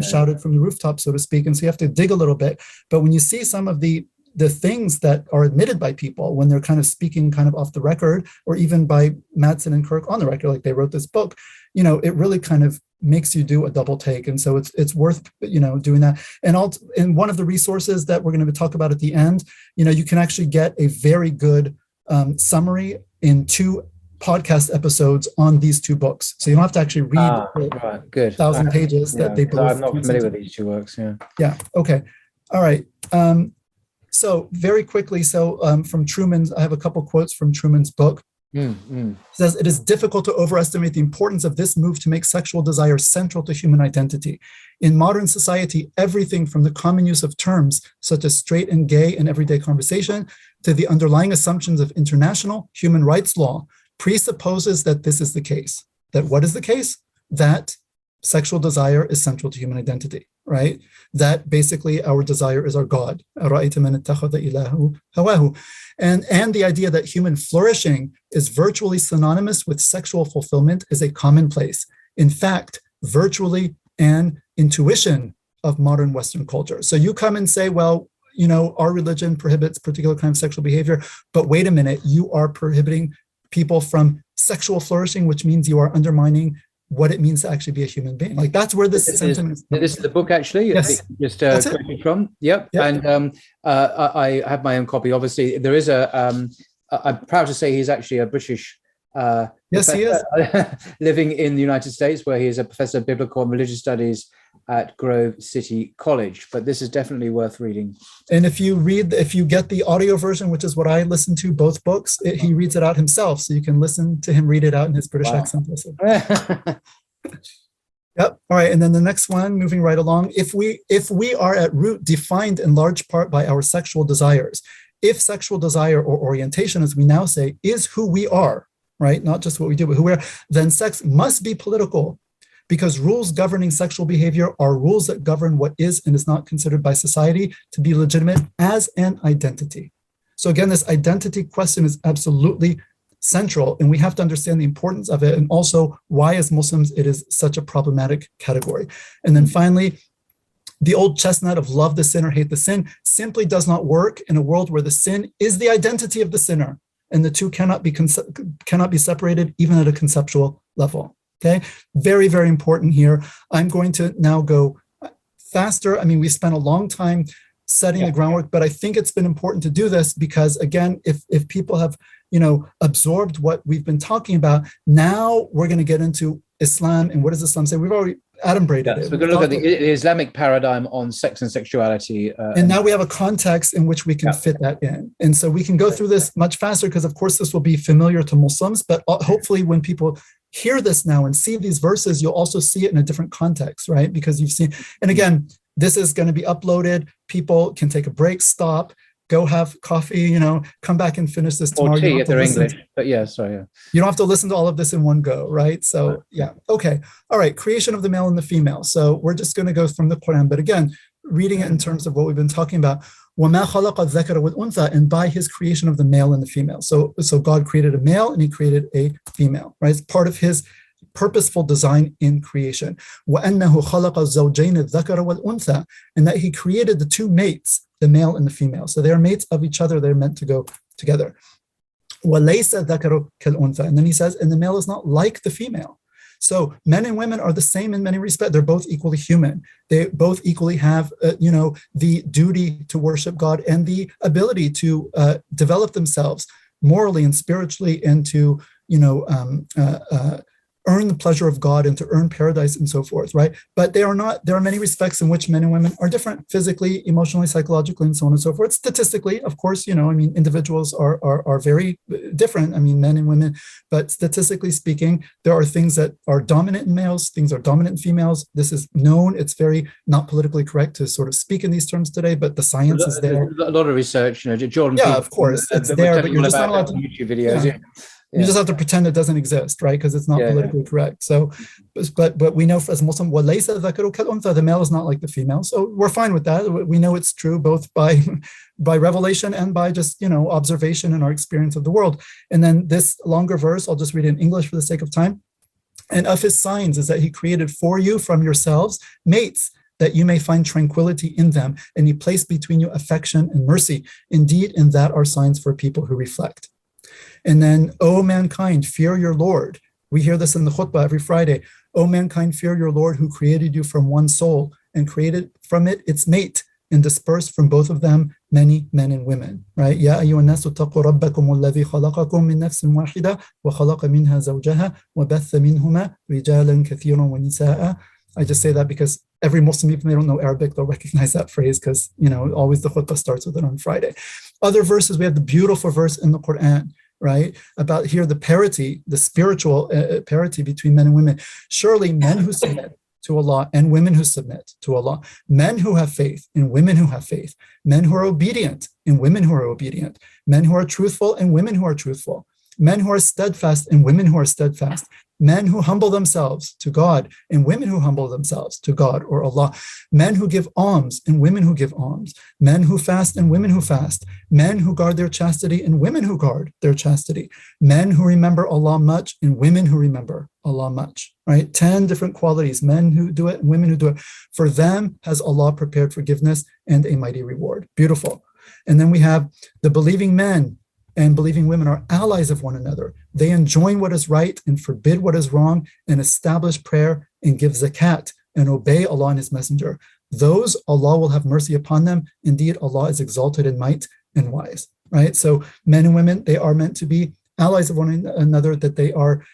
shouted from the rooftop, so to speak. And so you have to dig a little bit. But when you see some of the things that are admitted by people when they're kind of speaking kind of off the record, or even by Madsen and Kirk on the record, like they wrote this book, it really kind of makes you do a double take. And so it's worth, doing that. And one of the resources that we're going to talk about at the end, you can actually get a very good summary in 2 podcast episodes on these 2 books. So you don't have to actually read good 1,000 pages that they both. I'm not familiar with these 2 works. Yeah. Okay. All right. So very quickly, from Truman's, I have a couple quotes from Truman's book. It says, it is difficult to overestimate the importance of this move to make sexual desire central to human identity. In modern society, everything from the common use of terms such as straight and gay in everyday conversation to the underlying assumptions of international human rights law presupposes that this is the case. That what is the case? That sexual desire is central to human identity, right? That basically our desire is our God. And the idea that human flourishing is virtually synonymous with sexual fulfillment is a commonplace. In fact, virtually an intuition of modern Western culture. So you come and say, well, our religion prohibits particular kind of sexual behavior, but wait a minute, you are prohibiting people from sexual flourishing, which means you are undermining what it means to actually be a human being. Like that's where this sentiment is. This is the book, actually. Yes, just quoting from. Yep. And I have my own copy. Obviously, there is I'm proud to say he's actually a British. Yes, he is. Living in the United States, where he is a professor of biblical and religious studies at Grove City College. But this is definitely worth reading. And if you get the audio version, which is what I listened to, both books, he reads it out himself, so you can listen to him read it out in his British accent. Yep. All right. And then the next one, moving right along. If we are at root defined in large part by our sexual desires, if sexual desire or orientation, as we now say, is who we are, right? Not just what we do, but who we are, then sex must be political, because rules governing sexual behavior are rules that govern what is and is not considered by society to be legitimate as an identity. So again, this identity question is absolutely central, and we have to understand the importance of it, and also why as Muslims it is such a problematic category. And then finally, the old chestnut of love the sin or hate the sin simply does not work in a world where the sin is the identity of the sinner, and the two cannot be separated even at a conceptual level. Okay, very, very important here. I'm going to now go faster. I mean, we spent a long time setting the groundwork, but I think it's been important to do this because, again, if people have absorbed what we've been talking about, now we're going to get into Islam. And what does Islam say? We've already adumbrated it. So we're going to look at the Islamic paradigm on sex and sexuality. And now we have a context in which we can fit that in. And so we can go through this much faster because, of course, this will be familiar to Muslims, but hopefully when people hear this now and see these verses, you'll also see it in a different context, right? Because you've seen, and again, this is going to be uploaded. People can take a break, stop, go have coffee, come back and finish this tomorrow. Or tea if they're English, but yeah, sorry. Yeah. You don't have to listen to all of this in one go, right? So yeah, okay. All right, creation of the male and the female. So we're just going to go from the Qur'an, but again, reading it in terms of what we've been talking about. وَمَا خَلَقَ الذَّكَرَ وَالْأُنثَى, and by his creation of the male and the female. So God created a male and he created a female, right? It's part of his purposeful design in creation. وَأَنَّهُ خَلَقَ الزَّوْجَيْنِ الذَّكَرَ وَالْأُنثَى, and that he created the two mates, the male and the female. So they're mates of each other. They're meant to go together. وَلَيْسَ الذَّكَرُ كَالْأُنثَى, and then he says, and the male is not like the female. So men and women are the same in many respects. They're both equally human. They both equally have, the duty to worship God and the ability to develop themselves morally and spiritually, and to, earn the pleasure of God and to earn paradise and so forth, right? But there are many respects in which men and women are different physically, emotionally, psychologically, and so on and so forth. Statistically, of course, individuals are very different. I mean, men and women, but statistically speaking, there are things that are dominant in males, things are dominant in females. This is known. It's very not politically correct to sort of speak in these terms today, but the science is there. A lot of research, Jordan. Yeah, of course, it's there, but you're just not allowed to YouTube videos. Yeah. You just have to pretend it doesn't exist, right? Because it's not politically correct. So, but we know as Muslim, وَلَيْسَ الذَّكَرُ كَالْأُنثَى, the male is not like the female. So we're fine with that. We know it's true both by revelation and by just, observation and our experience of the world. And then this longer verse, I'll just read it in English for the sake of time. And of his signs is that he created for you from yourselves mates, that you may find tranquility in them, and he placed between you affection and mercy. Indeed, in that are signs for people who reflect. And then, O mankind, fear your Lord. We hear this in the khutbah every Friday. O mankind, fear your Lord, who created you from one soul and created from it its mate, and dispersed from both of them many men and women, right? يَا أَيُّهَا النَّاسُ اتَّقُوا رَبَّكُمُ الَّذِي خَلَقَكُم مِّن نَّفْسٍ وَاحِدَةٍ وَخَلَقَ مِنْهَا زَوْجَهَا وَبَثَّ مِنْهُمَا رِجَالًا كَثِيرًا وَنِسَاءً. I just say that because every Muslim, even if they don't know Arabic, they'll recognize that phrase because, always the khutbah starts with it on Friday. Other verses, we have the beautiful verse in the Qur'an, right? About here, the parity, the spiritual parity between men and women. Surely men who submit to Allah and women who submit to Allah, men who have faith and women who have faith, men who are obedient and women who are obedient, men who are truthful and women who are truthful, men who are steadfast and women who are steadfast, men who humble themselves to God and women who humble themselves to God or Allah, men who give alms and women who give alms, men who fast and women who fast, men who guard their chastity and women who guard their chastity, men who remember Allah much and women who remember Allah much, right? 10 different qualities, men who do it and women who do it. For them has Allah prepared forgiveness and a mighty reward. Beautiful. And then we have the believing men and believing women are allies of one another. They enjoin what is right and forbid what is wrong, and establish prayer and give zakat and obey Allah and His Messenger. Those, Allah will have mercy upon them. Indeed, Allah is exalted in might and wise. Right? So men and women, they are meant to be allies of one another, that they are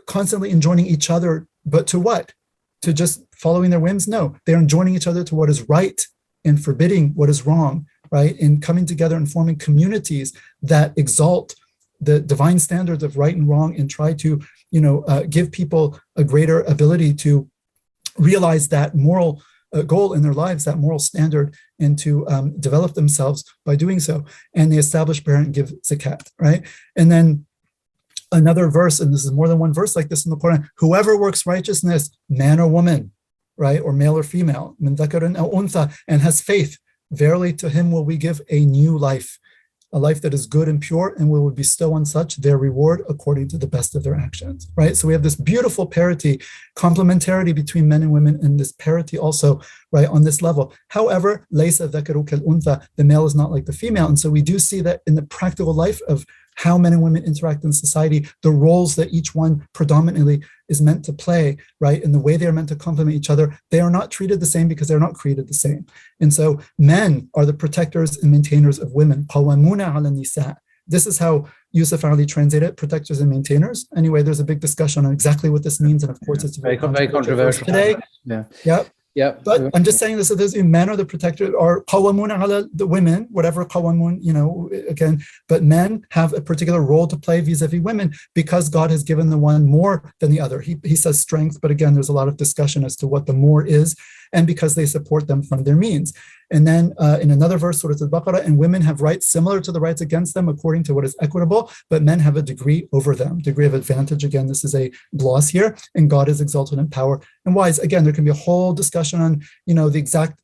constantly enjoining each other, but to what? To just following their whims? No, they're enjoining each other to what is right and forbidding what is wrong, right? And coming together and forming communities that exalt the divine standards of right and wrong, and try to, give people a greater ability to realize that moral goal in their lives, that moral standard, and to develop themselves by doing so. And they establish prayer and give zakat, right? And then another verse, and this is more than one verse like this in the Quran: whoever works righteousness, man or woman, right, or male or female, min dhakarin aw untha, and has faith, verily to him will we give a new life, a life that is good and pure, and we will bestow on such their reward according to the best of their actions, right? So we have this beautiful parity, complementarity between men and women, and this parity also, right, on this level. However, laysa dhakaru kal untha, the male is not like the female. And so we do see that in the practical life of how men and women interact in society, the roles that each one predominantly is meant to play, right, and the way they're meant to complement each other, they are not treated the same because they're not created the same. And so men are the protectors and maintainers of women. قَوَّامُونَ عَلَى النِّسَاءِ. This is how Yusuf Ali translated it, protectors and maintainers. Anyway, there's a big discussion on exactly what this means, and of course, it's very controversial today. Yeah. But I'm just saying this, so those men are the protectors, or qawwamun ala the women, whatever qawwamun, again, but men have a particular role to play vis-a-vis women because God has given the one more than the other. He says strength, but again, there's a lot of discussion as to what the more is, and because they support them from their means. And then in another verse, Surah Al-Baqarah, and women have rights similar to the rights against them according to what is equitable, but men have a degree over them, degree of advantage. Again, this is a gloss here, and God is exalted in power and wise. Again, there can be a whole discussion on, the exact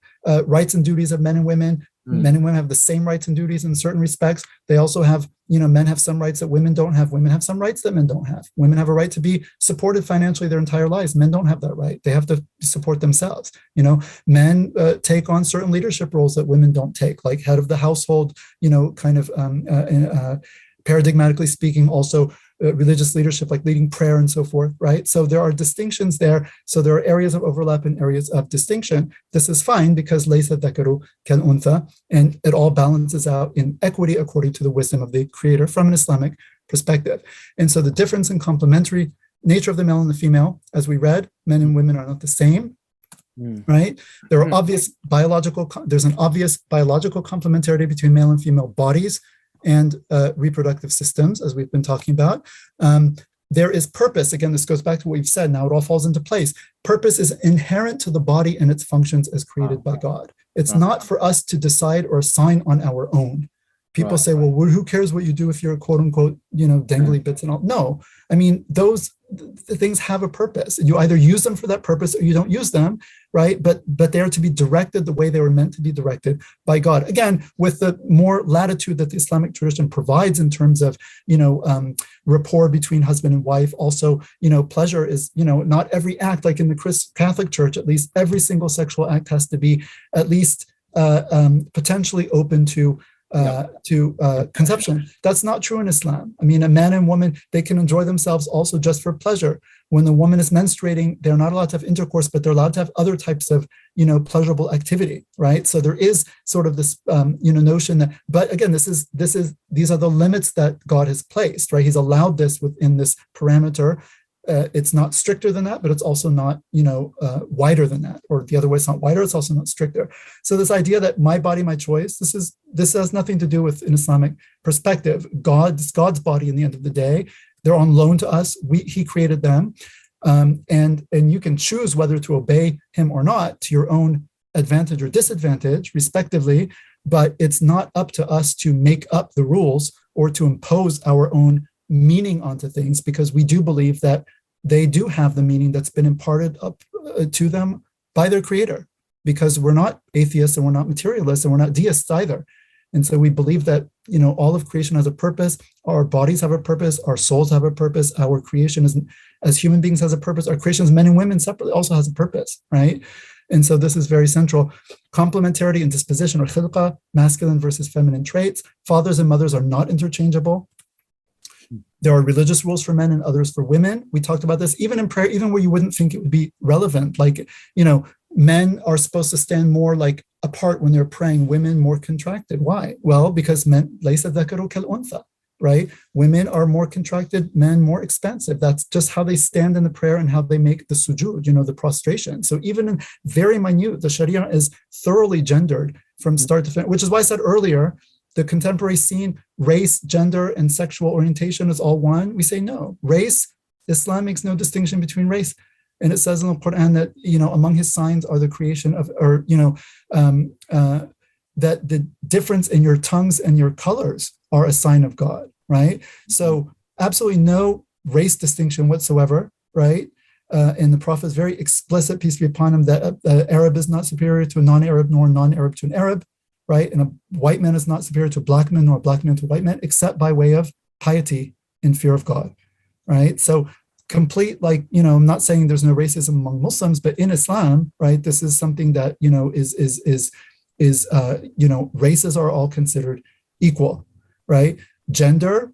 rights and duties of men and women. Men and women have the same rights and duties in certain respects. They also have, men have some rights that women don't have. Women have some rights that men don't have. Women have a right to be supported financially their entire lives. Men don't have that right. They have to support themselves. Men take on certain leadership roles that women don't take, like head of the household, paradigmatically speaking, also religious leadership, like leading prayer and so forth, right? So there are distinctions there. So there are areas of overlap and areas of distinction. This is fine because laysa dhakaru kal untha, and it all balances out in equity according to the wisdom of the Creator from an Islamic perspective. And so the difference in complementary nature of the male and the female, as we read, men and women are not the same. Right? There are there's an obvious biological complementarity between male and female bodies and reproductive systems, as we've been talking about. There is purpose. Again, this goes back to what we've said. Now it all falls into place. Purpose is inherent to the body and its functions as created by God. It's not for us to decide or assign on our own. People say, well, who cares what you do if you're a quote unquote, dangly bits and all. No, I mean, those things have a purpose. You either use them for that purpose or you don't use them, right? But they are to be directed the way they were meant to be directed by God. Again, with the more latitude that the Islamic tradition provides in terms of, rapport between husband and wife. Also, pleasure is, not every act, like in the Catholic Church, at least every single sexual act has to be at least potentially open to conception. That's not true in Islam. I mean, a man and woman, they can enjoy themselves also just for pleasure. When the woman is menstruating, they're not allowed to have intercourse, but they're allowed to have other types of, pleasurable activity, right? So there is sort of this, notion that, but again, these are the limits that God has placed, right? He's allowed this within this parameter. It's not stricter than that, but it's also not, wider than that, or the other way, it's not wider, it's also not stricter. So this idea that my body, my choice, this has nothing to do with an Islamic perspective. God's body in the end of the day, they're on loan to us. He created them. And you can choose whether to obey him or not to your own advantage or disadvantage, respectively, but it's not up to us to make up the rules or to impose our own meaning onto things, because we do believe that they do have the meaning that's been imparted up to them by their Creator, because we're not atheists and we're not materialists and we're not deists either. And so we believe that, all of creation has a purpose. Our bodies have a purpose. Our souls have a purpose. Our creation as human beings has a purpose. Our creation as men and women separately also has a purpose, right? And so this is very central. Complementarity and disposition, or khilqa, masculine versus feminine traits. Fathers and mothers are not interchangeable. There are religious rules for men and others for women. We talked about this even in prayer, even where you wouldn't think it would be relevant. Like, men are supposed to stand more like apart when they're praying, women more contracted. Why? Well, because men, laysa dhakaru kal untha, right? Women are more contracted, men more expansive. That's just how they stand in the prayer and how they make the sujood, the prostration. So even in very minute, the Sharia is thoroughly gendered from start to finish, which is why I said earlier, the contemporary scene, race, gender, and sexual orientation is all one. We say no. Race, Islam makes no distinction between race. And it says in the Qur'an that, among his signs are the creation of, that the difference in your tongues and your colors are a sign of God, right? So absolutely no race distinction whatsoever, right? And the Prophet is very explicit, peace be upon him, that Arab is not superior to a non-Arab, nor non-Arab to an Arab, right? And a white man is not superior to a black man, nor a black man to a white man, except by way of piety and fear of God, right? So complete, I'm not saying there's no racism among Muslims, but in Islam, right, this is something that, races are all considered equal, right? Gender,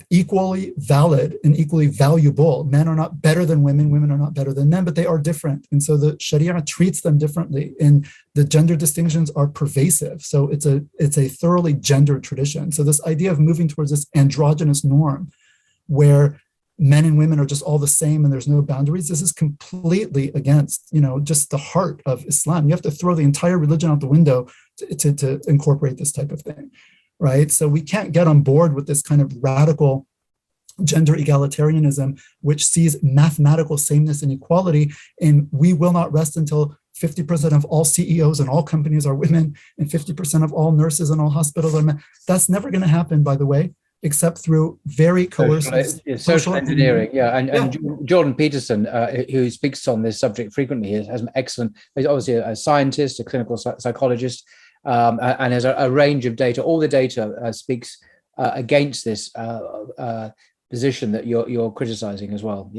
equally valid and equally valuable. Men are not better than women, women are not better than men, but they are different. And so the Sharia treats them differently, and the gender distinctions are pervasive. So it's a thoroughly gendered tradition. So this idea of moving towards this androgynous norm where men and women are just all the same and there's no boundaries, this is completely against, just the heart of Islam. You have to throw the entire religion out the window to incorporate this type of thing, right? So we can't get on board with this kind of radical gender egalitarianism, which sees mathematical sameness and equality, and we will not rest until 50% of all CEOs and all companies are women, and 50% of all nurses and all hospitals are men. That's never going to happen, by the way, except through very coercive social engineering. And Jordan Peterson, who speaks on this subject frequently, has an excellent, he's obviously a scientist, a clinical psychologist, and has a range of data. All the data speaks against this position that you're criticizing as well.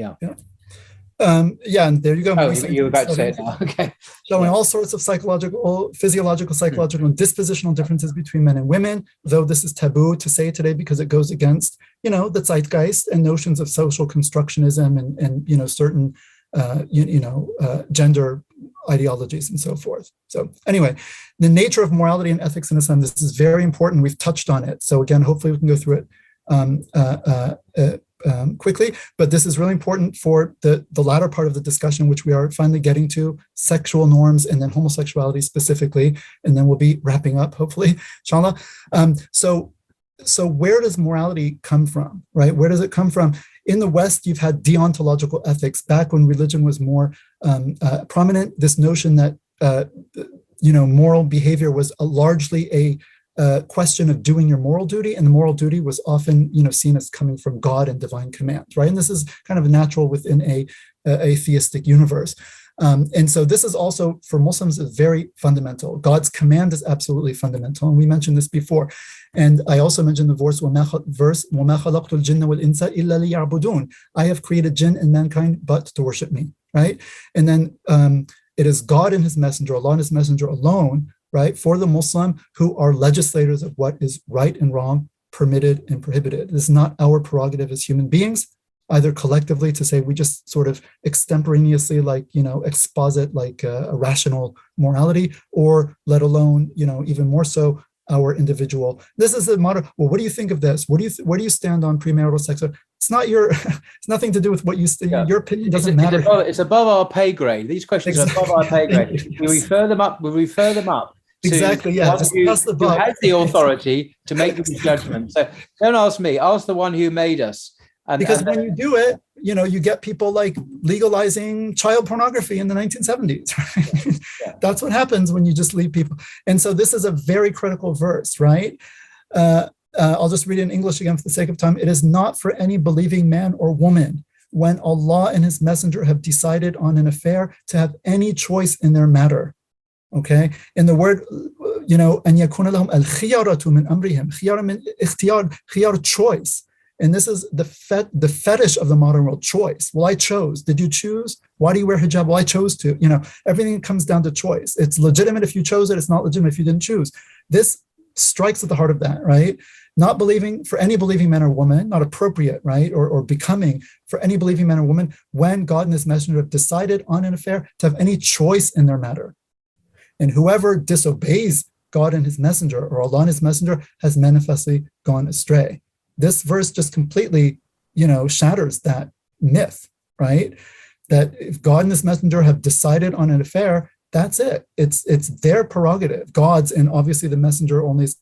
And there you go. You were about to say it now. Okay. Showing all sorts of psychological, physiological, psychological, and dispositional differences between men and women, though this is taboo to say today because it goes against, the zeitgeist and notions of social constructionism and certain, gender ideologies and so forth. So anyway, the nature of morality and ethics in Islam, this is very important. We've touched on it. So again, hopefully we can go through it quickly, but this is really important for the latter part of the discussion, which we are finally getting to, sexual norms and then homosexuality specifically, and then we'll be wrapping up, hopefully, inshallah. So where does morality come from, right? Where does it come from? In the West, you've had deontological ethics. Back when religion was more prominent, this notion that, moral behavior was largely a question of doing your moral duty, and the moral duty was often, seen as coming from God and divine command, right? And this is kind of natural within a theistic universe. And so this is also, for Muslims, is very fundamental. God's command is absolutely fundamental, and we mentioned this before. And I also mentioned the verse, وَمَا خَلَقْتُ الْجِنَّ وَالْإِنسَ إِلَّا لِيَعْبُدُونَ. I have created jinn and mankind but to worship me, right? And then it is God and his messenger, Allah and his messenger alone, right, for the Muslim, who are legislators of what is right and wrong, permitted and prohibited. This is not our prerogative as human beings, either collectively to say we just sort of extemporaneously exposit a rational morality, or let alone, even more so, our individual. This is the motto. Well, what do you think of this? Where do you stand on premarital sex? It's not it's nothing to do with what you your opinion doesn't matter. It's above our pay grade. These questions are above our pay grade. We refer them up. Exactly. Yeah. Who has the authority to make these judgments. So don't ask me. Ask the one who made us. Because when you do it, you get people like legalizing child pornography in the 1970s. Right? Yeah. That's what happens when you just leave people. And so this is a very critical verse, right? I'll just read it in English again for the sake of time. It is not for any believing man or woman, when Allah and his messenger have decided on an affair, to have any choice in their matter. Okay, and the word, أن يكون لهم الخيارة من أمرهم, خيار choice. And this is the fetish of the modern world, choice. Well, I chose. Did you choose? Why do you wear hijab? Well, I chose to. Everything comes down to choice. It's legitimate if you chose it. It's not legitimate if you didn't choose. This strikes at the heart of that, right? Not believing for any believing man or woman, not appropriate, right? Or becoming for any believing man or woman when God and his messenger have decided on an affair to have any choice in their matter. And whoever disobeys God and his messenger, or Allah and his messenger, has manifestly gone astray. This verse just completely, shatters that myth, right? That if God and his messenger have decided on an affair, that's it. It's their prerogative. God's, and obviously the messenger only is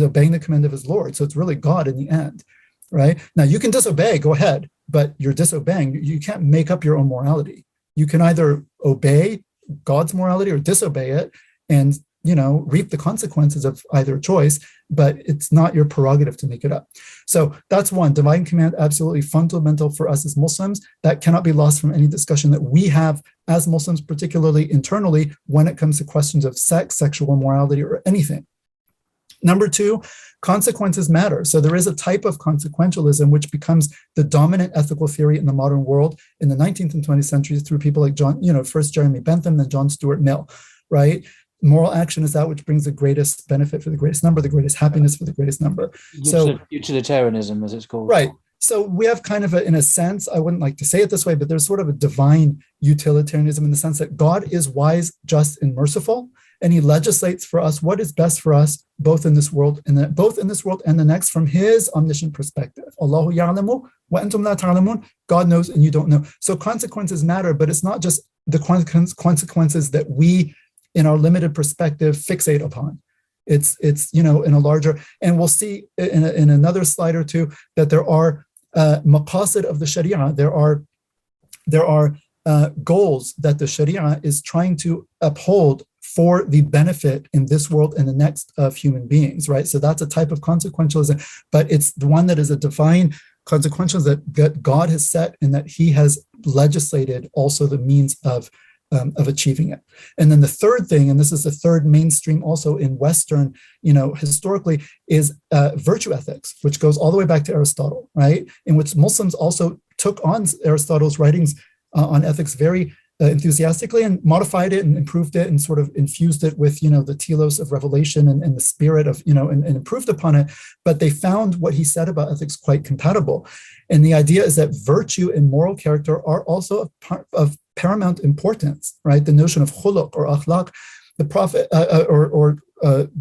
obeying the command of his Lord. So it's really God in the end, right? Now you can disobey, go ahead, but you're disobeying. You can't make up your own morality. You can either obey God's morality or disobey it and reap the consequences of either choice, but it's not your prerogative to make it up. So that's one, divine command, absolutely fundamental for us as Muslims. That cannot be lost from any discussion that we have as Muslims, particularly internally, when it comes to questions of sex, sexual immorality, or anything. Number two, consequences matter. So there is a type of consequentialism which becomes the dominant ethical theory in the modern world in the 19th and 20th centuries through people like first Jeremy Bentham, then John Stuart Mill, right? Moral action is that which brings the greatest benefit for the greatest number, the greatest happiness for the greatest number. So utilitarianism, as it's called. Right. So we have kind of in a sense, I wouldn't like to say it this way, but there's sort of a divine utilitarianism in the sense that God is wise, just, and merciful, and he legislates for us what is best for us, both in this world and the next, from his omniscient perspective. Allahu ya'lamu wa antum la ta'lamun. God knows and you don't know. So consequences matter, but it's not just the consequences that we, in our limited perspective, fixate upon. It's in a larger, and we'll see in another slide or two that there are maqasid of the Sharia. There are goals that the Sharia is trying to uphold for the benefit in this world and the next of human beings, right? So that's a type of consequentialism, but it's the one that is a divine consequentialism that God has set and that he has legislated also the means of achieving it. And then the third thing, and this is the third mainstream also in Western, historically, is virtue ethics, which goes all the way back to Aristotle, right? In which Muslims also took on Aristotle's writings on ethics very enthusiastically and modified it and improved it and sort of infused it with, the telos of revelation and the spirit of, and improved upon it. But they found what he said about ethics quite compatible. And the idea is that virtue and moral character are also a part of paramount importance, right? The notion of khuluq or akhlaq, the Prophet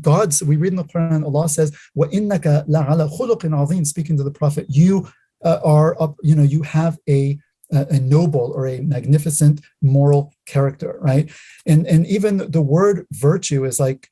God's, we read in the Quran, Allah says, "Wa innaka la'ala khuluqin azim," speaking to the Prophet, you you have a noble or a magnificent moral character, right? And even the word virtue is like,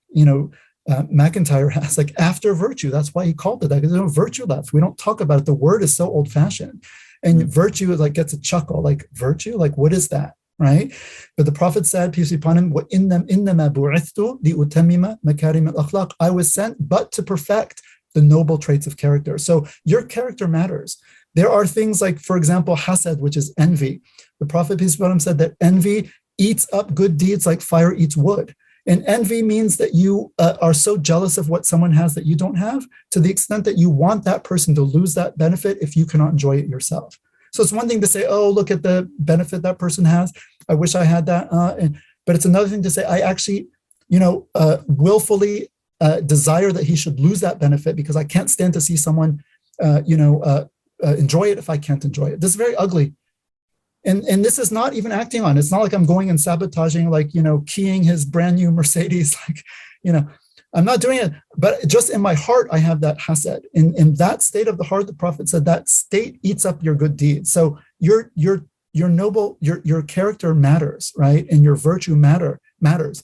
McIntyre has like after virtue. That's why he called it that, because there's no virtue left. We don't talk about it. The word is so old-fashioned. And virtue is like gets a chuckle, like virtue, like what is that, right? But the Prophet said, peace be upon him, إِنَّمَا بُعِثْتُ لِأُتَمِّمَ مَكَارِمَ الْأَخْلَاقِ. I was sent but to perfect the noble traits of character. So your character matters. There are things like, for example, hasad, which is envy. The Prophet, peace be upon him, said that envy eats up good deeds like fire eats wood. And envy means that you are so jealous of what someone has that you don't have, to the extent that you want that person to lose that benefit if you cannot enjoy it yourself. So it's one thing to say, oh, look at the benefit that person has. I wish I had that. But it's another thing to say, I actually, willfully desire that he should lose that benefit because I can't stand to see someone, enjoy it if I can't enjoy it. This is very ugly. And this is not even acting on. It's not like I'm going and sabotaging, keying his brand new Mercedes. I'm not doing it. But just in my heart, I have that hasad. In that state of the heart, the Prophet said that state eats up your good deeds. So your noble, your character matters, right? And your virtue matters.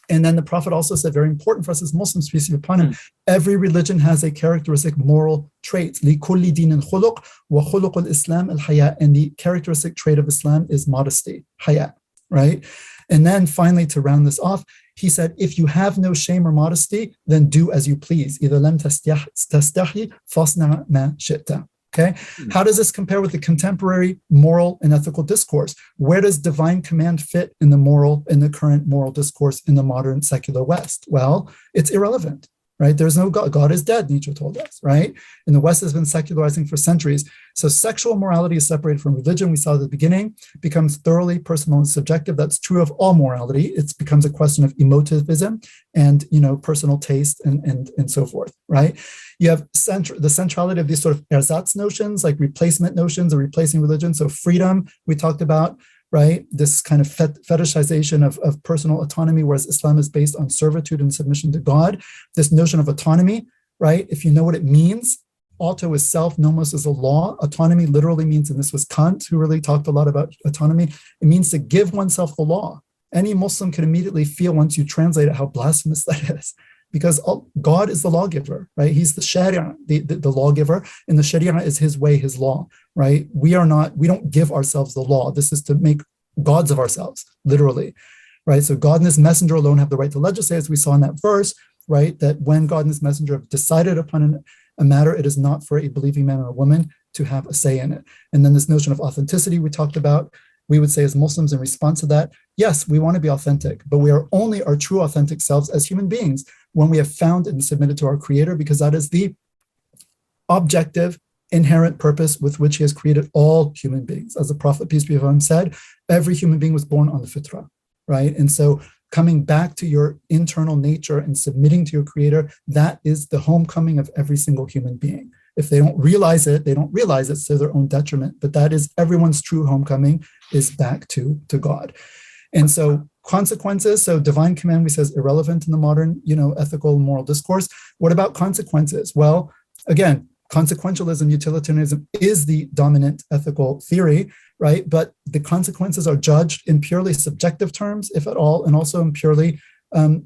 And then the Prophet also said, very important for us as Muslims, peace be upon him, every religion has a characteristic moral trait. لِكُلِّ دِينٍ خُلُقٍ وَخُلُقُ الْإِسْلَامِ الْحَيَاء. And the characteristic trait of Islam is modesty, haya, right? And then finally, to round this off, he said, if you have no shame or modesty, then do as you please. إِذَا لَمْ تَسْتَحْيِ فَاصْنَعْ مَا شِئْتَ. Okay. How does this compare with the contemporary moral and ethical discourse? Where does divine command fit in the current moral discourse in the modern secular West? Well, it's irrelevant. right? There's no God. God is dead, Nietzsche told us, right? And the West has been secularizing for centuries. So sexual morality is separated from religion. We saw at the beginning, becomes thoroughly personal and subjective. That's true of all morality. It becomes a question of emotivism and, personal taste and so forth, right? You have the centrality of these sort of ersatz notions, like replacement notions or replacing religion. So freedom, we talked about, right? This kind of fetishization of personal autonomy, whereas Islam is based on servitude and submission to God. This notion of autonomy, right? If you know what it means, auto is self, nomos is a law. Autonomy literally means, and this was Kant who really talked a lot about autonomy, it means to give oneself the law. Any Muslim can immediately feel, once you translate it, how blasphemous that is. Because God is the lawgiver, right? He's the Sharia, the lawgiver, and the Sharia is his way, his law, right? We don't give ourselves the law. This is to make gods of ourselves, literally, right? So God and his messenger alone have the right to legislate, as we saw in that verse, right? That when God and his messenger have decided upon a matter, it is not for a believing man or a woman to have a say in it. And then this notion of authenticity we talked about, we would say as Muslims in response to that, yes, we want to be authentic, but we are only our true authentic selves as human beings when we have found and submitted to our Creator, because that is the objective, inherent purpose with which he has created all human beings. As the Prophet, peace be upon him, said, every human being was born on the fitrah, right? And so coming back to your internal nature and submitting to your Creator, that is the homecoming of every single human being. If they don't realize it, they don't realize it's to their own detriment. But that is everyone's true homecoming, is back to God. And so consequences, so divine command, we say, is irrelevant in the modern, ethical and moral discourse. What about consequences? Well, again, consequentialism, utilitarianism is the dominant ethical theory, right? But the consequences are judged in purely subjective terms, if at all, and also in purely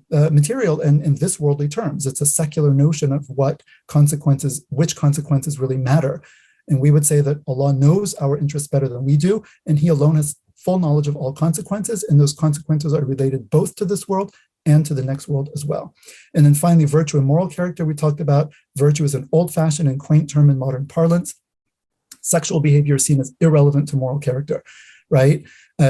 material and in this worldly terms. It's a secular notion of which consequences really matter. And we would say that Allah knows our interests better than we do, and he alone has full knowledge of all consequences, and those consequences are related both to this world and to the next world as well. And then finally, virtue and moral character. We talked about virtue as an old-fashioned and quaint term in modern parlance. Sexual behavior is seen as irrelevant to moral character, right?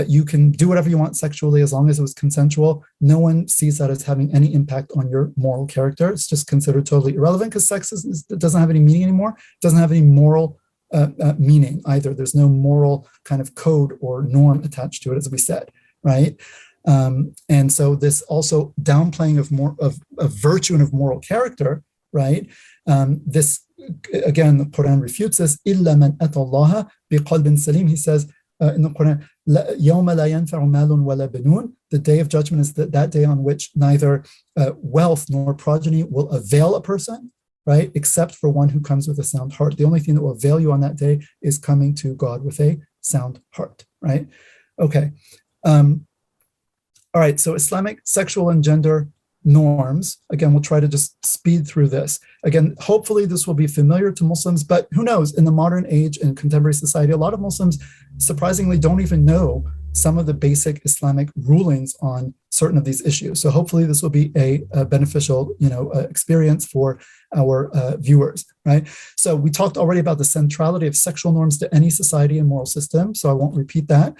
You can do whatever you want sexually as long as it was consensual. No one sees that as having any impact on your moral character. It's just considered totally irrelevant because sex doesn't have any meaning anymore. It doesn't have any moral meaning either. There's no moral kind of code or norm attached to it, as we said, right? And so this also downplaying of virtue and of moral character, right? This, again, the Quran refutes this. إِلَّا مَنْ أَتَى اللَّهَ بِقَلْبٍ سَلِيمٍ. He says in the Quran, يَوْمَ لَا يَنْفَعُ مَالٌ وَلَا بَنُونَ. The day of judgment is that day on which neither wealth nor progeny will avail a person, right? Except for one who comes with a sound heart. The only thing that will avail you on that day is coming to God with a sound heart, right? Okay. All right, so Islamic sexual and gender norms. Again, we'll try to just speed through this. Again, hopefully this will be familiar to Muslims, but who knows, in the modern age and contemporary society, a lot of Muslims surprisingly don't even know some of the basic Islamic rulings on certain of these issues. So hopefully this will be a beneficial, experience for our viewers, right? So we talked already about the centrality of sexual norms to any society and moral system, so I won't repeat that.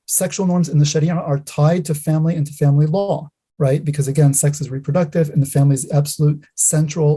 Sexual norms in the Sharia are tied to family and to family law, right? Because again, sex is reproductive and the family is the absolute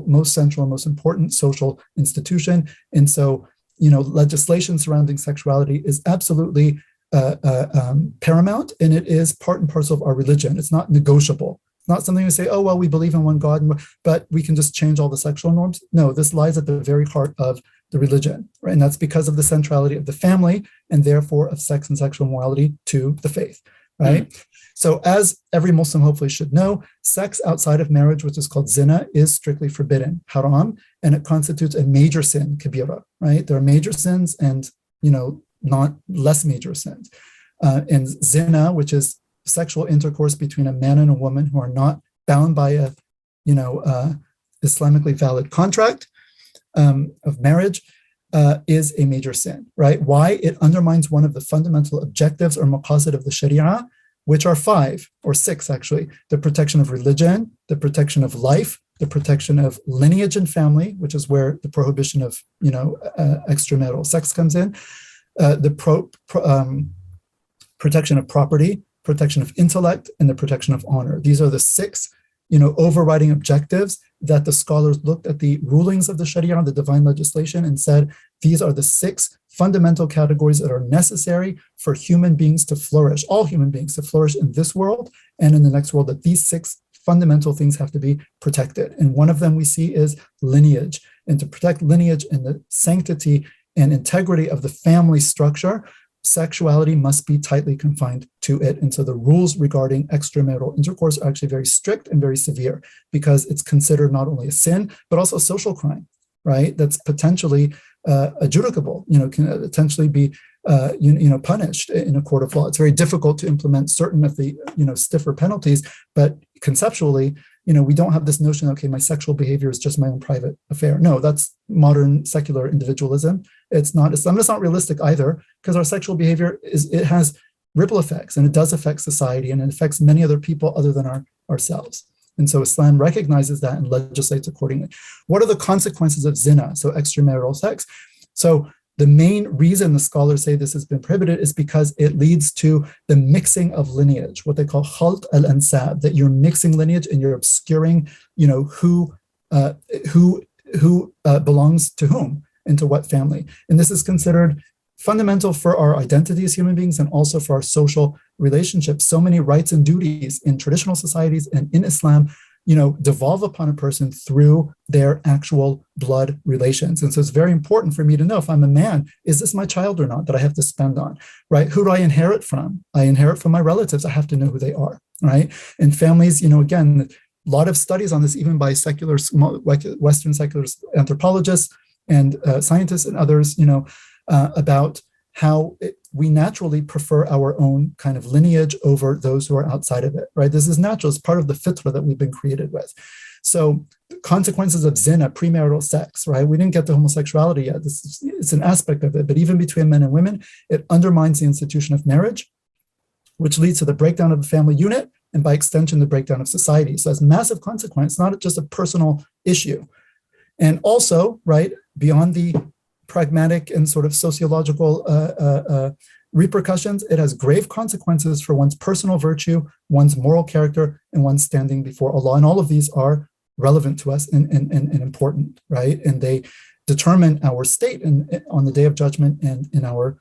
most central, most important social institution. And so, legislation surrounding sexuality is absolutely paramount, and it is part and parcel of our religion. It's not negotiable. It's not something we say, oh, well, we believe in one God, but we can just change all the sexual norms. No, this lies at the very heart of the religion, right? And that's because of the centrality of the family and therefore of sex and sexual morality to the faith, right? Mm-hmm. So as every Muslim hopefully should know, sex outside of marriage, which is called Zina, is strictly forbidden, haram, and it constitutes a major sin, kabira, right? There are major sins and, not less major sins. And Zina, which is sexual intercourse between a man and a woman who are not bound by a, Islamically valid contract of marriage, is a major sin, right? Why? It undermines one of the fundamental objectives or maqasid of the Sharia, which are 5 or 6 actually: the protection of religion, the protection of life, the protection of lineage and family, which is where the prohibition of extramarital sex comes in, the protection of property, protection of intellect, and the protection of honor. These are the 6 overriding objectives that the scholars looked at the rulings of the Sharia, the divine legislation, and said, these are the 6 fundamental categories that are necessary for human beings to flourish, all human beings to flourish in this world and in the next world, that these 6 fundamental things have to be protected. And one of them we see is lineage. And to protect lineage and the sanctity and integrity of the family structure, sexuality must be tightly confined to it. And so the rules regarding extramarital intercourse are actually very strict and very severe, because it's considered not only a sin, but also a social crime, right? That's potentially adjudicable, can potentially be punished in a court of law. It's very difficult to implement certain of the stiffer penalties, but conceptually, we don't have this notion, okay, my sexual behavior is just my own private affair. No, that's modern secular individualism. It's not Islam. It's not realistic either, because our sexual behavior it has ripple effects, and it does affect society, and it affects many other people other than ourselves. And so Islam recognizes that and legislates accordingly. What are the consequences of zina, so extramarital sex? So the main reason the scholars say this has been prohibited is because it leads to the mixing of lineage, what they call khalt al-ansab, that you're mixing lineage and you're obscuring, who belongs to whom and to what family. And this is considered fundamental for our identity as human beings and also for our social relationships. So many rights and duties in traditional societies and in Islam, devolve upon a person through their actual blood relations. And so it's very important for me to know, if I'm a man, is this my child or not that I have to spend on, right? Who do I inherit from? I inherit from my relatives. I have to know who they are, right? And families, again, a lot of studies on this, even by Western secular anthropologists and scientists and others, about how we naturally prefer our own kind of lineage over those who are outside of it, right? This is natural. It's part of the fitrah that we've been created with. So consequences of zina, premarital sex, right? We didn't get to homosexuality yet. It's an aspect of it, but even between men and women, it undermines the institution of marriage, which leads to the breakdown of the family unit, and by extension, the breakdown of society. So it has massive consequence, not just a personal issue. And also, right, beyond the pragmatic and sort of sociological repercussions, it has grave consequences for one's personal virtue, one's moral character, and one's standing before Allah. And all of these are relevant to us and important, right? And they determine our state on the day of judgment and in our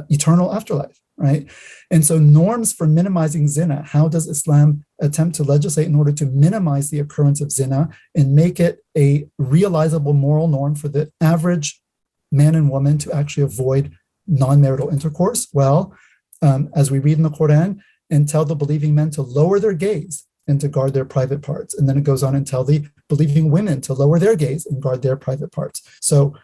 eternal afterlife, right? And so norms for minimizing zina, how does Islam attempt to legislate in order to minimize the occurrence of zina and make it a realizable moral norm for the average man and woman to actually avoid non-marital intercourse? Well, as we read in the Qur'an, and tell the believing men to lower their gaze and to guard their private parts. And then it goes on and tell the believing women to lower their gaze and guard their private parts. So,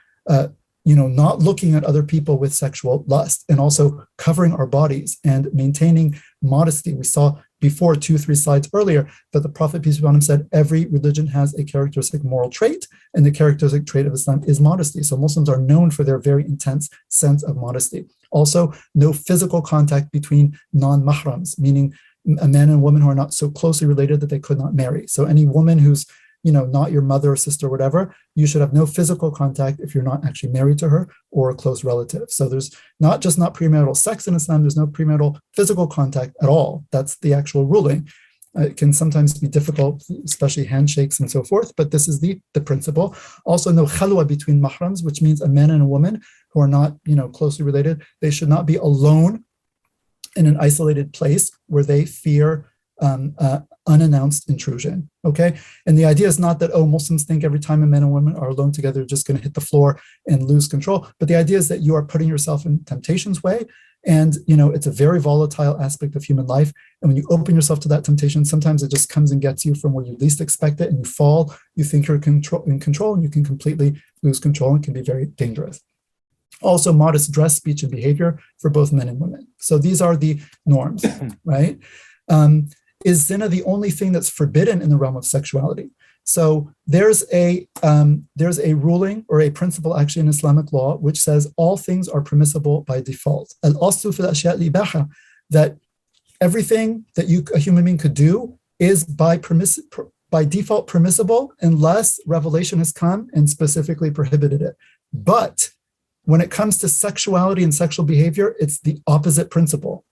not looking at other people with sexual lust, and also covering our bodies and maintaining modesty. We saw before 2-3 slides earlier that the Prophet, peace be upon him, said every religion has a characteristic moral trait, and the characteristic trait of Islam is modesty. So Muslims are known for their very intense sense of modesty. Also, no physical contact between non-mahrams, meaning a man and woman who are not so closely related that they could not marry. So any woman who's not your mother or sister or whatever, you should have no physical contact if you're not actually married to her or a close relative. So there's not premarital sex in Islam, there's no premarital physical contact at all. That's the actual ruling. It can sometimes be difficult, especially handshakes and so forth, but this is the principle. Also, no khalwa between mahrams, which means a man and a woman who are not closely related, they should not be alone in an isolated place where they fear unannounced intrusion, okay? And the idea is not that, Muslims think every time a man and woman are alone together, they're just going to hit the floor and lose control. But the idea is that you are putting yourself in temptation's way. And, it's a very volatile aspect of human life. And when you open yourself to that temptation, sometimes it just comes and gets you from where you least expect it, and you fall, you think you're in control, and you can completely lose control and can be very dangerous. Also, modest dress, speech, and behavior for both men and women. So these are the norms, right? Is zina the only thing that's forbidden in the realm of sexuality? So there's a ruling or a principle actually in Islamic law which says all things are permissible by default. Al-aslu fil ashya' al-ibaha, that everything that a human being could do is by default permissible unless revelation has come and specifically prohibited it. But when it comes to sexuality and sexual behavior, it's the opposite principle.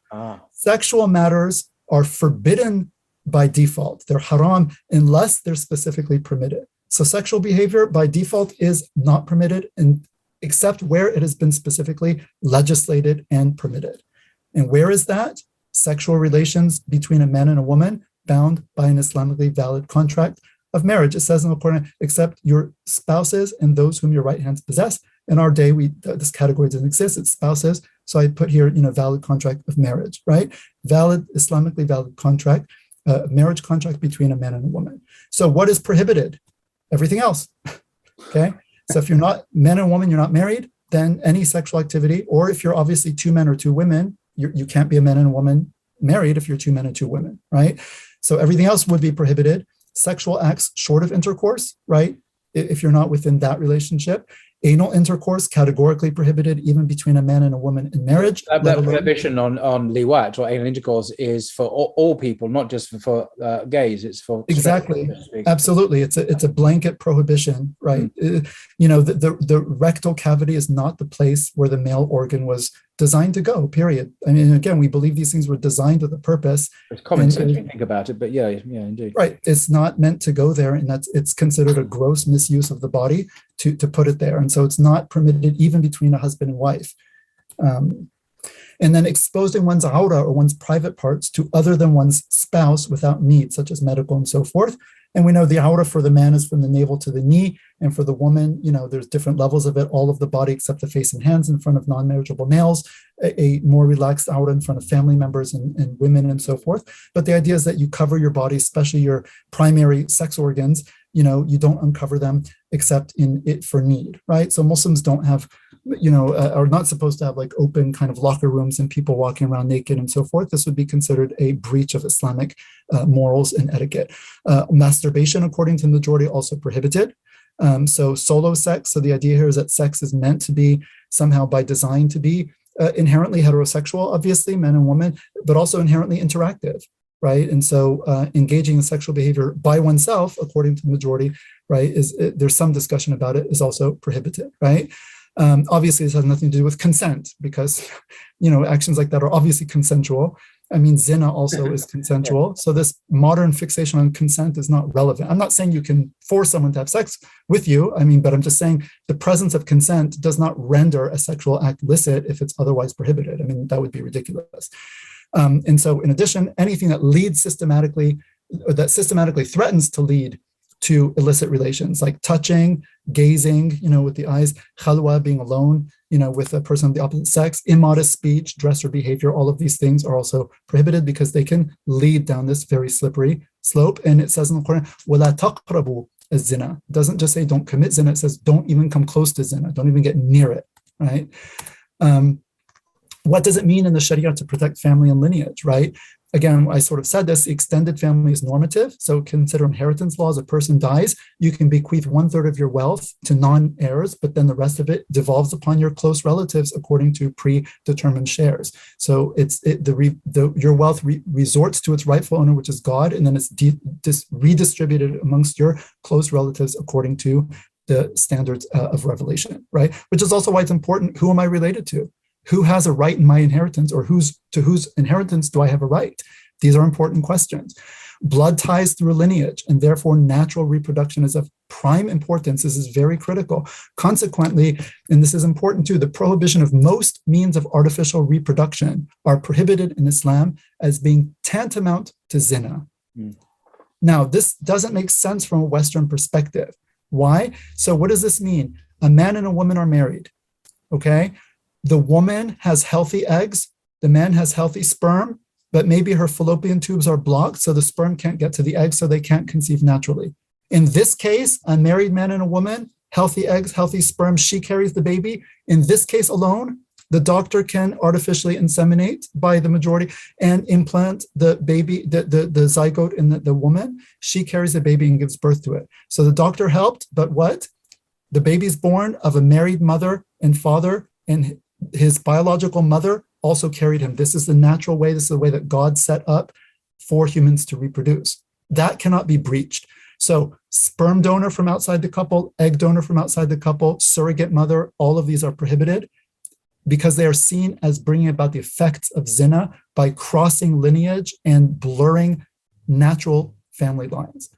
Sexual matters are forbidden by default. They're haram unless they're specifically permitted. So sexual behavior by default is not permitted, and except where it has been specifically legislated and permitted. And where is that? Sexual relations between a man and a woman bound by an Islamically valid contract of marriage. It says in the Qur'an, except your spouses and those whom your right hands possess. In our day, this category doesn't exist. It's spouses. So I put here, valid contract of marriage, right? Valid, Islamically valid contract, marriage contract between a man and a woman. So what is prohibited? Everything else, okay? So if you're not man and woman, you're not married, then any sexual activity, or if you're obviously two men or two women, you can't be a man and a woman married if you're two men and two women, right? So everything else would be prohibited. Sexual acts short of intercourse, right? If you're not within that relationship. Anal intercourse, categorically prohibited, even between a man and a woman in marriage. That prohibition on liwat or anal intercourse is for all people, not just for gays. It's for exactly, absolutely. It's a blanket prohibition, right? The rectal cavity is not the place where the male organ was designed to go. Period. I mean, again, we believe these things were designed with a purpose. It's common sense when you think about it, but yeah, indeed. Right. It's not meant to go there, and it's considered a gross misuse of the body to put it there. And so it's not permitted even between a husband and wife. And then exposing one's aura or one's private parts to other than one's spouse without need, such as medical and so forth. And we know the aura for the man is from the navel to the knee. And for the woman, there's different levels of it, all of the body except the face and hands in front of non-marriageable males, a more relaxed aura in front of family members and women and so forth. But the idea is that you cover your body, especially your primary sex organs, you don't uncover them except in it for need, right? So Muslims don't have, are not supposed to have like open kind of locker rooms and people walking around naked and so forth. This would be considered a breach of Islamic morals and etiquette. Masturbation, according to the majority, also prohibited. So solo sex. So the idea here is that sex is meant to be somehow by design to be inherently heterosexual, obviously, men and women, but also inherently interactive, right? And so engaging in sexual behavior by oneself, according to the majority, right, there's some discussion about it, is also prohibited, right? Obviously, this has nothing to do with consent because, actions like that are obviously consensual. I mean, Zina also is consensual. So this modern fixation on consent is not relevant. I'm not saying you can force someone to have sex with you. But I'm just saying the presence of consent does not render a sexual act licit if it's otherwise prohibited. That would be ridiculous. And so in addition, anything that leads systematically, or that systematically threatens to lead to illicit relations, like touching, gazing, with the eyes, khalwa, being alone, with a person of the opposite sex, immodest speech, dress or behavior, all of these things are also prohibited because they can lead down this very slippery slope. And it says in the Quran, وَلَا تَقْرَبُوا الزِّنَا. It doesn't just say don't commit zina, it says don't even come close to zina, don't even get near it, right? What does it mean in the Sharia to protect family and lineage, right? Again, I sort of said this, the extended family is normative. So consider inheritance laws. A person dies, you can bequeath 1/3 of your wealth to non-heirs, but then the rest of it devolves upon your close relatives according to predetermined shares. So your wealth resorts to its rightful owner, which is God, and then it's redistributed amongst your close relatives according to the standards of revelation, right? Which is also why it's important, who am I related to? Who has a right in my inheritance, or to whose inheritance do I have a right? These are important questions. Blood ties through lineage, and therefore natural reproduction is of prime importance. This is very critical. Consequently, and this is important too, the prohibition of most means of artificial reproduction are prohibited in Islam as being tantamount to zina. Now, this doesn't make sense from a Western perspective. Why? So what does this mean? A man and a woman are married, okay? The woman has healthy eggs, the man has healthy sperm, but maybe her fallopian tubes are blocked, so the sperm can't get to the egg, so they can't conceive naturally. In this case, a married man and a woman, healthy eggs, healthy sperm, she carries the baby. In this case alone, the doctor can artificially inseminate by the majority and implant the baby, the zygote in the woman. She carries the baby and gives birth to it. So the doctor helped, but what? The baby's born of a married mother and father, and his biological mother also carried him. This is the natural way. This is the way that God set up for humans to reproduce. That cannot be breached. So sperm donor from outside the couple, egg donor from outside the couple, surrogate mother, all of these are prohibited because they are seen as bringing about the effects of zina by crossing lineage and blurring natural family lines.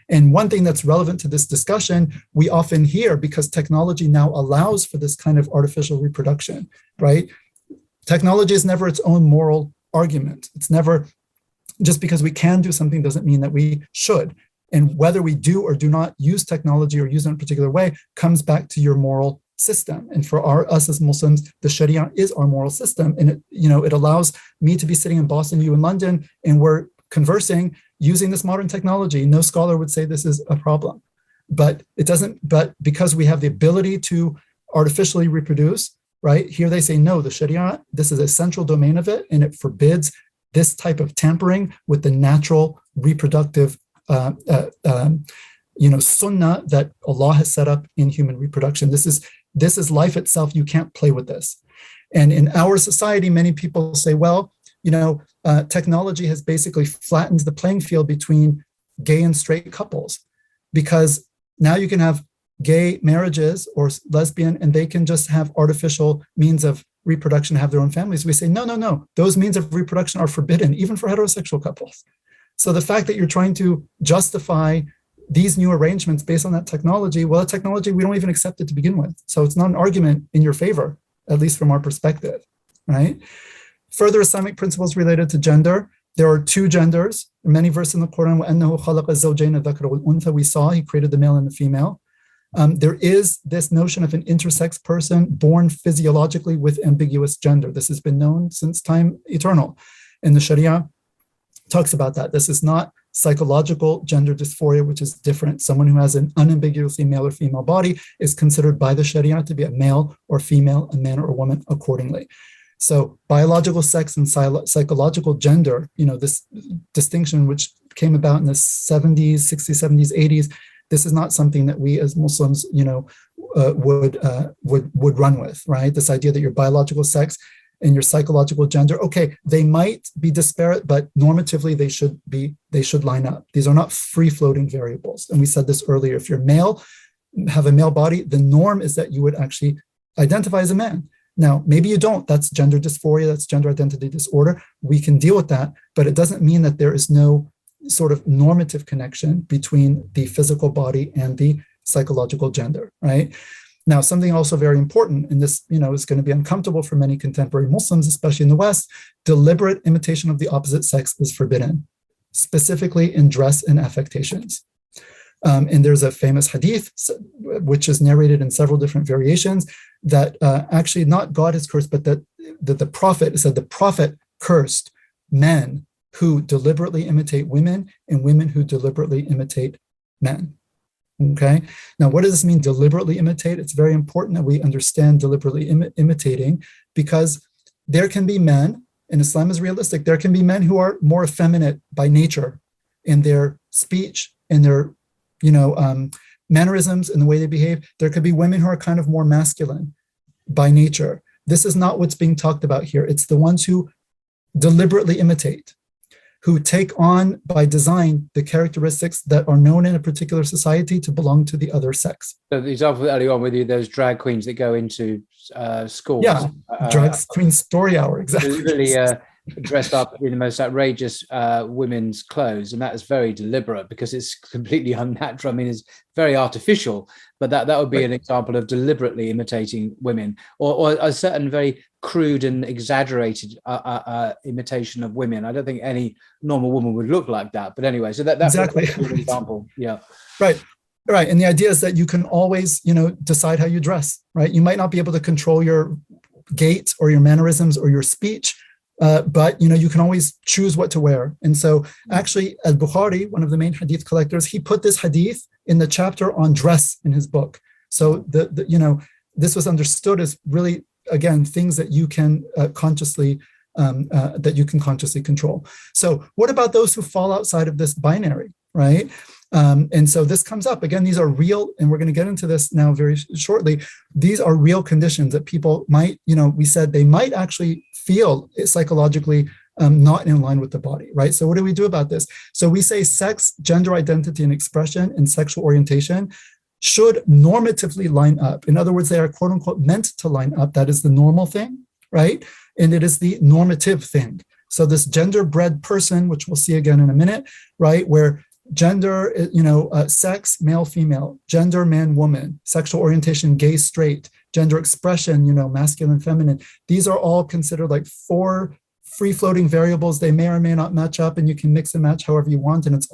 And one thing that's relevant to this discussion, we often hear, because technology now allows for this kind of artificial reproduction, right? Technology is never its own moral argument. It's never, just because we can do something doesn't mean that we should. And whether we do or do not use technology or use it in a particular way comes back to your moral system. And for us as Muslims, the Sharia is our moral system. And it allows me to be sitting in Boston, you in London, and we're conversing using this modern technology. No scholar would say this is a problem. But because we have the ability to artificially reproduce, right? Here they say, no, the Sharia, this is a central domain of it, and it forbids this type of tampering with the natural reproductive sunnah that Allah has set up in human reproduction. This is life itself. You can't play with this. And in our society, many people say, well, technology has basically flattened the playing field between gay and straight couples, because now you can have gay marriages or lesbian, and they can just have artificial means of reproduction, have their own families. We say, no. Those means of reproduction are forbidden, even for heterosexual couples. So the fact that you're trying to justify these new arrangements based on that technology, well, that technology, we don't even accept it to begin with. So it's not an argument in your favor, at least from our perspective, right? Further Islamic principles related to gender. There are two genders. Many verses in the Qur'an, وَأَنَّهُ خَلَقَ الزَّوْجَيْنِ الذَّكَرَ وَالْأُنثَى, we saw he created the male and the female. There is this notion of an intersex person born physiologically with ambiguous gender. This has been known since time eternal. And the Sharia talks about that. This is not psychological gender dysphoria, which is different. Someone who has an unambiguously male or female body is considered by the Sharia to be a male or female, a man or a woman accordingly. So biological sex and psychological gender, this distinction which came about in the 70s, 60s, 70s, 80s, this is not something that we as Muslims, would run with, right? This idea that your biological sex and your psychological gender, okay, they might be disparate, but normatively they should line up. These are not free-floating variables. And we said this earlier. If you're male, have a male body, the norm is that you would actually identify as a man. Now, maybe you don't. That's gender dysphoria. That's gender identity disorder. We can deal with that, but it doesn't mean that there is no sort of normative connection between the physical body and the psychological gender, right? Now, something also very important, and this, is going to be uncomfortable for many contemporary Muslims, especially in the West, deliberate imitation of the opposite sex is forbidden, specifically in dress and affectations. And there's a famous hadith, which is narrated in several different variations, that actually not God has cursed, but that the Prophet said the Prophet cursed men who deliberately imitate women and women who deliberately imitate men. Okay. Now, what does this mean, deliberately imitate? It's very important that we understand deliberately imitating, because there can be men, and Islam is realistic, there can be men who are more effeminate by nature in their speech, in their mannerisms, in the way they behave. There could be women who are kind of more masculine by nature. This is not what's being talked about here. It's the ones who deliberately imitate, who take on by design the characteristics that are known in a particular society to belong to the other sex. So the example earlier on with you, those drag queens that go into schools. Yeah, drag queen story hour, exactly. Really dressed up in the most outrageous women's clothes, and that is very deliberate because it's completely unnatural. I mean, it's very artificial, but that would be an example of deliberately imitating women, or a certain very crude and exaggerated imitation of women. I don't think any normal woman would look like that. But anyway, so that's exactly an example. Yeah. Right. And the idea is that you can always, decide how you dress, right? You might not be able to control your gait or your mannerisms or your speech, but you can always choose what to wear. And so actually Al-Bukhari, one of the main hadith collectors, he put this hadith in the chapter on dress in his book. So this was understood as really, again, things that you can consciously control. So what about those who fall outside of this binary, right? And so this comes up again. These are real, and we're going to get into this now very shortly. These are real conditions that people might, we said they might actually feel psychologically not in line with the body, right? So what do we do about this? So we say sex, gender identity and expression, and sexual orientation should normatively line up. In other words, they are quote unquote meant to line up. That is the normal thing, right? And it is the normative thing. So this genderbread person, which we'll see again in a minute, right? Where gender, sex, male, female, gender, man, woman, sexual orientation, gay, straight, gender expression, masculine, feminine. These are all considered like 4 free-floating variables. They may or may not match up, and you can mix and match however you want, and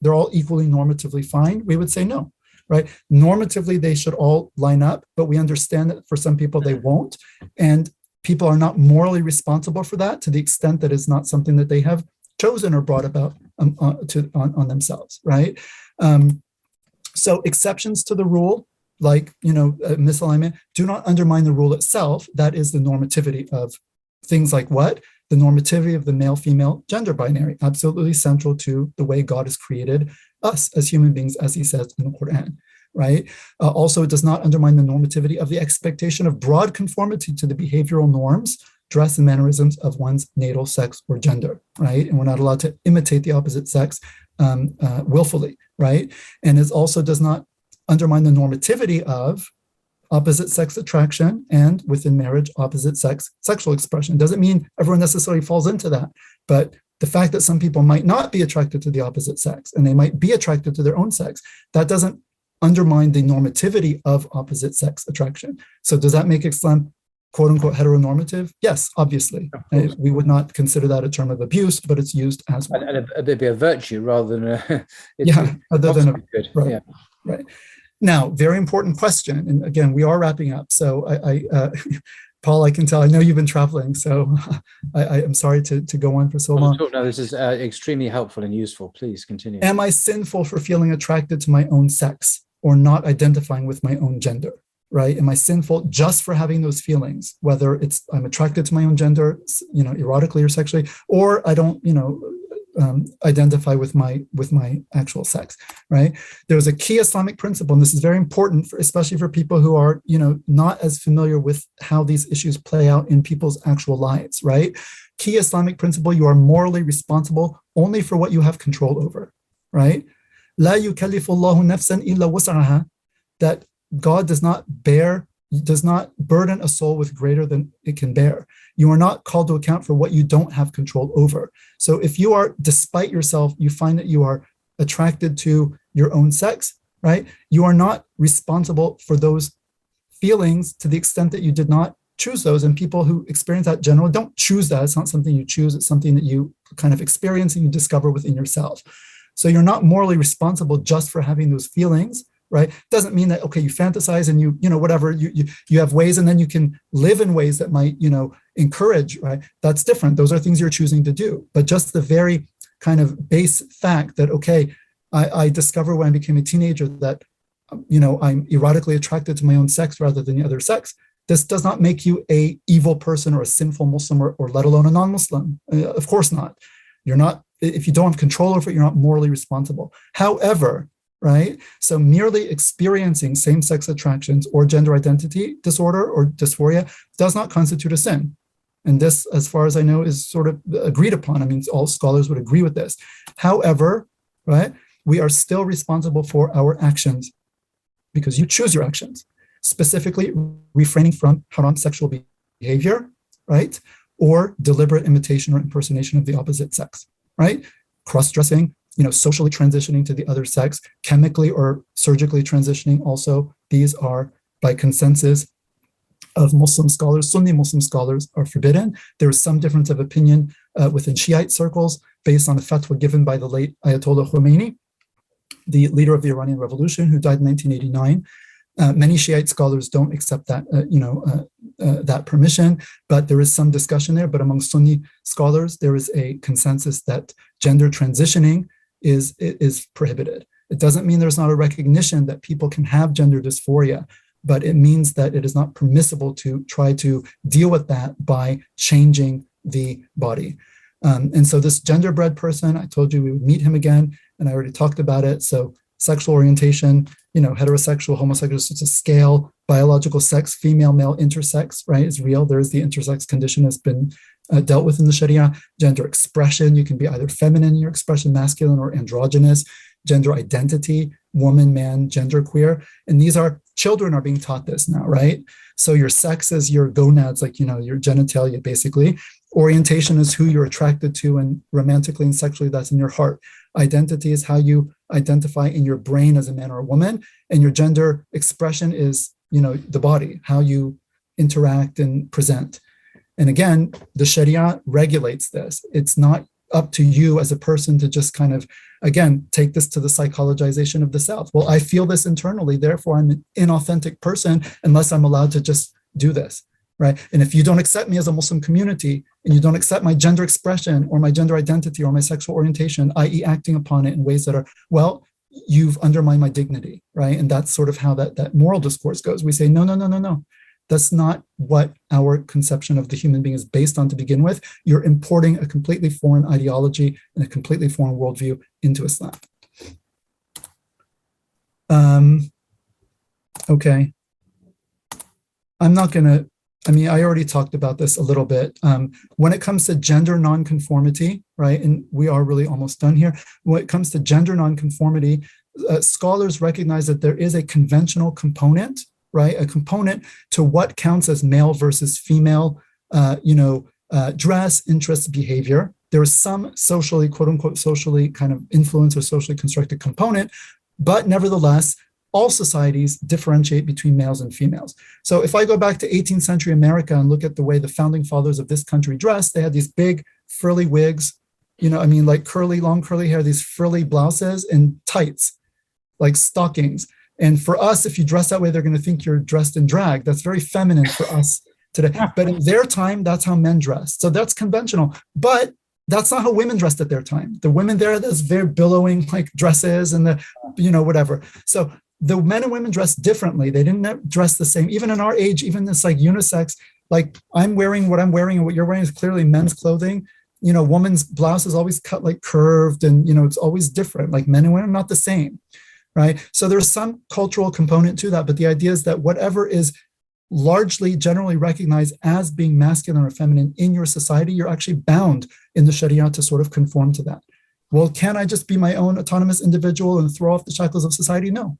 they're all equally normatively fine. We would say no, right? Normatively, they should all line up, but we understand that for some people they won't, and people are not morally responsible for that to the extent that it's not something that they have chosen or brought about on themselves, right? So exceptions to the rule, like misalignment, do not undermine the rule itself. That is the normativity of things like what? The normativity of the male-female gender binary, absolutely central to the way God has created us as human beings, as he says in the Qur'an, right? Also, it does not undermine the normativity of the expectation of broad conformity to the behavioral norms, dress, and mannerisms of one's natal sex or gender, right? And we're not allowed to imitate the opposite sex willfully, right? And it also does not undermine the normativity of opposite sex attraction and within marriage, opposite sex sexual expression. Doesn't mean everyone necessarily falls into that, but the fact that some people might not be attracted to the opposite sex and they might be attracted to their own sex, that doesn't undermine the normativity of opposite sex attraction. So does that make Islam quote unquote heteronormative? Yes, obviously. We would not consider that a term of abuse, but it's used as one. And it'd be a virtue rather than a... other than a... Good. Right, yeah. Right. Now, very important question. And again, we are wrapping up. So Paul, I can tell, I know you've been traveling, so I am sorry to go on for so long. No, this is extremely helpful and useful. Please continue. Am I sinful for feeling attracted to my own sex or not identifying with my own gender, right? Am I sinful just for having those feelings, whether it's I'm attracted to my own gender, erotically or sexually, or I don't, identify with my actual sex, right? There's a key Islamic principle, and this is very important, especially for people who are, not as familiar with how these issues play out in people's actual lives, right? Key Islamic principle: you are morally responsible only for what you have control over, right? La yukallifu Allahu nafsan illa wus'aha. That God does not burden a soul with greater than it can bear. You are not called to account for what you don't have control over. So if you are, despite yourself, you find that you are attracted to your own sex, right? You are not responsible for those feelings to the extent that you did not choose those. And people who experience that generally don't choose that. It's not something you choose. It's something that you kind of experience and you discover within yourself. So you're not morally responsible just for having those feelings, right? Doesn't mean that, okay, you fantasize and you have ways, and then you can live in ways that might, encourage, right? That's different. Those are things you're choosing to do. But just the very kind of base fact that, okay, I discovered when I became a teenager that, I'm erotically attracted to my own sex rather than the other sex. This does not make you a evil person or a sinful Muslim or let alone a non-Muslim. Of course not. You're not, if you don't have control over it, you're not morally responsible. However, right? So merely experiencing same-sex attractions or gender identity disorder or dysphoria does not constitute a sin. And this, as far as I know, is sort of agreed upon. I mean, all scholars would agree with this. However, right, we are still responsible for our actions because you choose your actions, specifically refraining from haram sexual behavior, right? Or deliberate imitation or impersonation of the opposite sex, right? Cross-dressing, socially transitioning to the other sex, chemically or surgically transitioning also. These are, by consensus of Muslim scholars, Sunni Muslim scholars, are forbidden. There is some difference of opinion within Shiite circles based on a fatwa given by the late Ayatollah Khomeini, the leader of the Iranian Revolution, who died in 1989. Many Shiite scholars don't accept that, that permission, but there is some discussion there. But among Sunni scholars, there is a consensus that gender transitioning is prohibited. It doesn't mean there's not a recognition that people can have gender dysphoria, but it means that it is not permissible to try to deal with that by changing the body. And so this genderbread person, I told you we would meet him again, and I already talked about it. So sexual orientation, heterosexual, homosexual, it's a scale, biological sex, female, male, intersex, right, is real. There is the intersex condition has been dealt with in the Sharia. Gender expression, you can be either feminine in your expression, masculine, or androgynous. Gender identity, woman, man, genderqueer. And these are, children are being taught this now, right? So your sex is your gonads, like, your genitalia, basically. Orientation is who you're attracted to, and romantically and sexually, that's in your heart. Identity is how you identify in your brain as a man or a woman, and your gender expression is, the body, how you interact and present. And again, the Sharia regulates this. It's not up to you as a person to just kind of, again, take this to the psychologization of the self. Well, I feel this internally, therefore I'm an inauthentic person unless I'm allowed to just do this, right? And if you don't accept me as a Muslim community, and you don't accept my gender expression or my gender identity or my sexual orientation, i.e. acting upon it in ways that are, well, you've undermined my dignity, right? And that's sort of how that moral discourse goes. We say, no. That's not what our conception of the human being is based on to begin with. You're importing a completely foreign ideology and a completely foreign worldview into Islam. Okay. I'm not going to, I already talked about this a little bit. When it comes to gender nonconformity, right, and we are really almost done here. When it comes to gender nonconformity, scholars recognize that there is a conventional component, right, a component to what counts as male versus female, dress, interests, behavior. There is some socially, quote unquote, socially kind of influenced or socially constructed component, but nevertheless, all societies differentiate between males and females. So if I go back to 18th century America and look at the way the founding fathers of this country dressed, they had these big frilly wigs, like long curly hair, these frilly blouses and tights, like stockings. And for us, if you dress that way, they're going to think you're dressed in drag. That's very feminine for us today. But in their time, that's how men dressed. So that's conventional. But that's not how women dressed at their time. The women there, there's very billowing like dresses and whatever. So the men and women dressed differently. They didn't dress the same. Even in our age, even this like unisex, like I'm wearing what I'm wearing and what you're wearing is clearly men's clothing. Woman's blouse is always cut like curved and, it's always different. Like men and women are not the same. Right. So there's some cultural component to that, but the idea is that whatever is largely generally recognized as being masculine or feminine in your society, you're actually bound in the Sharia to sort of conform to that. Well, can I just be my own autonomous individual and throw off the shackles of society? No.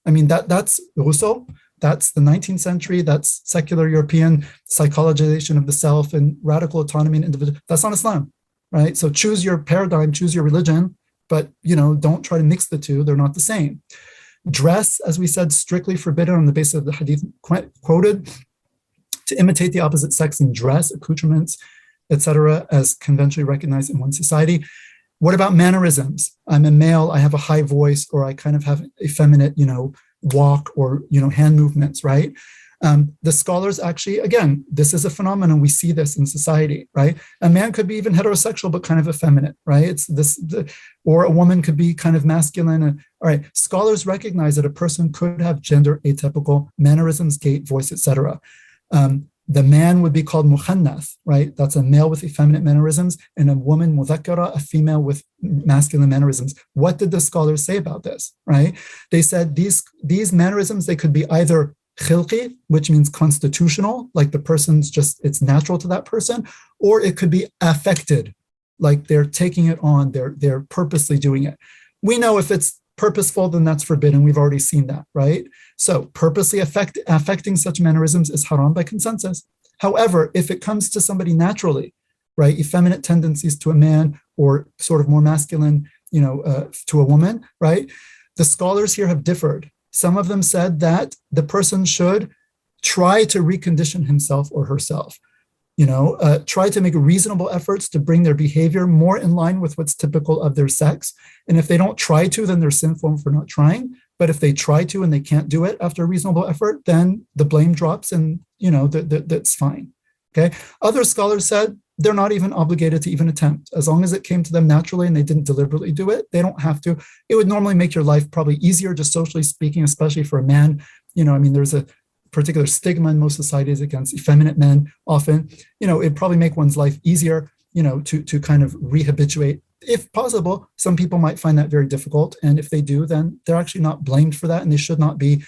That's Rousseau. That's the 19th century. That's secular European psychologization of the self and radical autonomy and individual. That's not Islam. Right. So choose your paradigm, choose your religion. But, don't try to mix the two. They're not the same. Dress, as we said, strictly forbidden on the basis of the hadith quoted, to imitate the opposite sex in dress, accoutrements, etc., as conventionally recognized in one society. What about mannerisms? I'm a male, I have a high voice, or I kind of have effeminate, walk or, hand movements, right? The scholars actually, again, this is a phenomenon. We see this in society, right? A man could be even heterosexual, but kind of effeminate, right? Or a woman could be kind of masculine. All right, scholars recognize that a person could have gender atypical mannerisms, gait, voice, etc. The man would be called mukhannath, right? That's a male with effeminate mannerisms, and a woman, mudhakkara, a female with masculine mannerisms. What did the scholars say about this, right? They said these mannerisms, they could be either khilqi, which means constitutional, like the person's just, it's natural to that person, or it could be affected, like they're taking it on, they're purposely doing it. We know if it's purposeful, then that's forbidden. We've already seen that, right? So purposely affecting such mannerisms is haram by consensus. However, if it comes to somebody naturally, right, effeminate tendencies to a man or sort of more masculine, to a woman, right? The scholars here have differed. Some of them said that the person should try to recondition himself or herself, try to make reasonable efforts to bring their behavior more in line with what's typical of their sex. And if they don't try to, then they're sinful for not trying. But if they try to and they can't do it after a reasonable effort, then the blame drops and, that's fine. Okay. Other scholars said they're not even obligated to even attempt. As long as it came to them naturally and they didn't deliberately do it, they don't have to. It would normally make your life probably easier, just socially speaking, especially for a man. There's a particular stigma in most societies against effeminate men often. It'd probably make one's life easier, to kind of rehabituate. If possible, some people might find that very difficult. And if they do, then they're actually not blamed for that and they should not be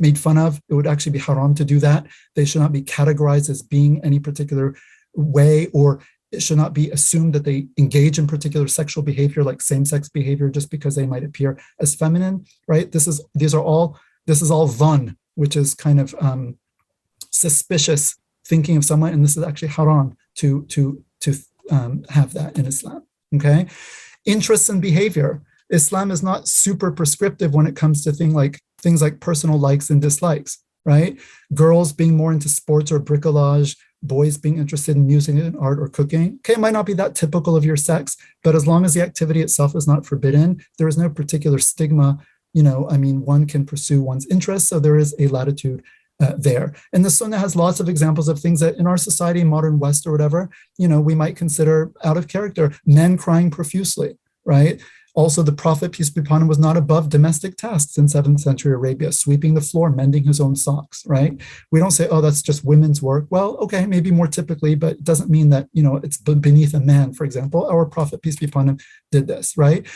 made fun of. It would actually be haram to do that. They should not be categorized as being any particular way, or it should not be assumed that they engage in particular sexual behavior like same-sex behavior just because they might appear as feminine, right? This is all dhann, which is kind of suspicious thinking of someone, and this is actually haram to have that in Islam. Okay, interests and behavior. Islam is not super prescriptive when it comes to things like personal likes and dislikes, right? Girls being more into sports or bricolage, boys being interested in music and art or cooking. Okay, it might not be that typical of your sex, but as long as the activity itself is not forbidden, there is no particular stigma. One can pursue one's interests, so there is a latitude there. And the Sunnah has lots of examples of things that in our society, modern West or whatever, we might consider out of character. Men crying profusely, right? Also, the Prophet, peace be upon him, was not above domestic tasks in 7th century Arabia, sweeping the floor, mending his own socks, right? We don't say, oh, that's just women's work. Well, okay, maybe more typically, but it doesn't mean that, it's beneath a man, for example. Our Prophet, peace be upon him, did this, right?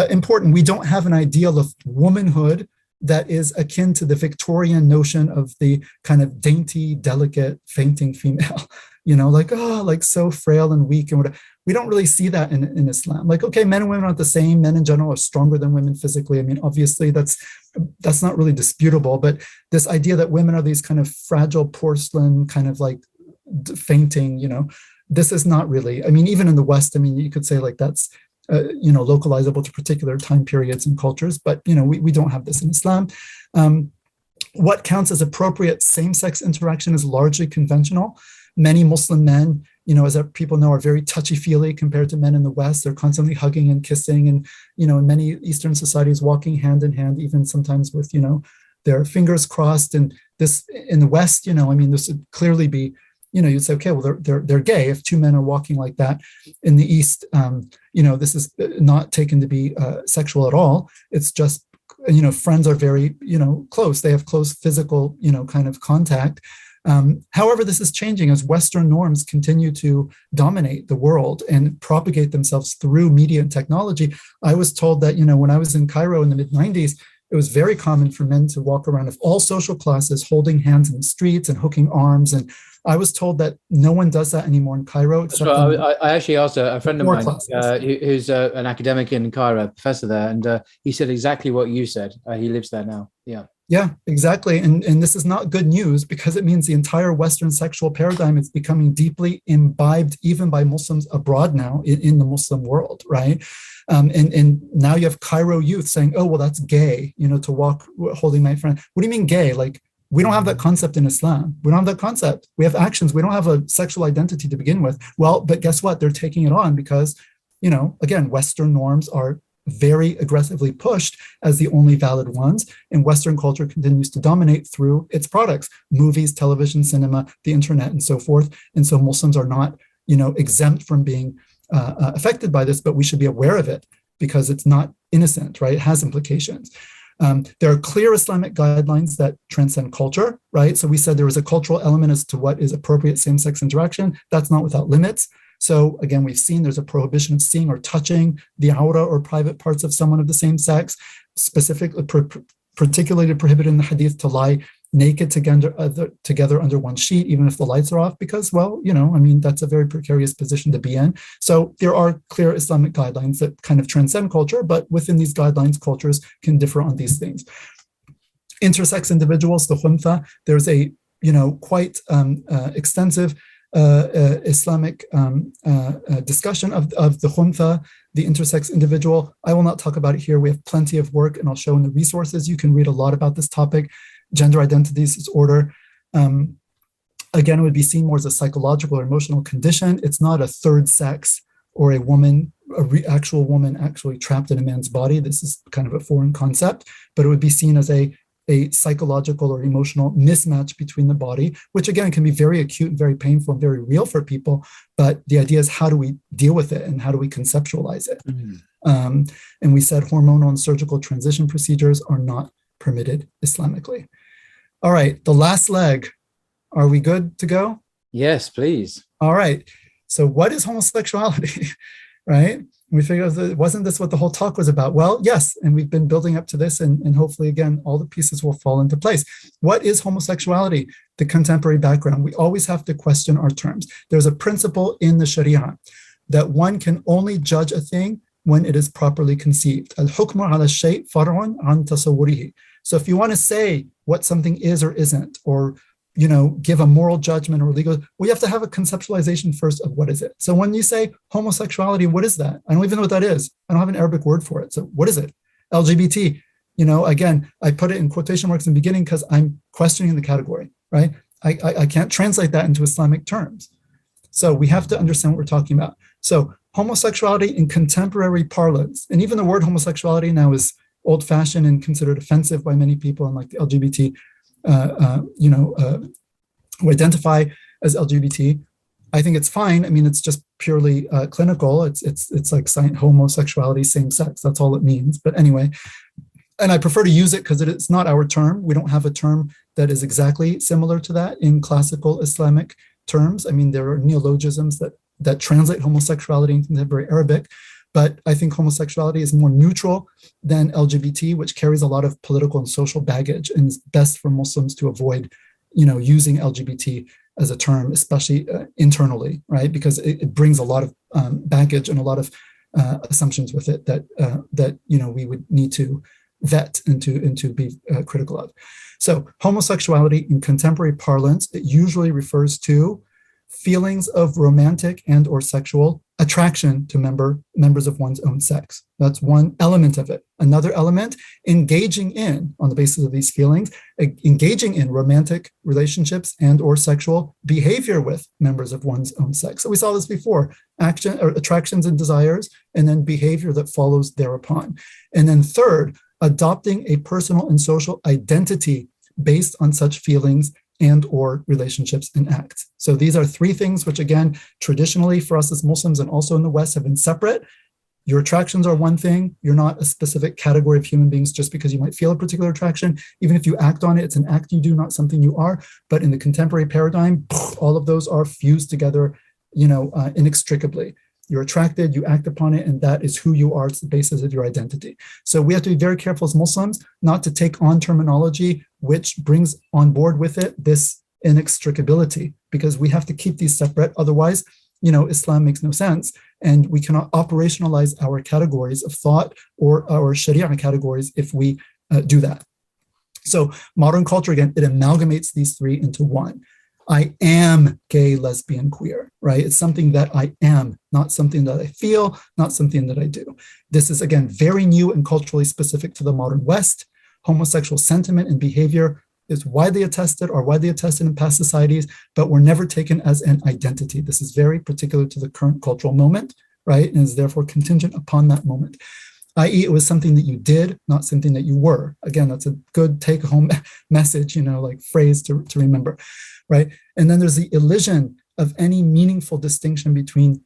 Important, we don't have an ideal of womanhood that is akin to the Victorian notion of the kind of dainty, delicate, fainting female, so frail and weak and whatever. We don't really see that in Islam. Okay, men and women aren't the same. Men in general are stronger than women physically. Obviously that's not really disputable, but this idea that women are these kind of fragile porcelain, kind of like fainting, this is not really, even in the West, you could say that's, localizable to particular time periods and cultures, but, we don't have this in Islam. What counts as appropriate same-sex interaction is largely conventional. Many Muslim men, as people know, are very touchy-feely compared to men in the West. They're constantly hugging and kissing, and, in many Eastern societies, walking hand in hand, even sometimes with, their fingers crossed. And this in the West, this would clearly be, you'd say, okay, well, they're gay if two men are walking like that. In the East, this is not taken to be sexual at all. It's just, friends are very, close. They have close physical, kind of contact. However, this is changing as Western norms continue to dominate the world and propagate themselves through media and technology. I was told that, when I was in Cairo in the mid-90s, it was very common for men to walk around of all social classes, holding hands in the streets and hooking arms. And I was told that no one does that anymore in Cairo. Except I actually asked a friend of mine who's an academic in Cairo, a professor there, and he said exactly what you said. He lives there now. Yeah, exactly. And this is not good news, because it means the entire Western sexual paradigm is becoming deeply imbibed even by Muslims abroad now in the Muslim world, right? And now you have Cairo youth saying, oh, well, that's gay, to walk holding my friend. What do you mean gay? We don't have that concept in Islam. We don't have that concept. We have actions. We don't have a sexual identity to begin with. Well, but guess what? They're taking it on because, again, Western norms are very aggressively pushed as the only valid ones, and Western culture continues to dominate through its products, movies, television, cinema, the internet, and so forth. And so Muslims are not, exempt from being affected by this, but we should be aware of it because it's not innocent, right? It has implications. There are clear Islamic guidelines that transcend culture, right? So we said there is a cultural element as to what is appropriate same-sex interaction. That's not without limits. So again, we've seen there's a prohibition of seeing or touching the aura or private parts of someone of the same sex, specifically, particularly prohibited in the hadith to lie naked together under one sheet, even if the lights are off, because, well, that's a very precarious position to be in. So there are clear Islamic guidelines that kind of transcend culture, but within these guidelines, cultures can differ on these things. Intersex individuals, the khuntha, there's a, quite extensive Islamic discussion of the khuntha, the intersex individual. I will not talk about it here. We have plenty of work, and I'll show in the resources. You can read a lot about this topic. Gender identity disorder. Again, it would be seen more as a psychological or emotional condition. It's not a third sex or a woman, actual woman actually trapped in a man's body. This is kind of a foreign concept, but it would be seen as a psychological or emotional mismatch between the body, which again can be very acute and very painful and very real for people. But the idea is, how do we deal with it and how do we conceptualize it? Mm-hmm. And we said hormonal and surgical transition procedures are not permitted Islamically. All right, the last leg. Are we good to go? Yes, please. All right. So what is homosexuality, right? We figured, wasn't this what the whole talk was about? Well, yes, and we've been building up to this, and hopefully, again, all the pieces will fall into place. What is homosexuality? The contemporary background. We always have to question our terms. There's a principle in the Sharia that one can only judge a thing when it is properly conceived. Al-hukmu ala shay' far'un an tasawwurihi. So if you want to say what something is or isn't, or give a moral judgment or legal, we have to have a conceptualization first of what is it. So when you say homosexuality, what is that? I don't even know what that is. I don't have an Arabic word for it. So what is it? LGBT, again, I put it in quotation marks in the beginning because I'm questioning the category, right? I can't translate that into Islamic terms. So we have to understand what we're talking about. So homosexuality in contemporary parlance, and even the word homosexuality now is old-fashioned and considered offensive by many people, and like the LGBT, who identify as LGBT. I think it's fine. I mean, it's just purely clinical. It's like homosexuality, same sex. That's all it means. But anyway, and I prefer to use it because it's not our term. We don't have a term that is exactly similar to that in classical Islamic terms. I mean, there are neologisms that translate homosexuality in contemporary Arabic, but I think homosexuality is more neutral than LGBT, which carries a lot of political and social baggage, and it's best for Muslims to avoid, using LGBT as a term, especially internally, right? Because it brings a lot of baggage and a lot of assumptions with it that we would need to vet and to be critical of. So homosexuality in contemporary parlance, it usually refers to feelings of romantic and or sexual attraction to members of one's own sex. That's one element of it. Another element, engaging in, on the basis of these feelings, engaging in romantic relationships and or sexual behavior with members of one's own sex. So we saw this before, action or attractions and desires, and then behavior that follows thereupon. And then third, adopting a personal and social identity based on such feelings and or relationships and acts. So these are three things which, again, traditionally for us as Muslims and also in the West have been separate. Your attractions are one thing. You're not a specific category of human beings just because you might feel a particular attraction. Even if you act on it, it's an act you do, not something you are. But in the contemporary paradigm, all of those are fused together, inextricably. You're attracted, you act upon it, and that is who you are. It's the basis of your identity. So we have to be very careful as Muslims not to take on terminology which brings on board with it this inextricability, because we have to keep these separate. Otherwise, Islam makes no sense, and we cannot operationalize our categories of thought or our Sharia categories if we do that. So modern culture, again, it amalgamates these three into one. I am gay, lesbian, queer, right? It's something that I am, not something that I feel, not something that I do. This is, again, very new and culturally specific to the modern West. Homosexual sentiment and behavior is widely attested in past societies, but were never taken as an identity. This is very particular to the current cultural moment, right? And is therefore contingent upon that moment, i.e. it was something that you did, not something that you were. Again, that's a good take-home message, phrase to remember. Right. And then there's the elision of any meaningful distinction between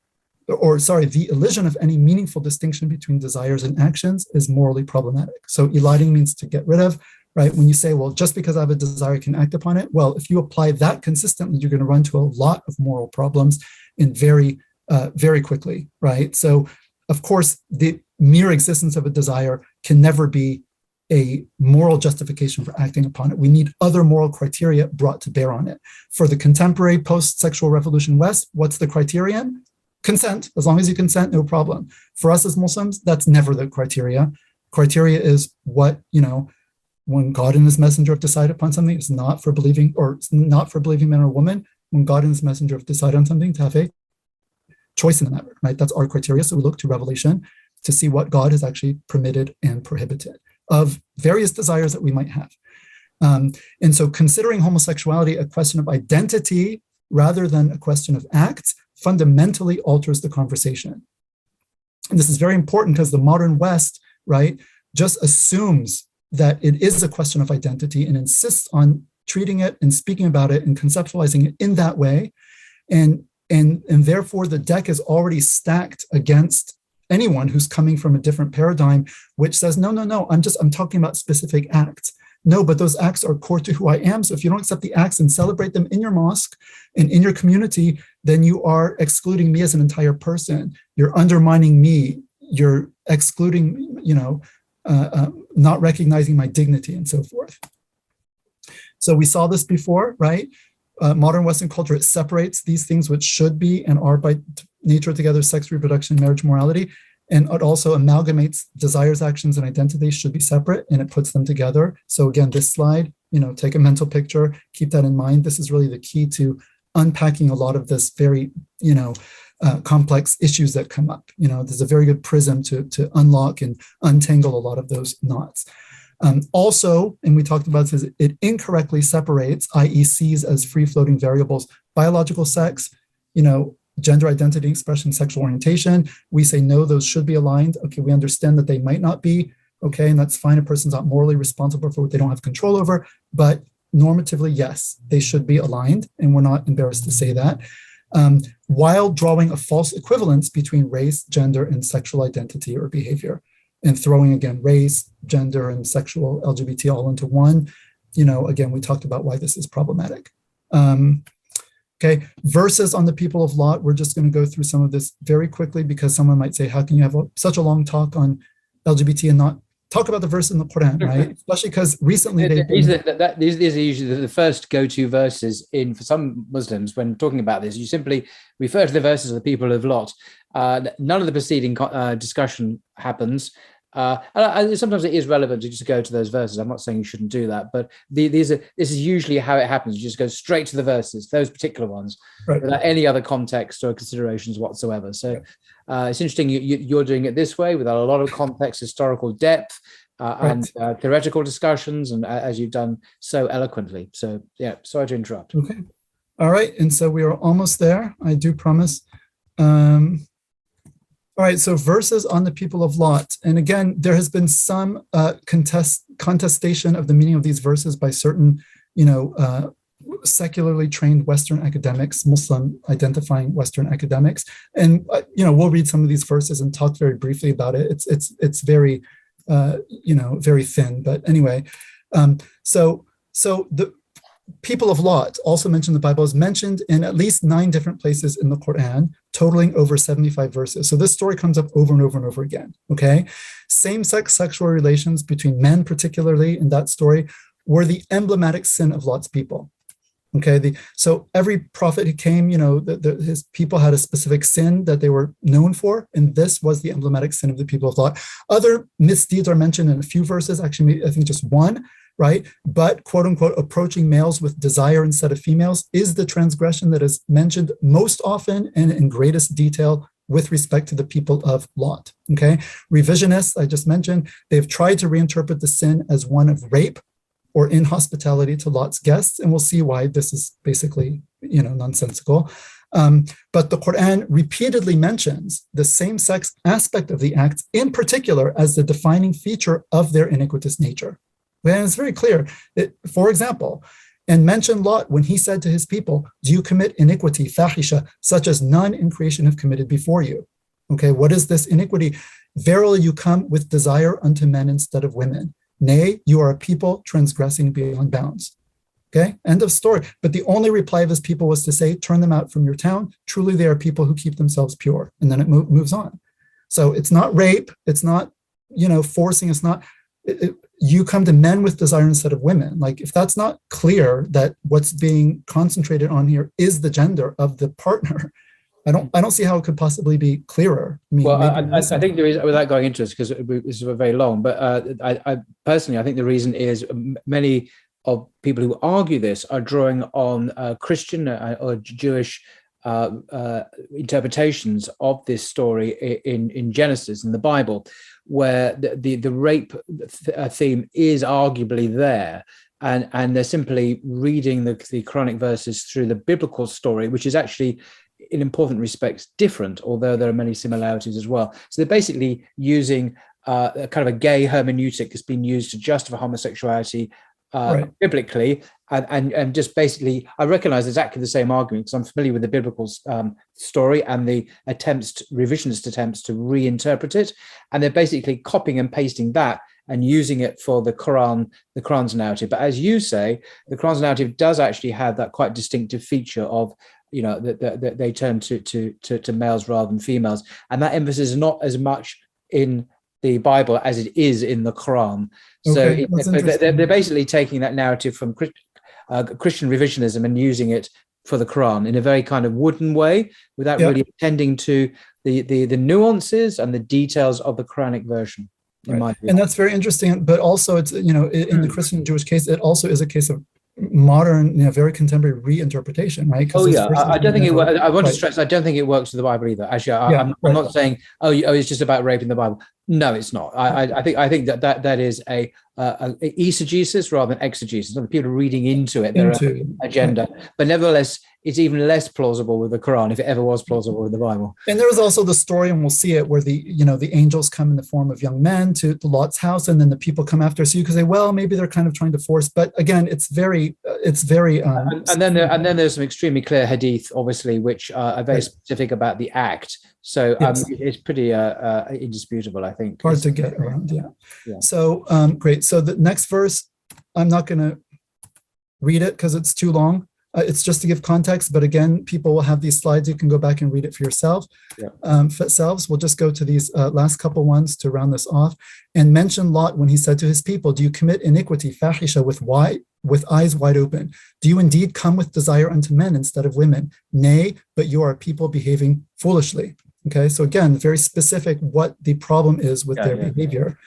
desires and actions is morally problematic. So eliding means to get rid of, right? When you say, well, just because I have a desire, I can act upon it. Well, if you apply that consistently, you're going to run to a lot of moral problems and very quickly, right? So, of course, the mere existence of a desire can never be a moral justification for acting upon it. We need other moral criteria brought to bear on it. For the contemporary post-sexual revolution West, what's the criterion? Consent. As long as you consent, no problem. For us as Muslims, that's never the criteria. Criteria is what, when God and his messenger have decided upon something, it's not for believing man or woman. When God and his messenger have decided on something, to have a choice in the matter, right? That's our criteria. So we look to Revelation to see what God has actually permitted and prohibited of various desires that we might have. And so considering homosexuality a question of identity rather than a question of acts fundamentally alters the conversation. And this is very important because the modern West, right, just assumes that it is a question of identity and insists on treating it and speaking about it and conceptualizing it in that way. And therefore the deck is already stacked against anyone who's coming from a different paradigm, which says, no, I'm talking about specific acts. No, but those acts are core to who I am. So if you don't accept the acts and celebrate them in your mosque and in your community, then you are excluding me as an entire person. You're undermining me. You're excluding, not recognizing my dignity and so forth. So we saw this before, right? Modern Western culture, it separates these things which should be and are by nature together, sex, reproduction, marriage, morality. And it also amalgamates desires, actions, and identities should be separate, and it puts them together. So again, this slide take a mental picture, keep that in mind. This is really the key to unpacking a lot of this very, complex issues that come up. There's a very good prism to unlock and untangle a lot of those knots. Also, and we talked about this, it incorrectly separates, i.e. sees as free-floating variables, biological sex, gender identity, expression, sexual orientation. We say, no, those should be aligned. Okay, we understand that they might not be, okay, and that's fine. A person's not morally responsible for what they don't have control over, but normatively, yes, they should be aligned, and we're not embarrassed to say that. While drawing a false equivalence between race, gender, and sexual identity or behavior, and throwing, again, race, gender, and sexual LGBT all into one. Again, we talked about why this is problematic. Okay, verses on the people of Lot. We're just going to go through some of this very quickly because someone might say, how can you have such a long talk on LGBT and not talk about the verse in the Qur'an, right? Especially because recently these are usually the first go-to verses for some Muslims when talking about this. You simply refer to the verses of the people of Lot. None of the preceding discussion happens. And sometimes it is relevant to just go to those verses. I'm not saying you shouldn't do that, but this is usually how it happens. You just go straight to the verses, those particular ones, right, without any other context or considerations whatsoever. So it's interesting you're doing it this way without a lot of context, historical depth, and theoretical discussions, and as you've done so eloquently. So yeah, sorry to interrupt. Okay. All right. And so we are almost there, I do promise. All right, so verses on the people of Lot. And again, there has been some contestation of the meaning of these verses by certain, secularly trained Western academics, Muslim identifying Western academics. And, we'll read some of these verses and talk very briefly about it. It's very, very thin. But anyway, so the people of Lot, also mentioned in the Bible, is mentioned in at least 9 different places in the Qur'an, totaling over 75 verses. So this story comes up over and over and over again, okay? Same-sex sexual relations between men, particularly in that story, were the emblematic sin of Lot's people, okay? So every prophet who came, his people had a specific sin that they were known for, and this was the emblematic sin of the people of Lot. Other misdeeds are mentioned in a few verses, actually, I think just one, right? But quote unquote, approaching males with desire instead of females is the transgression that is mentioned most often and in greatest detail with respect to the people of Lot, okay? Revisionists, I just mentioned, they've tried to reinterpret the sin as one of rape or inhospitality to Lot's guests, and we'll see why this is basically, nonsensical. But the Qur'an repeatedly mentions the same-sex aspect of the acts, in particular, as the defining feature of their iniquitous nature. And it's very clear that, for example, and mention Lot when he said to his people, do you commit iniquity, fahisha, such as none in creation have committed before you? Okay, what is this iniquity? Verily you come with desire unto men instead of women. Nay, you are a people transgressing beyond bounds. Okay, end of story. But the only reply of his people was to say, turn them out from your town. Truly they are people who keep themselves pure. And then it moves on. So it's not rape. It's not, forcing. It's not... you come to men with desire instead of women. Like, if that's not clear that what's being concentrated on here is the gender of the partner, I don't see how it could possibly be clearer. I think there is, without going into this, because this is very long, but I personally, I think the reason is many of people who argue this are drawing on Christian or Jewish interpretations of this story in Genesis, in the Bible, where the rape theme is arguably there, and they're simply reading the Quranic verses through the biblical story, which is actually in important respects different, although there are many similarities as well. So they're basically using a kind of a gay hermeneutic that's been used to justify homosexuality biblically, and just basically, I recognize exactly the same argument because I'm familiar with the biblical story and the revisionist attempts to reinterpret it, and they're basically copying and pasting that and using it for the Quran's narrative. But as you say, the Quran's narrative does actually have that quite distinctive feature of, that they turn to males rather than females, and that emphasis is not as much in the Bible as it is in the Quran. Okay, so they're basically taking that narrative from Christian revisionism and using it for the Quran in a very kind of wooden way, without really attending to the nuances and the details of the Quranic version. in my view. And that's very interesting. But also, it's, you know, in the Christian and Jewish case, it also is a case of modern, you know, very contemporary reinterpretation, right? Oh yeah, I don't think it works. I want to stress, I don't think it works with the Bible either. Actually, I'm not saying, oh, it's just about rape in the Bible. No, it's not. I think that is a eisegesis rather than exegesis. People are reading into it, their own agenda. But nevertheless, it's even less plausible with the Quran, if it ever was plausible with the Bible. And there was also the story, and we'll see it, where the angels come in the form of young men to Lot's house, and then the people come after. So you could say, well, maybe they're kind of trying to force. But again, it's very. And then there's some extremely clear hadith, obviously, which are very specific about the act. So it's pretty indisputable, I think. Hard to get around, yeah. So great. So the next verse, I'm not going to read it because it's too long. It's just to give context, but again, people will have these slides. You can go back and read it for yourself. We'll just go to these last couple ones to round this off. And mention Lot when he said to his people, do you commit iniquity, fahisha, with eyes wide open? Do you indeed come with desire unto men instead of women? Nay, but you are a people behaving foolishly. Okay, so again, very specific what the problem is with their behavior.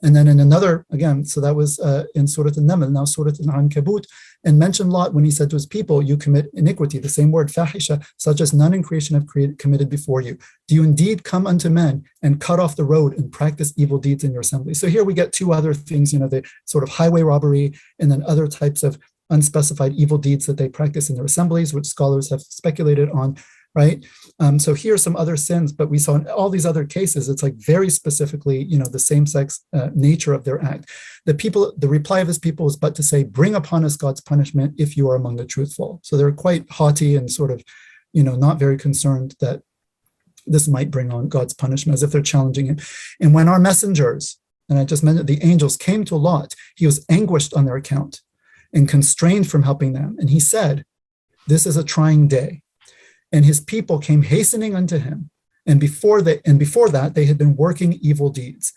And then in another, again, so that was in Surah An-Naml, now Surah Al-Ankabut, and mention Lot when he said to his people, you commit iniquity, the same word, fahisha, such as none in creation have committed before you. Do you indeed come unto men and cut off the road and practice evil deeds in your assembly? So here we get two other things, the sort of highway robbery and then other types of unspecified evil deeds that they practice in their assemblies, which scholars have speculated on. Right. So here are some other sins, but we saw in all these other cases, it's like very specifically, the same-sex nature of their act. The reply of his people was but to say, bring upon us God's punishment if you are among the truthful. So they're quite haughty and sort of, not very concerned that this might bring on God's punishment, as if they're challenging him. And when our messengers, and I just mentioned the angels, came to Lot, he was anguished on their account and constrained from helping them. And he said, this is a trying day. And his people came hastening unto him. And before that, they had been working evil deeds.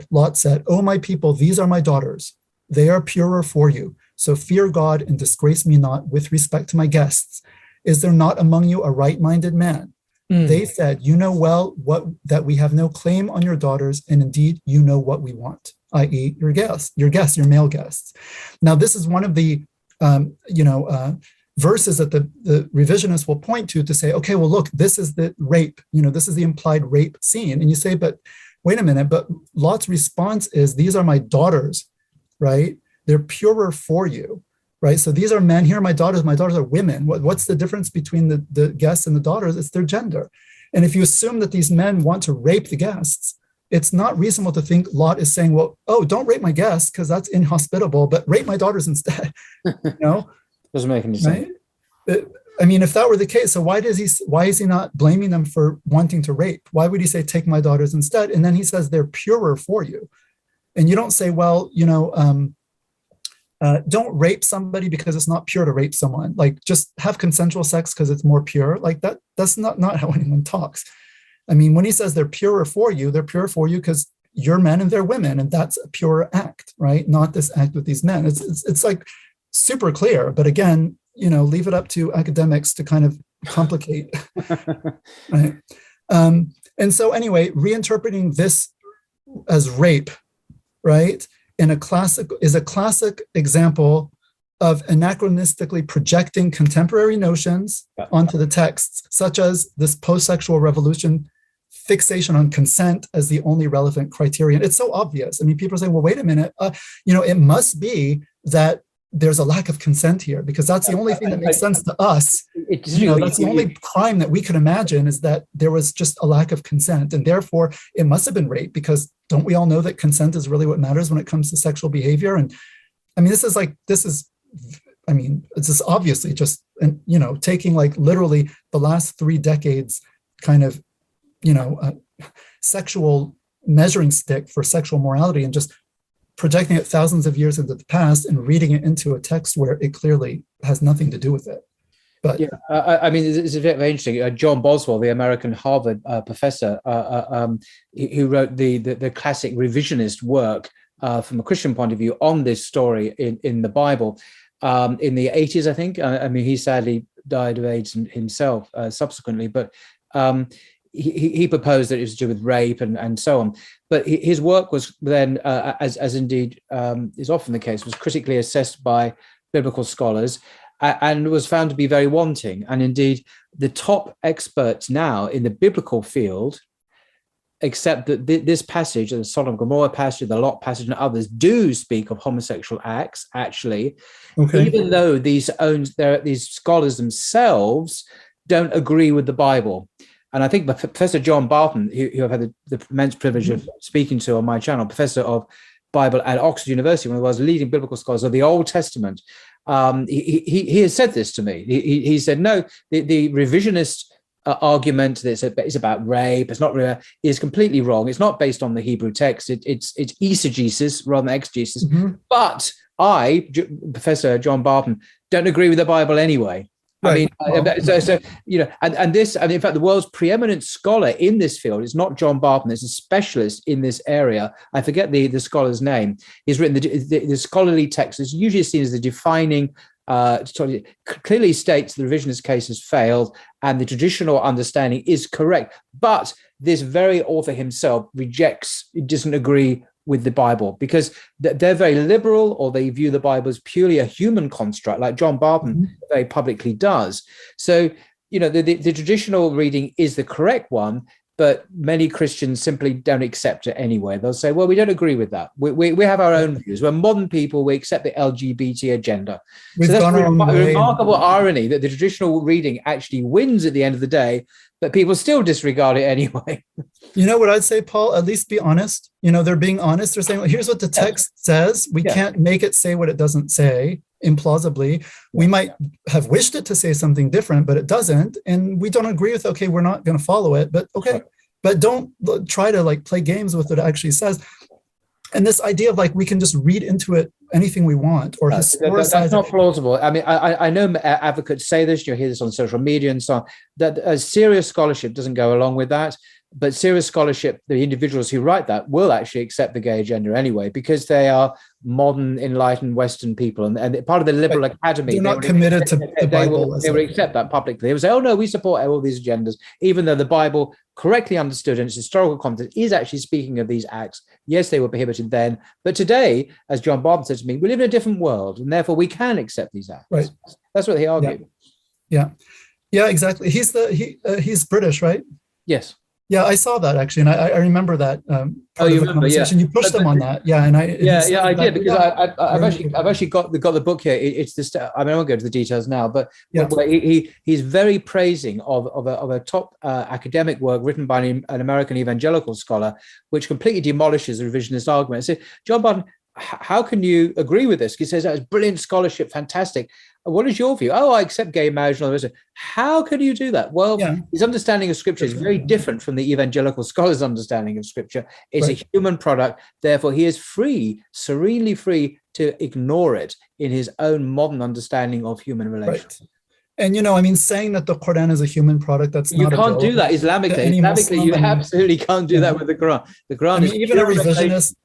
Lot said, O my people, these are my daughters. They are purer for you. So fear God and disgrace me not with respect to my guests. Is there not among you a right-minded man? They said, you know well that we have no claim on your daughters, and indeed you know what we want, i.e. your male guests. Now, this is one of the, verses that the revisionists will point to say, okay, well, look, this is the rape, this is the implied rape scene. And you say, but wait a minute, but Lot's response is, these are my daughters, right? They're purer for you, right? So these are men, here are my daughters are women. What's the difference between the guests and the daughters? It's their gender. And if you assume that these men want to rape the guests, it's not reasonable to think Lot is saying, well, oh, don't rape my guests because that's inhospitable, but rape my daughters instead, Doesn't make any sense. Right? I mean, if that were the case, so why is he not blaming them for wanting to rape? Why would he say, take my daughters instead? And then he says they're purer for you. And you don't say, well, don't rape somebody because it's not pure to rape someone. Like, just have consensual sex because it's more pure. Like that's not how anyone talks. I mean, when he says they're purer for you because you're men and they're women, and that's a pure act, right? Not this act with these men. It's like super clear, but again, leave it up to academics to kind of complicate. Right? And so anyway, reinterpreting this as rape, right, is a classic example of anachronistically projecting contemporary notions onto the texts, such as this post-sexual revolution fixation on consent as the only relevant criterion. It's so obvious. I mean, people are saying, well, wait a minute, it must be that there's a lack of consent here, because that's the only thing that makes sense to us. That's the only crime that we could imagine, is that there was just a lack of consent, and therefore it must have been rape, because don't we all know that consent is really what matters when it comes to sexual behavior? And I mean, it's just obviously just, taking like literally the last 3 decades kind of, sexual measuring stick for sexual morality and just projecting it thousands of years into the past and reading it into a text where it clearly has nothing to do with it. But yeah, I mean, it's very interesting. John Boswell, the American Harvard professor, who wrote the classic revisionist work from a Christian point of view on this story in the Bible in the 80s, I think. I mean, he sadly died of AIDS himself subsequently, but he proposed that it was to do with rape and so on. But his work was then, as indeed is often the case, was critically assessed by biblical scholars and was found to be very wanting. And indeed, the top experts now in the biblical field accept that this passage, the Sodom and Gomorrah passage, the Lot passage, and others do speak of homosexual acts, actually, even though these scholars themselves don't agree with the Bible. And I think Professor John Barton, who I've had the immense privilege of speaking to on my channel, professor of Bible at Oxford University, one of the world's leading biblical scholars of the Old Testament, he has said this to me. He said, no, the revisionist argument that it's about rape, it's not real, is completely wrong. It's not based on the Hebrew text. It's eisegesis rather than exegesis. But I, Professor John Barton, don't agree with the Bible anyway. Right. I mean, so you know, and this, and in fact, the world's preeminent scholar in this field is not John Barton. It's a specialist in this area. I forget the scholar's name. He's written the scholarly text is usually seen as the defining. Clearly states the revisionist case has failed and the traditional understanding is correct. But this very author himself doesn't agree with the Bible because they're very liberal, or they view the Bible as purely a human construct, like John Barton very publicly does. So, you know, the traditional reading is the correct one, but many Christians simply don't accept it anyway. They'll say, well, we don't agree with that. We have our own views. We're modern people. We accept the LGBT agenda. So that's a remarkable irony that the traditional reading actually wins at the end of the day, but people still disregard it anyway. You know what I'd say, Paul? At least be honest. You know, they're being honest. They're saying, well, here's what the text says. We can't make it say what it doesn't say implausibly. We might have wished it to say something different, but it doesn't. And we don't agree with, okay, we're not going to follow it, but okay. But don't try to like play games with what it actually says. And this idea of like, we can just read into it anything we want or historicize. That's not plausible. I mean, I know advocates say this, you hear this on social media and so on, that serious scholarship doesn't go along with that. But serious scholarship, the individuals who write that will actually accept the gay agenda anyway, because they are modern, enlightened Western people. And part of the liberal academy. They're not committed to the Bible. They will accept that publicly. They will say, oh, no, we support all these agendas, even though the Bible, correctly understood in its historical context, is actually speaking of these acts. Yes, they were prohibited then. But today, as John Barton said to me, we live in a different world, and therefore we can accept these acts. Right. That's what he argued. Yeah, exactly. He's British, right? Yes. Yeah, I saw that actually, and I remember that part of the conversation. You pushed them on that, and I did because I've actually got the book here. It's this. I mean, I won't go into the details now, but he's very praising of a top academic work written by an American evangelical scholar, which completely demolishes the revisionist argument. I say, John Barton, how can you agree with this? He says that's brilliant scholarship, fantastic. What is your view? Oh, I accept gay marriage and all this. How can you do that? Well, his understanding of Scripture is very different from the evangelical scholar's understanding of Scripture. It's a human product. Therefore, he is free, serenely free to ignore it in his own modern understanding of human relations. Right. And, you know, I mean, saying that the Qur'an is a human product, that's not you can't do that Islamically. You absolutely can't do that with the Quran. The Quran is even a revisionist.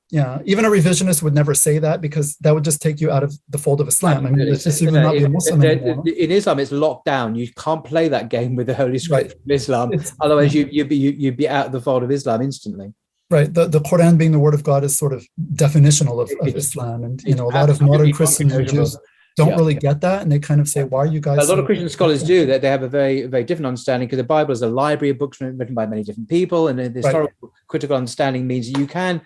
Even a revisionist would never say that, because that would just take you out of the fold of Islam. I mean, it's just even not be a Muslim anymore. In Islam, it's locked down. You can't play that game with the Holy Scripture of Islam. Otherwise, you'd be out of the fold of Islam instantly. Right. The Qur'an being the word of God is sort of definitional of Islam. And, you know, a lot of modern Christians or Jews don't really get that, and they kind of say, why are you guys... A lot of Christian scholars do, that they have a very, very different understanding, because the Bible is a library of books written by many different people, and the historical critical understanding means you can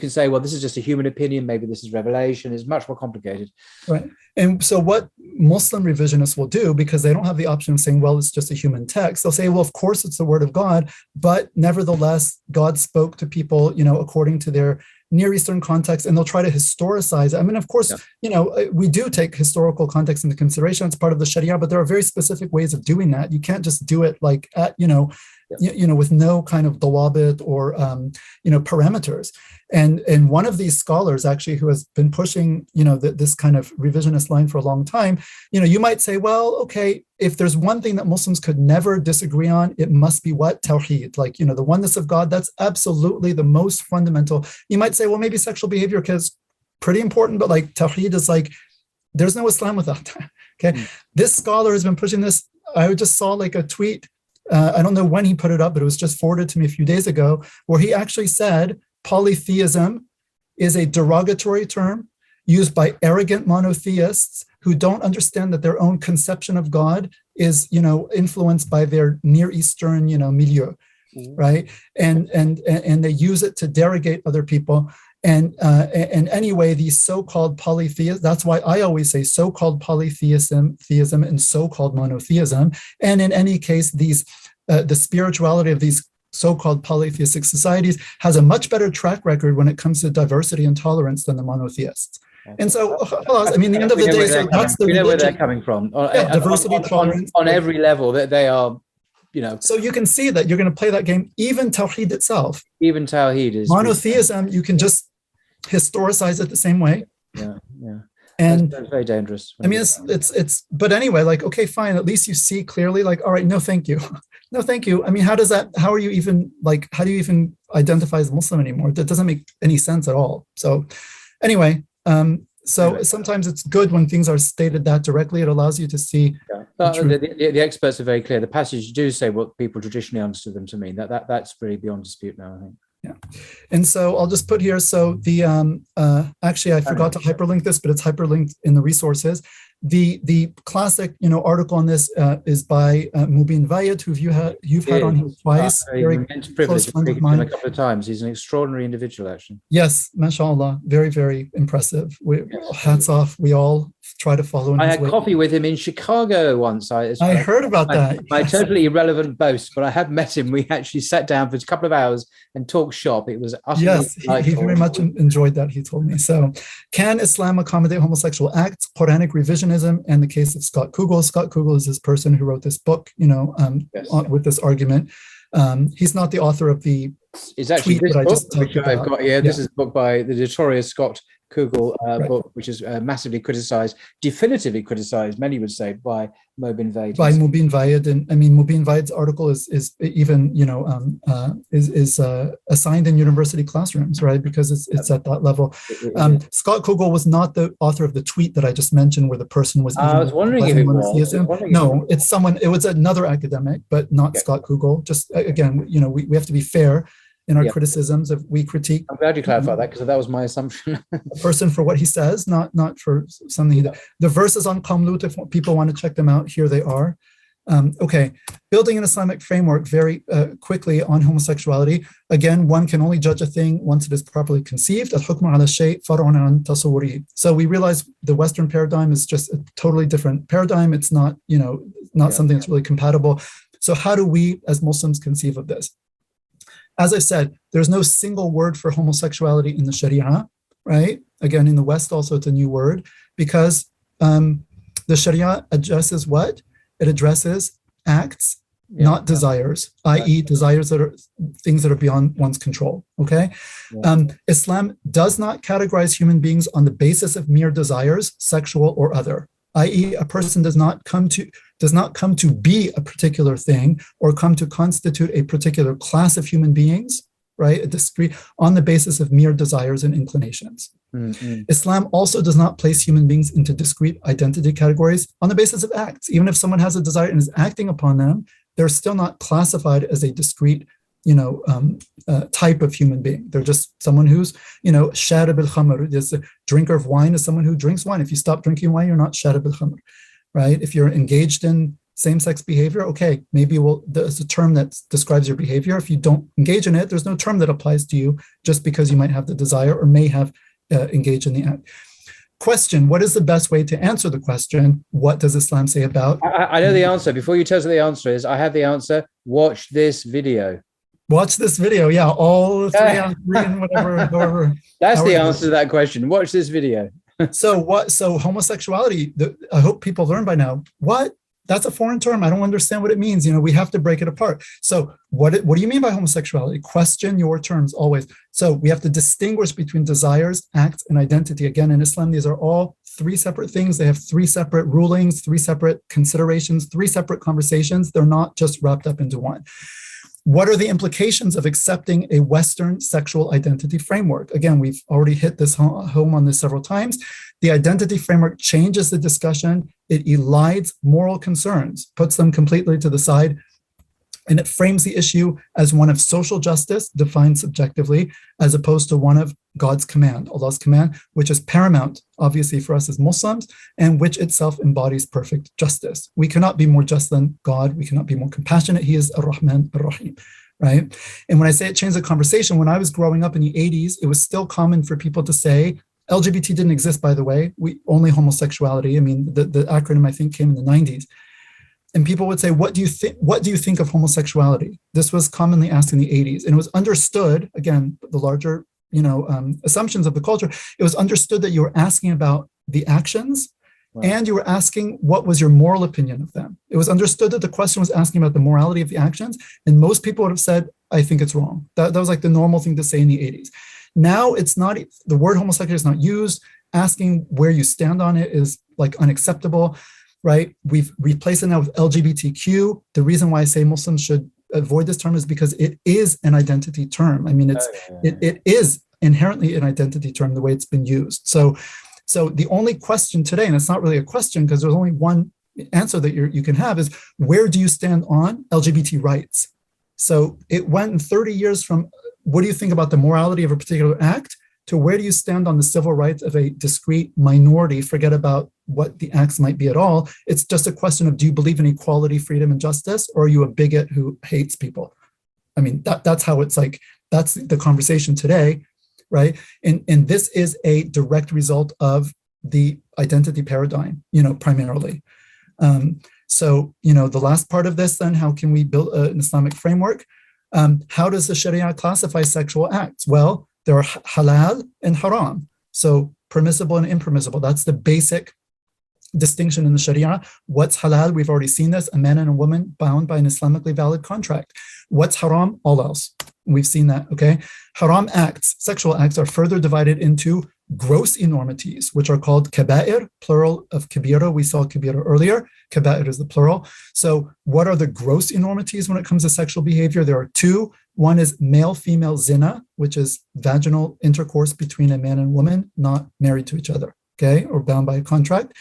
say, well, this is just a human opinion, maybe this is revelation. It's much more complicated. Right. And so what Muslim revisionists will do, because they don't have the option of saying, well, it's just a human text, they'll say, well, of course it's the word of God, but nevertheless, God spoke to people, you know, according to their Near Eastern context, and they'll try to historicize it. I mean, of course, you know, we do take historical context into consideration. It's part of the Sharia, but there are very specific ways of doing that. You can't just do it like at, you know, with no kind of dawabit or, parameters. And one of these scholars actually, who has been pushing, you know, this kind of revisionist line for a long time, you know, you might say, well, okay, if there's one thing that Muslims could never disagree on, it must be what? Tawheed, like, you know, the oneness of God. That's absolutely the most fundamental. You might say, well, maybe sexual behavior is pretty important, but like Tawheed is like, there's no Islam without that. Okay. This scholar has been pushing this. I just saw like a tweet I don't know when he put it up, but it was just forwarded to me a few days ago, where he actually said polytheism is a derogatory term used by arrogant monotheists who don't understand that their own conception of God is, influenced by their Near Eastern, milieu, right? And they use it to derogate other people. And anyway, these so-called polytheists, that's why I always say so-called polytheism, theism, and so-called monotheism. And in any case, the spirituality of these so-called polytheistic societies has a much better track record when it comes to diversity and tolerance than the monotheists. And so, I mean, at the end of the day, so that's the religion. We know where they're coming from. Diversity, tolerance. On every level, that they are, So you can see that you're going to play that game. Even Tawheed itself. Even Tawheed is. Monotheism, you can just historicize it the same way. Yeah. And that's very dangerous. I mean, it's, but anyway, like, okay, fine. At least you see clearly, like, all right, no, thank you. No, thank you. I mean, how do you even identify as Muslim anymore? That doesn't make any sense at all. So anyway, sometimes it's good when things are stated that directly. It allows you to see. Yeah. The experts are very clear. The passages do say what people traditionally understood them to mean. That's really beyond dispute now, I think. Yeah. And so I'll just put here, so the, actually I forgot to hyperlink this, but it's hyperlinked in the resources. The classic, article on this is by Mubin Vayed, who you've had on here twice. Very close friend of mine. A couple of times. He's an extraordinary individual, actually. Yes, mashallah, very, very impressive. Hats off. We all try to follow. I had coffee with him in Chicago once. I heard about that. My totally irrelevant boast, but I have met him. We actually sat down for a couple of hours and talked shop. It was utterly he very much enjoyed that, he told me. So, can Islam accommodate homosexual acts? Quranic revisionism, and the case of Scott Kugel. Scott Kugel is this person who wrote this book, with this argument. He's not the author of the It's actually tweet this that I just book, which talked I've about. got here. This is a book by the notorious Scott Kugel book, which is massively criticized, definitively criticized, many would say, by Mubin Vayed. By Mubin Vayed, and I mean Mubin Vayed's article is even assigned in university classrooms, right? Because it's at that level. Scott Kugel was not the author of the tweet that I just mentioned, where the person was. I was wondering if it was. No, it's someone. It was another academic, but not Scott Kugel. Just again, we have to be fair in our criticisms. If we critique, I'm glad you clarified that, because that was my assumption. A person for what he says, not for something he does. The verses on Qamlut, if people want to check them out, here they are. Okay, building an Islamic framework very quickly on homosexuality. Again, one can only judge a thing once it is properly conceived. Al-hukmu ala shay far'un an tasawwurihi. So we realize the Western paradigm is just a totally different paradigm. It's not, something that's really compatible. So how do we as Muslims conceive of this? As I said, there's no single word for homosexuality in the Sharia, right? Again, in the West also it's a new word, because the Sharia addresses what? It addresses acts, not desires, i.e. desires that are things that are beyond one's control, okay? Islam does not categorize human beings on the basis of mere desires, sexual or other, i.e. a person does not come to be a particular thing or come to constitute a particular class of human beings, right? A discrete on the basis of mere desires and inclinations. Islam also does not place human beings into discrete identity categories on the basis of acts. Even if someone has a desire and is acting upon them, they're still not classified as a discrete, type of human being. They're just someone who's, sharib al-khamr. Just a drinker of wine is someone who drinks wine. If you stop drinking wine, you're not sharib al-khamr, right? If you're engaged in same-sex behavior, okay, maybe there's a term that describes your behavior. If you don't engage in it, there's no term that applies to you just because you might have the desire or may have engaged in the act. Question, what is the best way to answer the question? What does Islam say about? I know the answer. Before you tell us what the answer is, I have the answer. Watch this video. Watch this video. Yeah, all 3 on 3 and whatever. That's the answer to that question. Watch this video. So homosexuality, I hope people learn by now. What? That's a foreign term. I don't understand what it means. We have to break it apart. So what do you mean by homosexuality? Question your terms always. So we have to distinguish between desires, acts, and identity. Again, in Islam, these are all 3 separate things. They have 3 separate rulings, 3 separate considerations, 3 separate conversations. They're not just wrapped up into one. What are the implications of accepting a Western sexual identity framework? Again, we've already hit this home on this several times. The identity framework changes the discussion. It elides moral concerns, puts them completely to the side. And it frames the issue as one of social justice, defined subjectively, as opposed to one of God's command, Allah's command, which is paramount, obviously, for us as Muslims, and which itself embodies perfect justice. We cannot be more just than God. We cannot be more compassionate. He is Ar-Rahman Ar-Rahim, right? And when I say it changed the conversation, when I was growing up in the 80s, it was still common for people to say, LGBT didn't exist, by the way, only homosexuality. I mean, the acronym, I think, came in the 90s. And people would say, what do you think of homosexuality? This was commonly asked in the 80s. And it was understood, again, the larger, assumptions of the culture, it was understood that you were asking about the actions, right, and you were asking what was your moral opinion of them. It was understood that the question was asking about the morality of the actions. And most people would have said, I think it's wrong. That was like the normal thing to say in the 80s. Now it's not, the word homosexual is not used. Asking where you stand on it is like unacceptable. Right? We've replaced it now with LGBTQ. The reason why I say Muslims should avoid this term is because it is an identity term. I mean, it is inherently an identity term the way it's been used. So the only question today, and it's not really a question because there's only one answer that you can have, is where do you stand on LGBT rights? So it went in 30 years from what do you think about the morality of a particular act to where do you stand on the civil rights of a discrete minority? Forget about what the acts might be at all. It's just a question of, do you believe in equality, freedom, and justice, or are you a bigot who hates people? I mean, that's how it's like, that's the conversation today, right? And this is a direct result of the identity paradigm, primarily. So, the last part of this then, how can we build an Islamic framework? How does the Sharia classify sexual acts? Well, there are halal and haram. So permissible and impermissible. That's the basic distinction in the Sharia. What's halal? We've already seen this. A man and a woman bound by an Islamically valid contract. What's haram? All else. We've seen that, okay? Haram acts, sexual acts, are further divided into gross enormities, which are called kaba'ir, plural of kabira. We saw kabira earlier. Kaba'ir is the plural. So what are the gross enormities when it comes to sexual behavior? There are two. One is male-female zina, which is vaginal intercourse between a man and woman, not married to each other, okay, or bound by a contract.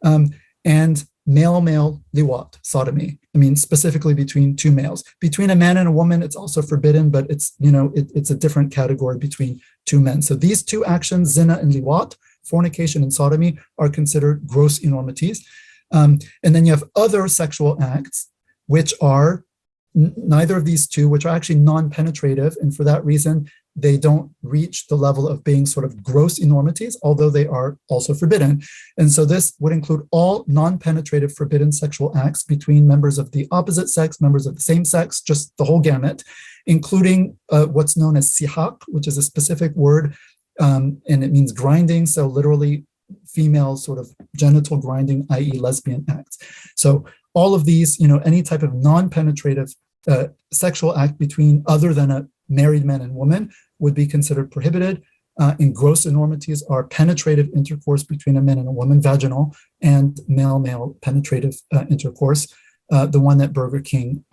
And male-male liwat, sodomy. I mean, specifically between two males. Between a man and a woman, it's also forbidden, but it's, it's a different category between two men. So these two actions, zina and liwat, fornication and sodomy, are considered gross enormities. And then you have other sexual acts, which are neither of these two, which are actually non-penetrative. And for that reason, they don't reach the level of being sort of gross enormities, although they are also forbidden. And so this would include all non-penetrative forbidden sexual acts between members of the opposite sex, members of the same sex, just the whole gamut, including what's known as sihaq, which is a specific word, and it means grinding. So literally female sort of genital grinding, i.e. lesbian acts. So all of these, any type of non-penetrative sexual act between other than a married man and woman would be considered prohibited. And gross enormities are penetrative intercourse between a man and a woman, vaginal, and male-male penetrative intercourse, the one that Burger King,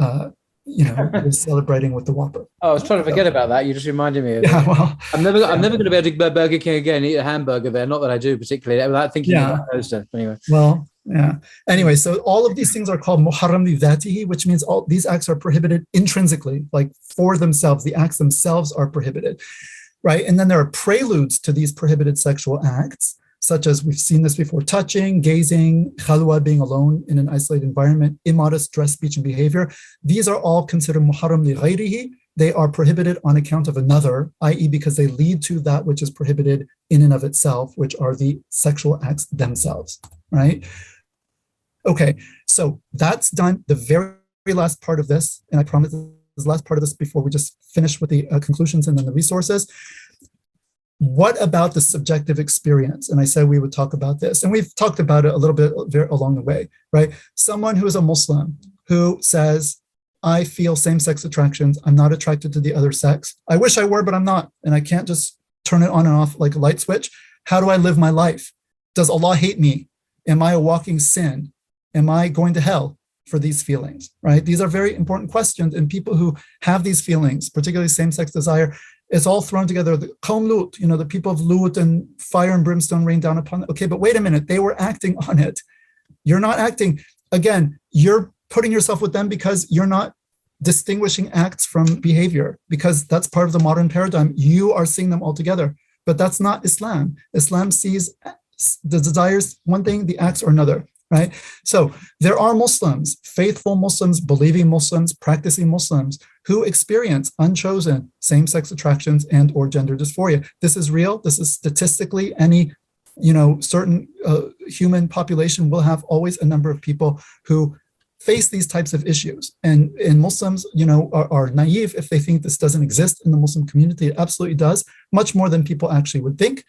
is celebrating with the Whopper. Oh, I was trying to forget about that. You just reminded me of it. Yeah, well, I'm never going to be able to go to Burger King again and eat a hamburger there. Not that I do particularly, without thinking about those stuff. Anyway. Well, yeah. Anyway, so all of these things are called muharram li dhatihi, which means all these acts are prohibited intrinsically, like for themselves. The acts themselves are prohibited, right? And then there are preludes to these prohibited sexual acts, such as we've seen this before: touching, gazing, khalwa, being alone in an isolated environment, immodest dress, speech, and behavior. These are all considered muharram li ghayrihi. They are prohibited on account of another, i.e. because they lead to that which is prohibited in and of itself, which are the sexual acts themselves, right? Okay, so that's done. The very last part of this, and I promise this last part of this before we just finish with the conclusions and then the resources. What about the subjective experience? And I said we would talk about this, and we've talked about it a little bit along the way, right? Someone who is a Muslim who says, I feel same-sex attractions. I'm not attracted to the other sex. I wish I were, but I'm not. And I can't just turn it on and off like a light switch. How do I live my life? Does Allah hate me? Am I a walking sin? Am I going to hell for these feelings, right? These are very important questions. And people who have these feelings, particularly same-sex desire, it's all thrown together. The Qawm Lut, the people of Lut, and fire and brimstone rain down upon them. Okay, but wait a minute. They were acting on it. You're not acting. Again, you're putting yourself with them because you're not distinguishing acts from behavior, because that's part of the modern paradigm. You are seeing them all together, but that's not Islam. Islam sees the desires one thing, the acts are another, right? So there are Muslims, faithful Muslims, believing Muslims, practicing Muslims, who experience unchosen same-sex attractions and or gender dysphoria. This is real. This is statistically any, certain human population will have always a number of people who face these types of issues. And Muslims, are naive if they think this doesn't exist in the Muslim community. It absolutely does, much more than people actually would think,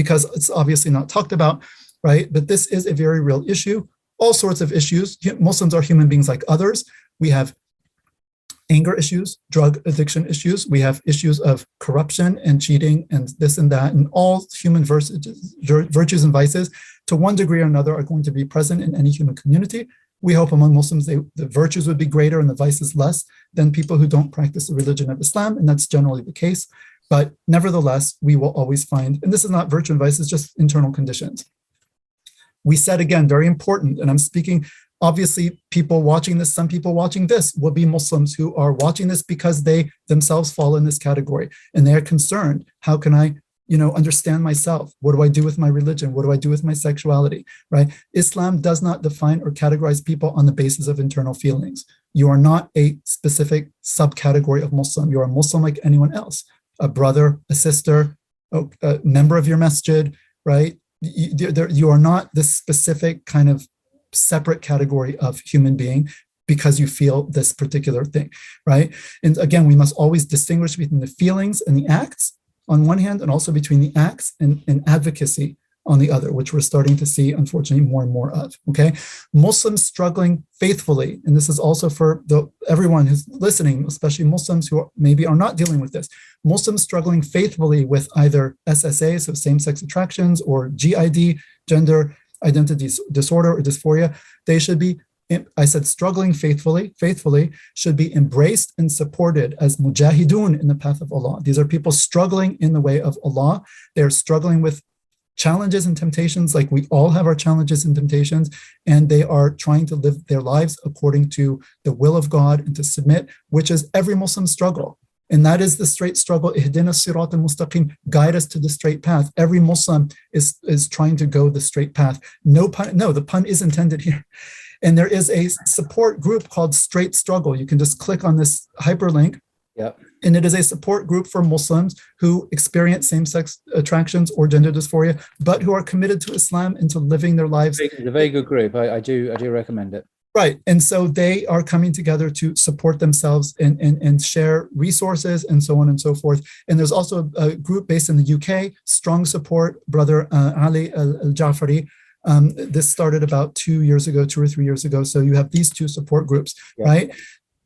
because it's obviously not talked about, right? But this is a very real issue. All sorts of issues. Muslims are human beings like others. We have anger issues, drug addiction issues. We have issues of corruption and cheating and this and that, and all human virtues and vices, to one degree or another, are going to be present in any human community. We hope among Muslims, the virtues would be greater and the vices less than people who don't practice the religion of Islam, and that's generally the case. But nevertheless, we will always find, and this is not virtue and vice, it's just internal conditions. We said, again, very important, and I'm speaking, obviously, people watching this, some people watching this will be Muslims who are watching this because they themselves fall in this category, and they're concerned, how can I understand myself? What do I do with my religion? What do I do with my sexuality, right? Islam does not define or categorize people on the basis of internal feelings. You are not a specific subcategory of Muslim. You are a Muslim like anyone else, a brother, a sister, a member of your masjid, right? You are not this specific kind of separate category of human being because you feel this particular thing, right? And again, we must always distinguish between the feelings and the acts on one hand, and also between the acts and advocacy on the other, which we're starting to see, unfortunately, more and more of, okay? Muslims struggling faithfully, and this is also for everyone who's listening, especially Muslims who maybe are not dealing with this. Muslims struggling faithfully with either SSA, so same-sex attractions, or GID, gender identity disorder or dysphoria, they should be, I said struggling faithfully should be embraced and supported as mujahidun in the path of Allah. These are people struggling in the way of Allah. They're struggling with challenges and temptations, like we all have our challenges and temptations, and they are trying to live their lives according to the will of God and to submit, which is every Muslim struggle. And that is the straight struggle. Ihdina sirat al-mustaqim, guide us to the straight path. Every Muslim is trying to go the straight path. No, the pun is intended here. And there is a support group called Straight Struggle. You can just click on this hyperlink. Yep. And it is a support group for Muslims who experience same-sex attractions or gender dysphoria, but who are committed to Islam and to living their lives. It's a very good group. I do recommend it. Right. And so they are coming together to support themselves and share resources and so on and so forth. And there's also a group based in the UK, Strong Support, Brother Ali Al-Jafari. This started about 2 or 3 years ago. So you have these two support groups, right?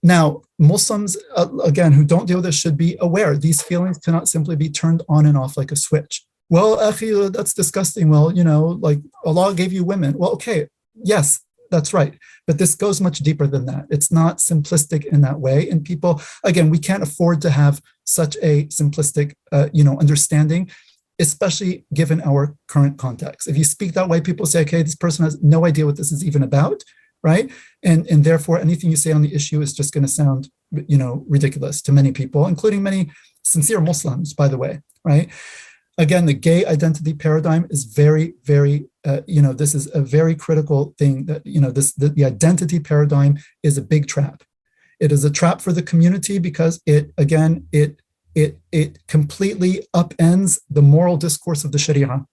Now, Muslims, again, who don't deal with this should be aware. These feelings cannot simply be turned on and off like a switch. Well, akhi, that's disgusting. Well, like Allah gave you women. Well, okay, yes, that's right. But this goes much deeper than that. It's not simplistic in that way. And people, again, we can't afford to have such a simplistic, understanding, especially given our current context. If you speak that way, people say, okay, this person has no idea what this is even about, right? And therefore, anything you say on the issue is just going to sound, ridiculous to many people, including many sincere Muslims, by the way, right? Again, the gay identity paradigm is very, very, this is a very critical thing that, the identity paradigm is a big trap. It is a trap for the community because it completely upends the moral discourse of the Sharia.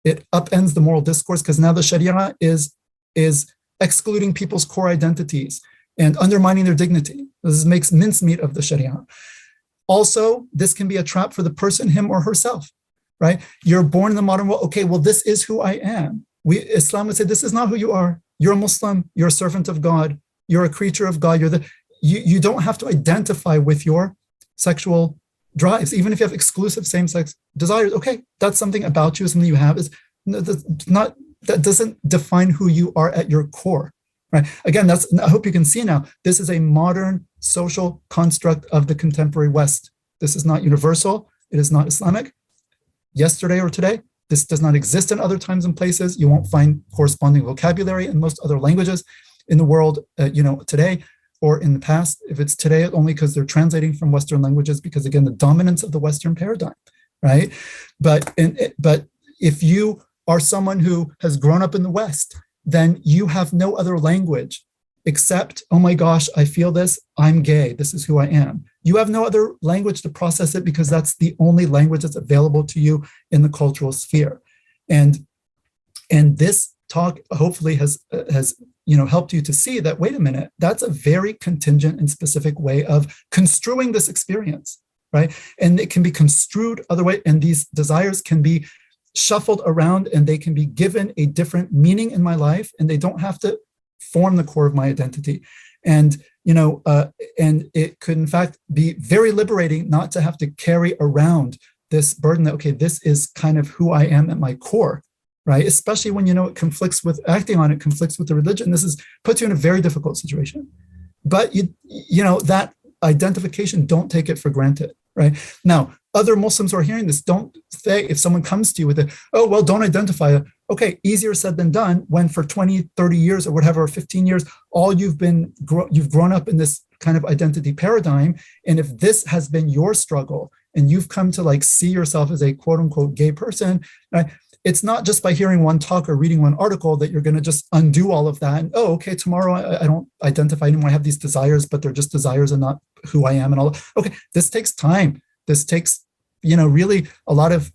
It upends the moral discourse because now the Sharia is excluding people's core identities and undermining their dignity. This makes mincemeat of the Sharia. Also, this can be a trap for the person, him or herself, right? You're born in the modern world. Okay, well, this is who I am. Islam would say, this is not who you are. You're a Muslim. You're a servant of God. You're a creature of God. You don't have to identify with your sexual drives, even if you have exclusive same-sex desires. Okay, that's something about you, something you have. That doesn't define who you are at your core, right? Again, I hope you can see now, this is a modern social construct of the contemporary West. This is not universal. It is not Islamic. Yesterday or today, this does not exist in other times and places. You won't find corresponding vocabulary in most other languages in the world, today. or in the past. If it's today, only because they're translating from Western languages, because again, the dominance of the Western paradigm, right? But if you are someone who has grown up in the West, then you have no other language except, oh my gosh, I feel this, I'm gay, this is who I am. You have no other language to process it because that's the only language that's available to you in the cultural sphere. And this talk hopefully has helped you to see that, wait a minute, that's a very contingent and specific way of construing this experience, right? And it can be construed other way, and these desires can be shuffled around and they can be given a different meaning in my life, and they don't have to form the core of my identity. And and it could in fact be very liberating not to have to carry around this burden that, okay, this is kind of who I am at my core, right? Especially when it conflicts with acting on it, conflicts with the religion. This puts you in a very difficult situation. But that identification, don't take it for granted, right? Now, other Muslims who are hearing this, don't say, if someone comes to you with it, oh, well, don't identify. Okay, easier said than done, when for 20, 30 years or whatever, or 15 years, all you've grown up in this kind of identity paradigm. And if this has been your struggle and you've come to see yourself as a quote unquote gay person, right? It's not just by hearing one talk or reading one article that you're going to just undo all of that. And, oh, okay, tomorrow I don't identify anymore. I have these desires, but they're just desires and not who I am and all. Okay, this takes time. This takes, really a lot of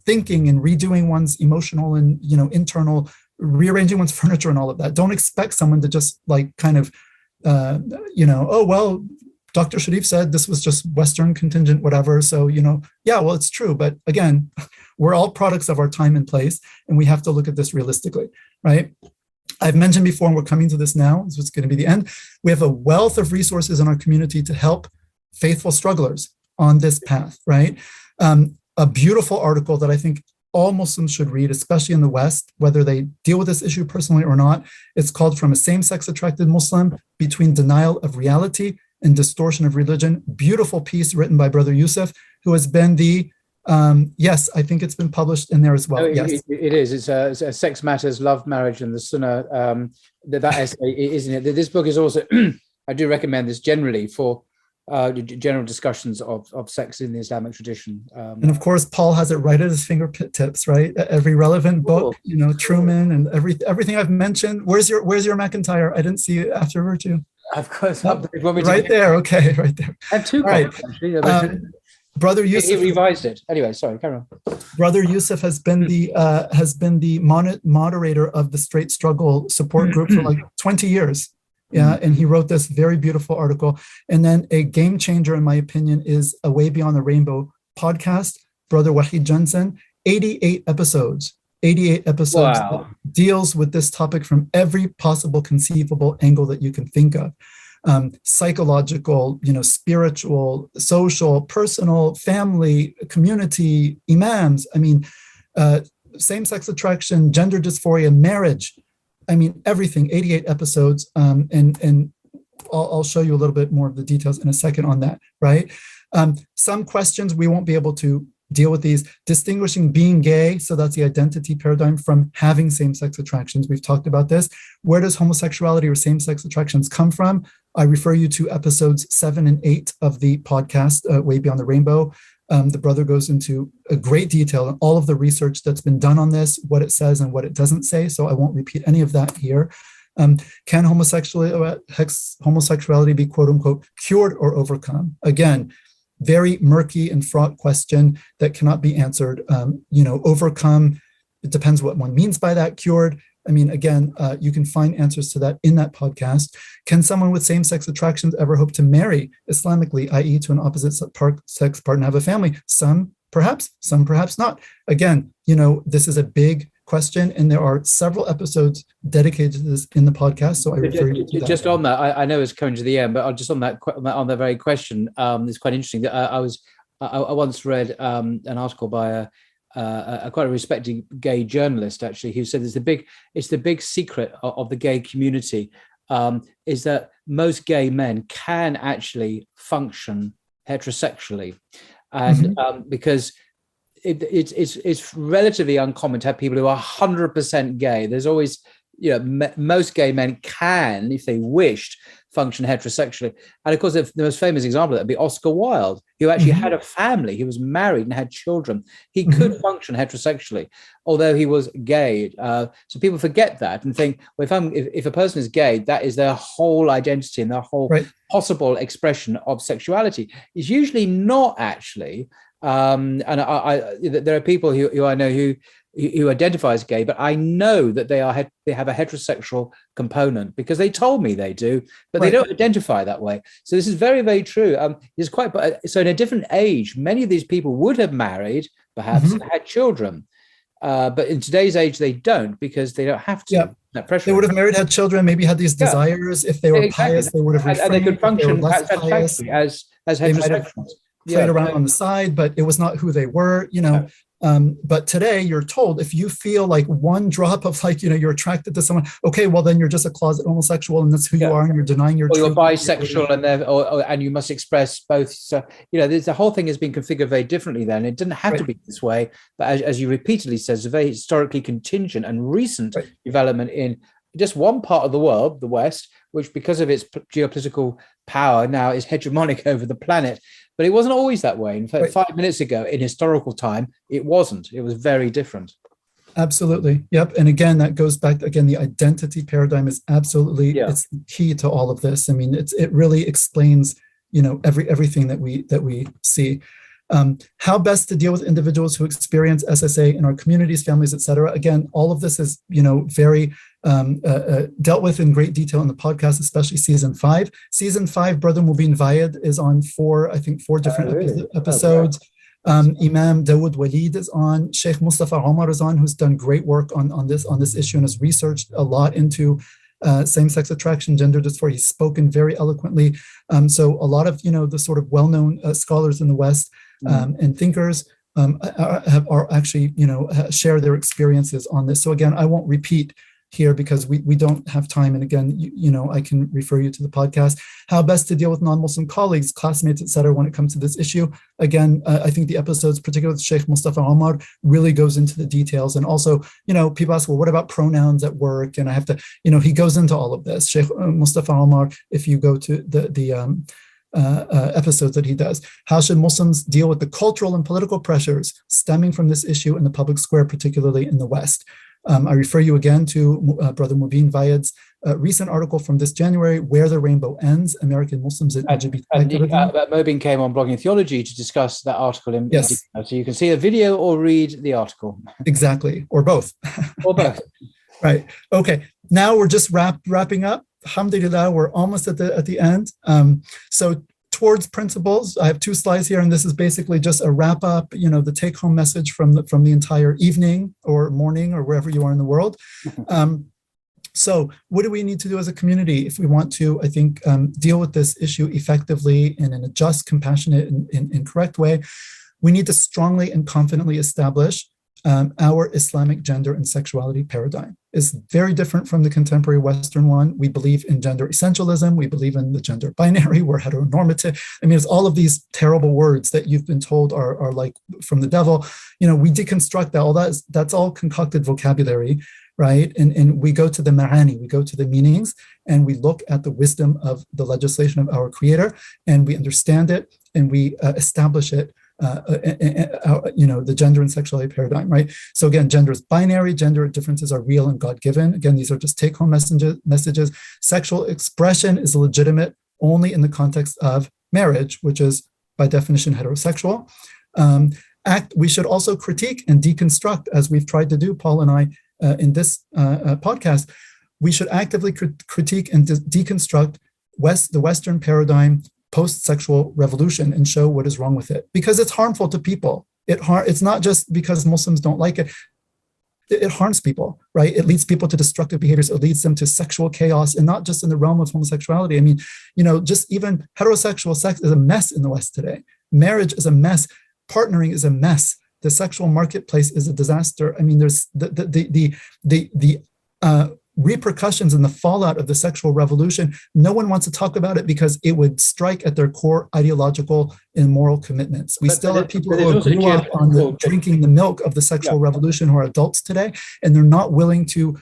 thinking and redoing one's emotional and, internal, rearranging one's furniture and all of that. Don't expect someone to just oh, well, Dr. Sharif said this was just Western contingent, whatever. So, yeah, well, it's true. But again, we're all products of our time and place, and we have to look at this realistically, right? I've mentioned before, and we're coming to this now, this is going to be the end. We have a wealth of resources in our community to help faithful strugglers on this path, right? A beautiful article that I think all Muslims should read, especially in the West, whether they deal with this issue personally or not. It's called From a Same-Sex Attracted Muslim, Between Denial of Reality and Distortion of Religion. Beautiful piece written by Brother Yusuf, who has been the, yes, I think it's been published in there as well. Yes, it is. It's a Sex Matters, Love, Marriage, and the Sunnah. That essay, isn't it? This book is also, I do recommend this generally for general discussions of sex in the Islamic tradition. And of course, Paul has it right at his fingertips, right? Every relevant book, Truman and everything I've mentioned. Where's your McIntyre? I didn't see it after Virtue. Of course, right there. Okay, right there. I have two copies, actually. Brother Yusuf, he revised it. Anyway, sorry, carry on. Brother Yusuf has been the moderator of the Straight Struggle support group for 20 years. Yeah, and he wrote this very beautiful article. And then a game changer, in my opinion, is A Way Beyond the Rainbow podcast. Brother Wahid Johnson, 88 episodes. 88 episodes wow. That deals with this topic from every possible conceivable angle that you can think of. Psychological, spiritual, social, personal, family, community, imams. I mean, same-sex attraction, gender dysphoria, marriage. I mean, everything, 88 episodes. And I'll show you a little bit more of the details in a second on that, right? Some questions we won't be able to deal with these. Distinguishing being gay, so that's the identity paradigm, from having same-sex attractions. We've talked about this. Where does homosexuality or same-sex attractions come from? I refer you to episodes 7 and 8 of the podcast, Way Beyond the Rainbow. The brother goes into a great detail on all of the research that's been done on this, what it says and what it doesn't say. So I won't repeat any of that here. Can homosexuality be quote unquote cured or overcome? Again, very murky and fraught question that cannot be answered. Overcome, it depends what one means by that. Cured, I mean, again, you can find answers to that in that podcast. Can someone with same-sex attractions ever hope to marry Islamically, i.e. to an opposite sex partner, have a family? Some perhaps not. Again, this is a big question, and there are several episodes dedicated to this in the podcast. So I refer you to that. Just on that, I know it's coming to the end, but just on that very question, it's quite interesting. I once read an article by a quite a respected gay journalist, actually, who said it's the big secret of the gay community, is that most gay men can actually function heterosexually, and because it's relatively uncommon to have people who are 100% gay. There's always, most gay men can, if they wished, function heterosexually. And of course, the most famous example of that would be Oscar Wilde, who actually had a family. He was married and had children. He could function heterosexually, although he was gay. So people forget that and think, well, if a person is gay, that is their whole identity and their whole possible expression of sexuality. It's usually not actually. And there are people who I know who identify as gay, but I know that they have a heterosexual component because they told me they do, but they don't identify that way. So this is very, very true. It's quite so. In a different age, many of these people would have married, perhaps, and had children, but in today's age, they don't because they don't have to. That pressure. They would have married, had children, maybe had these desires. If they were pious, they would have refrained. And they could function satisfactorily as heterosexuals. Played around on the side, but it was not who they were, but today you're told if you feel like one drop of you're attracted to someone, okay, well then you're just a closet homosexual and that's who you are and you're denying your you're bisexual and you must express both. So, the whole thing has been configured very differently then. It didn't have to be this way, but as you repeatedly said, it's a very historically contingent and recent development in just one part of the world, the West, which because of its geopolitical power now is hegemonic over the planet. But it wasn't always that way. In fact, 5 minutes ago, in historical time, it wasn't. It was very different. Absolutely. Yep. And again, that goes back, the identity paradigm is absolutely, it's key to all of this. I mean, it really explains, everything that we see. How best to deal with individuals who experience SSA in our communities, families, etc. Again, all of this is, very dealt with in great detail in the podcast, especially season 5. Season 5, Brother Mubin Vayed is on 4 different episodes. Imam Dawood Walid is on. Sheikh Mustafa Omar is on, who's done great work on this issue and has researched a lot into same-sex attraction, gender dysphoria. He's spoken very eloquently. So a lot of the sort of well-known scholars in the West and thinkers are actually share their experiences on this. So again, I won't repeat here because we don't have time. And again, I can refer you to the podcast. How best to deal with non-Muslim colleagues, classmates, etc. when it comes to this issue. Again, I think the episodes, particularly with Sheikh Mustafa Omar, really goes into the details. And also, people ask, well, what about pronouns at work? And I have to, he goes into all of this. Sheikh Mustafa Omar, if you go to the episodes that he does. How should Muslims deal with the cultural and political pressures stemming from this issue in the public square, particularly in the West? I refer you again to Brother Mubin Vayed's recent article from this January, Where the Rainbow Ends, American Muslims and LGBT Activism. Mubin came on Blogging Theology to discuss that article in detail. So you can see a video or read the article. Exactly, or both. Or both. Right, okay. Now we're just wrapping up. Alhamdulillah, we're almost at the end. So towards principles, I have 2 slides here, and this is basically just a wrap up, the take home message from the entire evening or morning or wherever you are in the world. So what do we need to do as a community if we want to, I think, deal with this issue effectively and in a just, compassionate, and correct way? We need to strongly and confidently establish our Islamic gender and sexuality paradigm. Is very different from the contemporary Western one. We believe in gender essentialism. We believe in the gender binary. We're heteronormative. I mean, it's all of these terrible words that you've been told are like from the devil. We deconstruct that. All that's all concocted vocabulary, right? And we go to the ma'ani, we go to the meanings, and we look at the wisdom of the legislation of our Creator, and we understand it, and we establish it. The gender and sexuality paradigm, right? So again, gender is binary, gender differences are real and God-given. Again, these are just take-home messages. Sexual expression is legitimate only in the context of marriage, which is by definition heterosexual. We should also critique and deconstruct, as we've tried to do, Paul and I, in this podcast. We should actively critique and deconstruct the Western paradigm post-sexual revolution and show what is wrong with it, because it's harmful to people. It's not just because Muslims don't like it. It harms people, right? It leads people to destructive behaviors. It leads them to sexual chaos, and not just in the realm of homosexuality. I memean, just even heterosexual sex is a mess in the West today. Marriage is a mess. Partnering is a mess. The sexual marketplace is a disaster. I mean, there's the repercussions and the fallout of the sexual revolution. No one wants to talk about it because it would strike at their core ideological and moral commitments. We still have people who grew up on drinking the milk of the sexual revolution who are adults today, and they're not willing to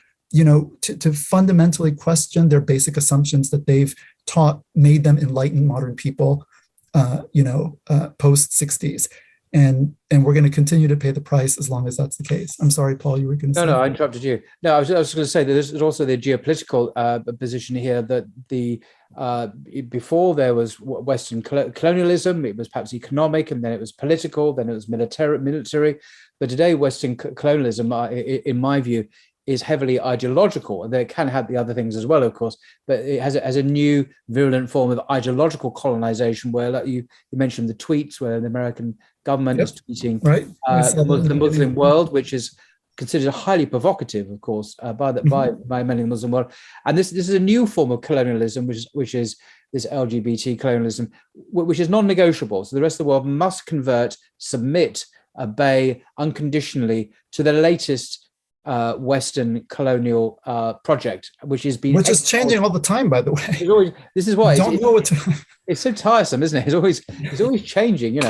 fundamentally question their basic assumptions that they've taught made them enlightened modern people, post 60s. And we're going to continue to pay the price as long as that's the case. I'm sorry, Paul, you were going to say. No, I interrupted you. No, I was going to say that there's also the geopolitical position here that before there was Western colonialism, it was perhaps economic, and then it was political, then it was military. But today, Western colonialism, in my view, is heavily ideological, and they can have the other things as well, of course, but it has a new virulent form of ideological colonization where, like you mentioned the tweets where the American government is tweeting the Muslim world, which is considered highly provocative, of course, by many in the Muslim world. And this is a new form of colonialism, which is this LGBT colonialism, which is non-negotiable. So the rest of the world must convert, submit, obey unconditionally to the latest Western colonial project, which is changing all the time, by the way. This is why it's so tiresome, isn't it? It's always changing.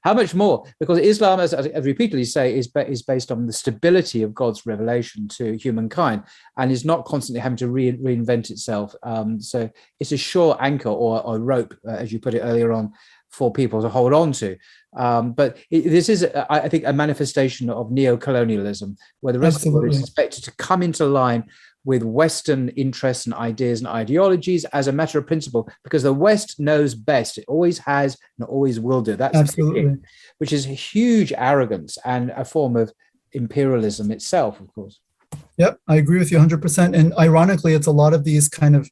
How much more? Because Islam, as I repeatedly say, is based on the stability of God's revelation to humankind, and is not constantly having to reinvent itself. So it's a sure anchor or rope, as you put it earlier on, for people to hold on to. But this is, I think, a manifestation of neo-colonialism, where the rest of the world is expected to come into line with Western interests and ideas and ideologies as a matter of principle, because the West knows best. It always has and always will do. That's absolutely, which is a huge arrogance and a form of imperialism itself, of course. Yep, I agree with you 100%. And ironically, it's a lot of these kind of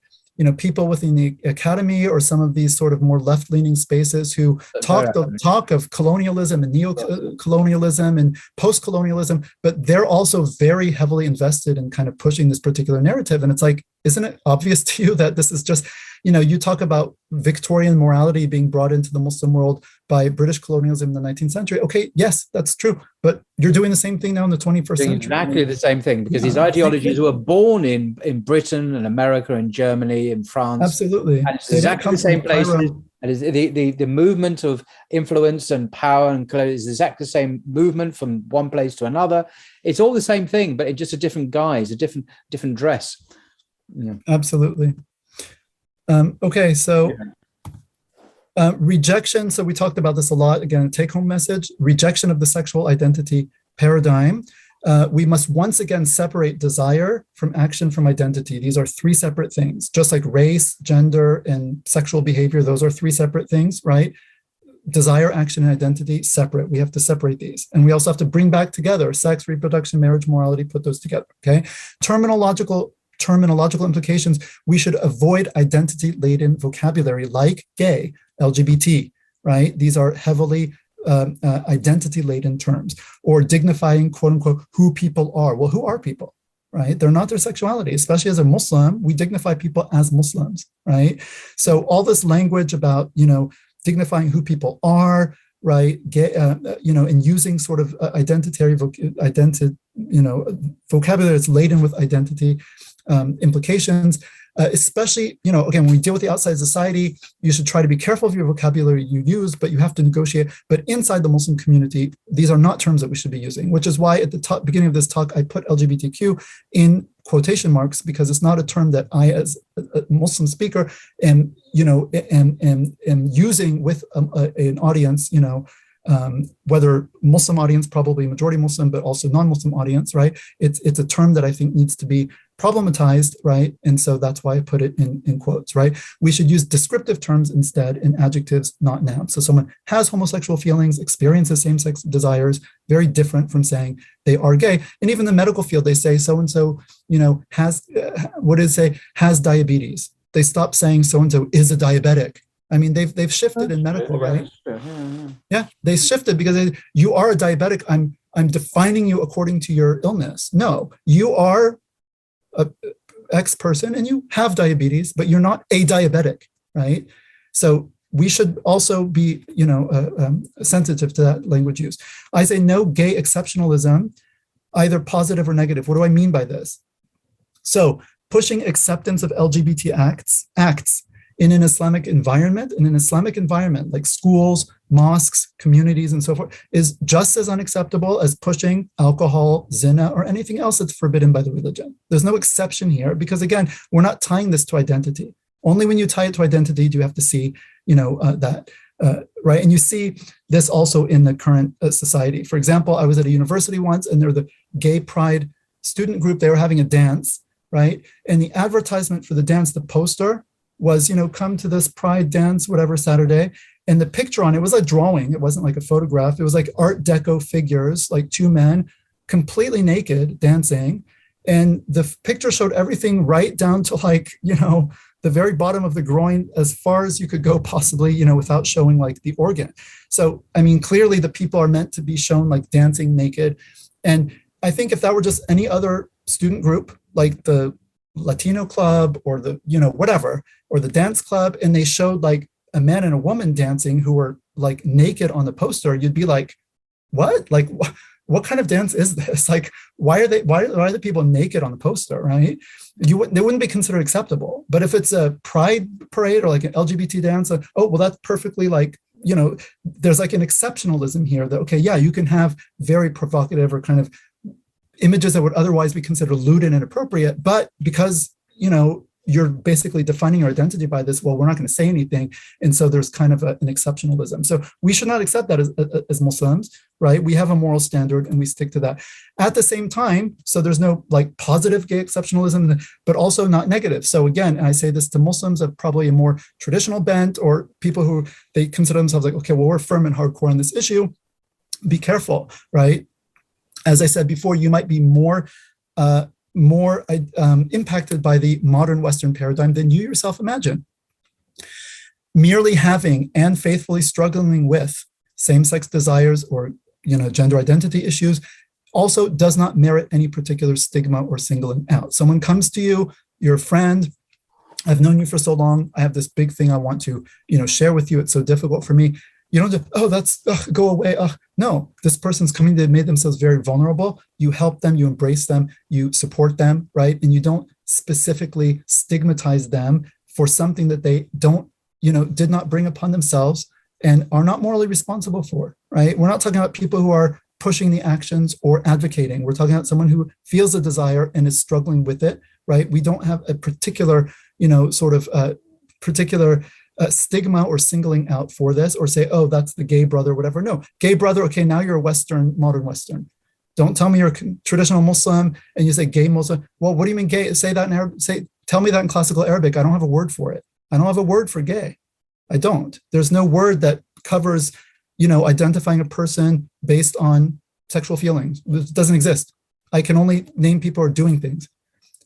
people within the academy or some of these sort of more left-leaning spaces who talk of colonialism and neo-colonialism and post-colonialism, but they're also very heavily invested in kind of pushing this particular narrative. And it's like, isn't it obvious to you that this is just, you talk about Victorian morality being brought into the Muslim world by British colonialism in the 19th century. Okay, yes, that's true. But you're doing the same thing now in the 21st century. Exactly the same thing, because these ideologies were born in Britain and America and Germany and France. Absolutely. And it's exactly the same places. And the movement of influence and power and is exactly the same movement from one place to another. It's all the same thing, but it's just a different guise, a different dress. Yeah. Absolutely. Okay, so rejection. So we talked about this a lot. Again, take-home message: rejection of the sexual identity paradigm. We must once again separate desire from action from identity. These are three separate things, just like race, gender, and sexual behavior. Those are three separate things, right? Desire, action, and identity, separate. We have to separate these. And we also have to bring back together sex, reproduction, marriage, morality, put those together, okay? Terminological implications: we should avoid identity-laden vocabulary like gay, LGBT, right? These are heavily identity-laden terms. Or dignifying, quote unquote, who people are. Well, who are people, right? They're not their sexuality. Especially as a Muslim, we dignify people as Muslims, right? So all this language about, dignifying who people are, right? And using sort of vocabulary that's laden with identity implications, especially, again, when we deal with the outside society, you should try to be careful of your vocabulary you use, but you have to negotiate. But inside the Muslim community, these are not terms that we should be using, which is why at the beginning of this talk, I put LGBTQ in quotation marks, because it's not a term that I, as a Muslim speaker, am using with an audience, whether Muslim audience, probably majority Muslim, but also non-Muslim audience, right? It's a term that I think needs to be problematized, right? And so that's why I put it in quotes, right? We should use descriptive terms instead, and adjectives, not nouns. So someone has homosexual feelings, experiences same-sex desires, very different from saying they are gay. And even in the medical field, they say so-and-so, has, has diabetes. They stop saying so-and-so is a diabetic. I mean, they've shifted in medical, right? Yeah, they shifted because you are a diabetic. I'm defining you according to your illness. No, you are a X person and you have diabetes, but you're not a diabetic, right? So we should also be, sensitive to that language use. I say no gay exceptionalism, either positive or negative. What do I mean by this? So pushing acceptance of LGBT acts in an Islamic environment, like schools, mosques, communities, and so forth, is just as unacceptable as pushing alcohol, zina, or anything else that's forbidden by the religion. There's no exception here because, again, we're not tying this to identity. Only when you tie it to identity do you have to see, that, right? And you see this also in the current society. For example, I was at a university once, and they're the gay pride student group. They were having a dance, right? And the advertisement for the dance, the poster was, come to this pride dance, whatever, Saturday. And the picture on it was a drawing. It wasn't like a photograph. It was like Art Deco figures, like two men completely naked dancing. And the picture showed everything right down to like, the very bottom of the groin, as far as you could go possibly, without showing like the organ. So, I mean, clearly the people are meant to be shown like dancing naked. And I think if that were just any other student group, like the Latino club or the, whatever, or the dance club, and they showed like a man and a woman dancing who were like naked on the poster, you'd be like, what? Like, what kind of dance is this? Like, why are the people naked on the poster, right? They wouldn't be considered acceptable. But if it's a pride parade or like an LGBT dance, that's perfectly like, there's like an exceptionalism here that, okay, yeah, you can have very provocative or kind of images that would otherwise be considered lewd and inappropriate, but because, you're basically defining your identity by this, well, we're not going to say anything. And so there's kind of an exceptionalism. So we should not accept that as Muslims, right? We have a moral standard and we stick to that. At the same time, so there's no like positive gay exceptionalism, but also not negative. So again, and I say this to Muslims of probably a more traditional bent or people who they consider themselves like, okay, well, we're firm and hardcore on this issue. Be careful, right? As I said before, you might be more impacted by the modern Western paradigm than you yourself imagine. Merely having and faithfully struggling with same-sex desires or gender identity issues also does not merit any particular stigma or singling out. Someone comes to you, you're a friend, I've known you for so long, I have this big thing I want to share with you, it's so difficult for me. You don't just, go away. No, this person's coming, they've made themselves very vulnerable. You help them, you embrace them, you support them, right? And you don't specifically stigmatize them for something that they don't, did not bring upon themselves and are not morally responsible for, right? We're not talking about people who are pushing the actions or advocating. We're talking about someone who feels a desire and is struggling with it, right? We don't have a particular, particular stigma or singling out for this or say, oh, that's the gay brother, whatever. No, gay brother, okay, now you're a Western, modern Western. Don't tell me you're a traditional Muslim and you say gay Muslim. Well, what do you mean gay? Say that in Arabic. Tell me that in classical Arabic. I don't have a word for it. I don't have a word for gay. I don't. There's no word that covers, identifying a person based on sexual feelings. It doesn't exist. I can only name people who are doing things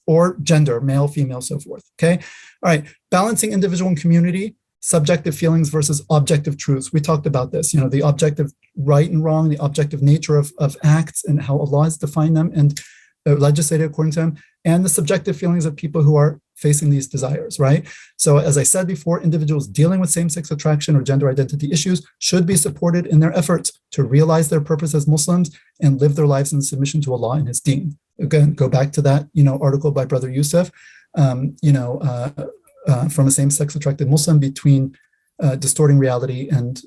or gender, male, female, so forth. Okay. All right. Balancing individual and community, subjective feelings versus objective truths. We talked about this, the objective right and wrong, the objective nature of acts and how Allah has defined them and legislated according to them, and the subjective feelings of people who are facing these desires, right? So as I said before, individuals dealing with same-sex attraction or gender identity issues should be supported in their efforts to realize their purpose as Muslims and live their lives in submission to Allah and His deen. Again, go back to that, article by Brother Yusuf, from a same-sex attracted Muslim between distorting reality and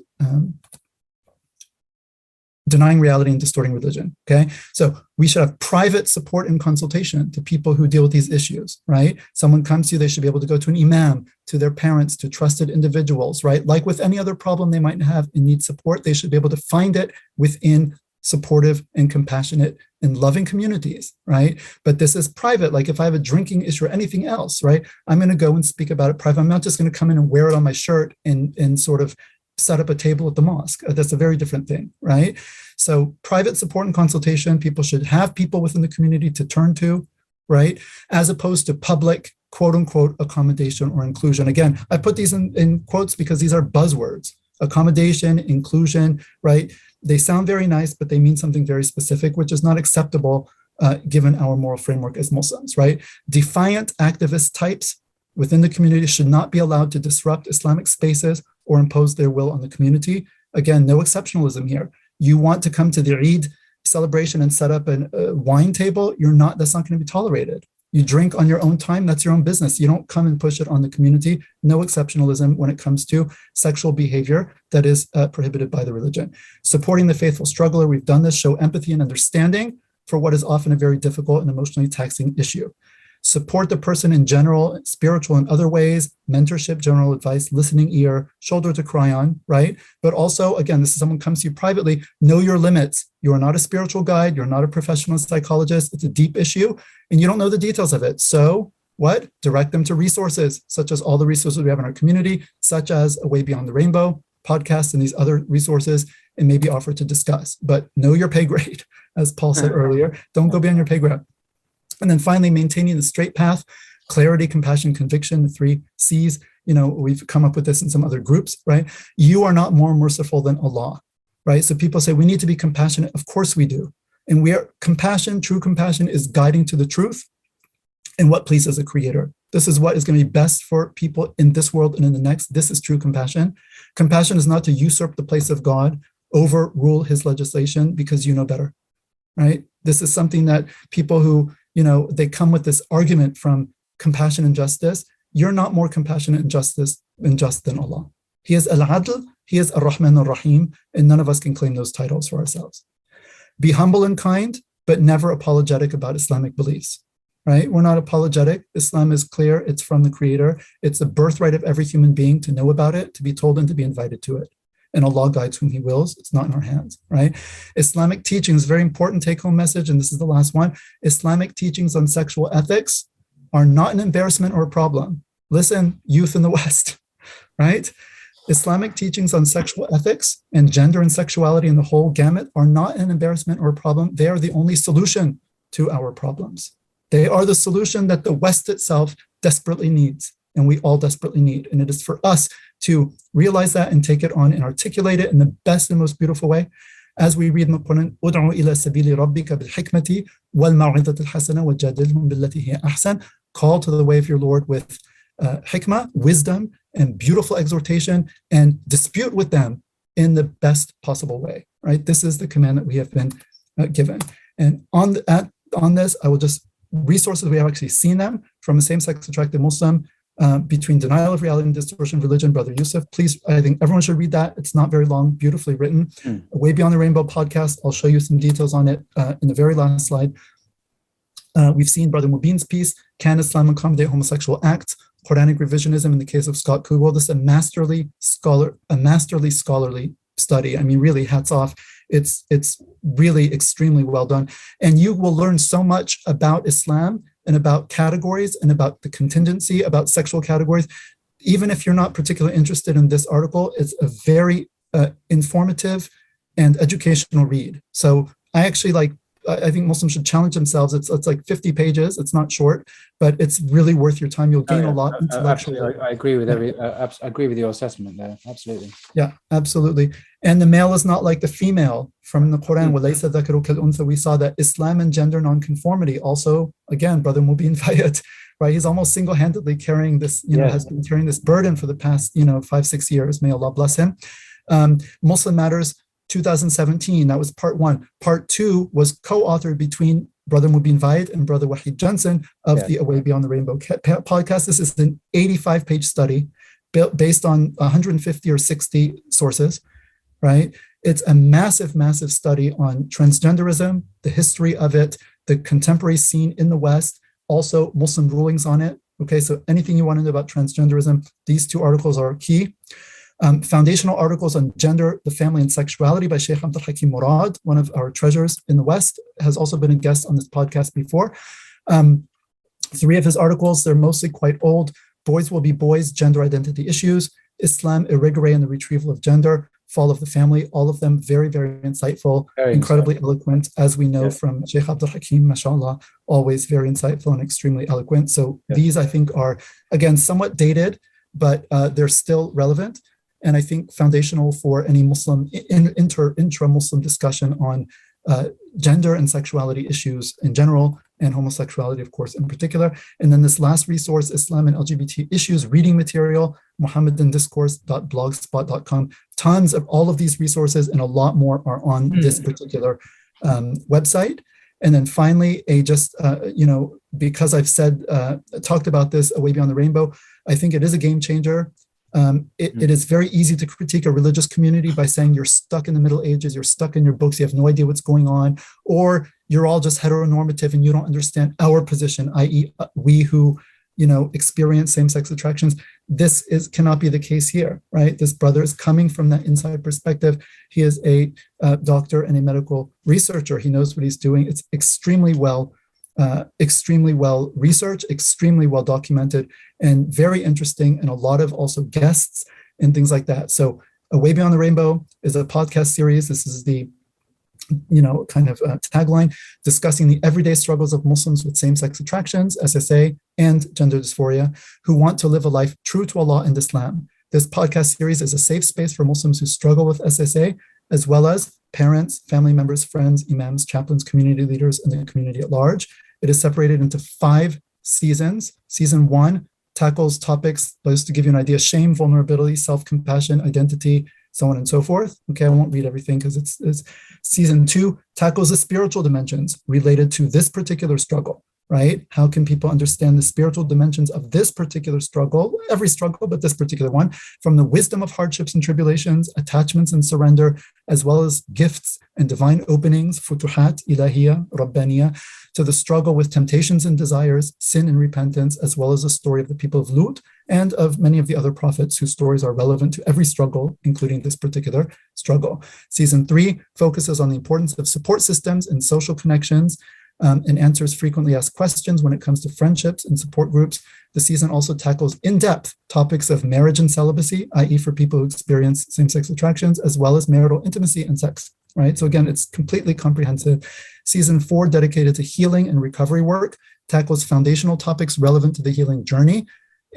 denying reality and distorting religion, okay? So we should have private support and consultation to people who deal with these issues, right? Someone comes to you, they should be able to go to an imam, to their parents, to trusted individuals, right? Like with any other problem they might have and need support, they should be able to find it within supportive and compassionate and loving communities, right? But this is private. Like if I have a drinking issue or anything else, right? I'm going to go and speak about it private. I'm not just going to come in and wear it on my shirt and sort of set up a table at the mosque. That's a very different thing, right? So private support and consultation, people should have people within the community to turn to, right? As opposed to public, quote unquote, accommodation or inclusion. Again, I put these in quotes because these are buzzwords. Accommodation, inclusion, right? They sound very nice, but they mean something very specific, which is not acceptable given our moral framework as Muslims, right? Defiant activist types within the community should not be allowed to disrupt Islamic spaces or impose their will on the community. Again, no exceptionalism here. You want to come to the Eid celebration and set up a wine table, that's not going to be tolerated. You drink on your own time, that's your own business. You don't come and push it on the community. No exceptionalism when it comes to sexual behavior that is prohibited by the religion. Supporting the faithful struggler, we've done this, show empathy and understanding for what is often a very difficult and emotionally taxing issue. support the person in general, spiritual and other ways, mentorship, general advice, listening ear, shoulder to cry on, right? But also, again, this is someone comes to you privately, know your limits. You are not a spiritual guide. You're not a professional psychologist. It's a deep issue and you don't know the details of it. So what? Direct them to resources, such as all the resources we have in our community, such as A Way Beyond the Rainbow, podcasts, and these other resources, and maybe offer to discuss. But know your pay grade, as Paul said earlier. Don't go beyond your pay grade. And then finally, maintaining the straight path, clarity, compassion, conviction, the 3 C's. We've come up with this in some other groups, right? You are not more merciful than Allah, right? So people say we need to be compassionate. Of course we do. And true compassion is guiding to the truth and what pleases the Creator. This is what is going to be best for people in this world and in the next. This is true compassion. Compassion is not to usurp the place of God, overrule his legislation because you know better, right? This is something that people who, they come with this argument from compassion and justice. You're not more compassionate and just than Allah. He is Al-Adl, he is Ar-Rahman Ar-Rahim, and none of us can claim those titles for ourselves. Be humble and kind, but never apologetic about Islamic beliefs, right? We're not apologetic. Islam is clear. It's from the Creator. It's a birthright of every human being to know about it, to be told and to be invited to it. And Allah guides whom he wills. It's not in our hands, right? Islamic teachings, very important take-home message, and this is the last one. Islamic teachings on sexual ethics are not an embarrassment or a problem. Listen, youth in the West, right? Islamic teachings on sexual ethics and gender and sexuality and the whole gamut are not an embarrassment or a problem. They are the only solution to our problems. They are the solution that the West itself desperately needs, and we all desperately need. And it is for us to realize that and take it on and articulate it in the best and most beautiful way. As we read in the Quran, "Ud'u ila sabili rabbika bil hikmati wal maw'idati al hasana wajadilhum billati hiya ahsan." Call to the way of your Lord with hikmah, wisdom, and beautiful exhortation, and dispute with them in the best possible way. Right? This is the command that we have been given. And on this, I will just resources we have actually seen them from a same-sex attracted Muslim. Between Denial of Reality and Distortion of Religion, Brother Yusuf. Please, I think everyone should read that. It's not very long, beautifully written. Way Beyond the Rainbow podcast. I'll show you some details on it in the very last slide. We've seen Brother Mubin's piece, Can Islam Accommodate Homosexual Acts? Quranic Revisionism in the case of Scott Kugel. This is a masterly scholarly study. I mean, really, hats off. It's really extremely well done. And you will learn so much about Islam and about categories and about the contingency, about sexual categories. Even if you're not particularly interested in this article, it's a very informative and educational read. So I think Muslims should challenge themselves. It's like 50 pages. It's not short, but it's really worth your time. You'll gain a lot intellectually. I agree with I agree with your assessment there. Absolutely. Yeah, absolutely. And the male is not like the female from the Quran. وَلَيْسَ ذَكَرُ كَالْأُنْثَى. We saw that Islam and gender nonconformity. Also, again, Brother Mubin Fayed, right? He's almost single-handedly carrying this, has been carrying this burden for the past, 5-6 years. May Allah bless him. Muslim Matters 2017, that was part 1. Part 2 was co-authored between Brother Mubin Vaid and Brother Wahid Johnson of the A Way Beyond the Rainbow podcast. This is an 85-page study based on 150 or 60 sources, right? It's a massive, massive study on transgenderism, the history of it, the contemporary scene in the West, also Muslim rulings on it. Okay, so anything you want to know about transgenderism, these 2 articles are key. Foundational articles on gender, the family, and sexuality by Sheikh Abdul Hakim Murad, one of our treasures in the West, has also been a guest on this podcast before. 3 of his articles, they're mostly quite old. Boys Will Be Boys, Gender Identity Issues, Islam, Irregular and the Retrieval of Gender, Fall of the Family, all of them very, very insightful, incredibly eloquent, as we know from Sheikh Abdul Hakim, mashallah, always very insightful and extremely eloquent. So these, I think, are, again, somewhat dated, but they're still relevant. And I think foundational for any Muslim, intra-Muslim discussion on gender and sexuality issues in general, and homosexuality, of course, in particular. And then this last resource, Islam and LGBT Issues, reading material, Muhammadandiscourse.blogspot.com. Tons of all of these resources and a lot more are on this particular website. And then finally, because I've talked about this A Way Beyond the Rainbow, I think it is a game changer. It is very easy to critique a religious community by saying you're stuck in the Middle Ages, you're stuck in your books, you have no idea what's going on, or you're all just heteronormative and you don't understand our position, i.e. we who, experience same-sex attractions. This cannot be the case here, right? This brother is coming from that inside perspective. He is a doctor and a medical researcher. He knows what he's doing. It's extremely well researched, extremely well documented, and very interesting, and a lot of also guests and things like that. So Way Beyond the Rainbow is a podcast series. This is the tagline, discussing the everyday struggles of Muslims with same-sex attractions, SSA, and gender dysphoria, who want to live a life true to Allah and Islam. This podcast series is a safe space for Muslims who struggle with SSA, as well as parents, family members, friends, imams, chaplains, community leaders, and the community at large. It is separated into 5 seasons. Season 1 tackles topics, just to give you an idea, shame, vulnerability, self-compassion, identity, so on and so forth. Okay, I won't read everything because it's season 2 tackles the spiritual dimensions related to this particular struggle, right? How can people understand the spiritual dimensions of this particular struggle, every struggle, but this particular one, from the wisdom of hardships and tribulations, attachments and surrender, as well as gifts and divine openings, futuhat, ilahiyya, rabbaniya, to the struggle with temptations and desires, sin and repentance, as well as the story of the people of Lut and of many of the other prophets whose stories are relevant to every struggle, including this particular struggle. Season 3 focuses on the importance of support systems and social connections, and answers frequently asked questions when it comes to friendships and support groups. The season also tackles in-depth topics of marriage and celibacy, i.e. for people who experience same-sex attractions, as well as marital intimacy and sex, right? So again, it's completely comprehensive. Season 4, dedicated to healing and recovery work, tackles foundational topics relevant to the healing journey.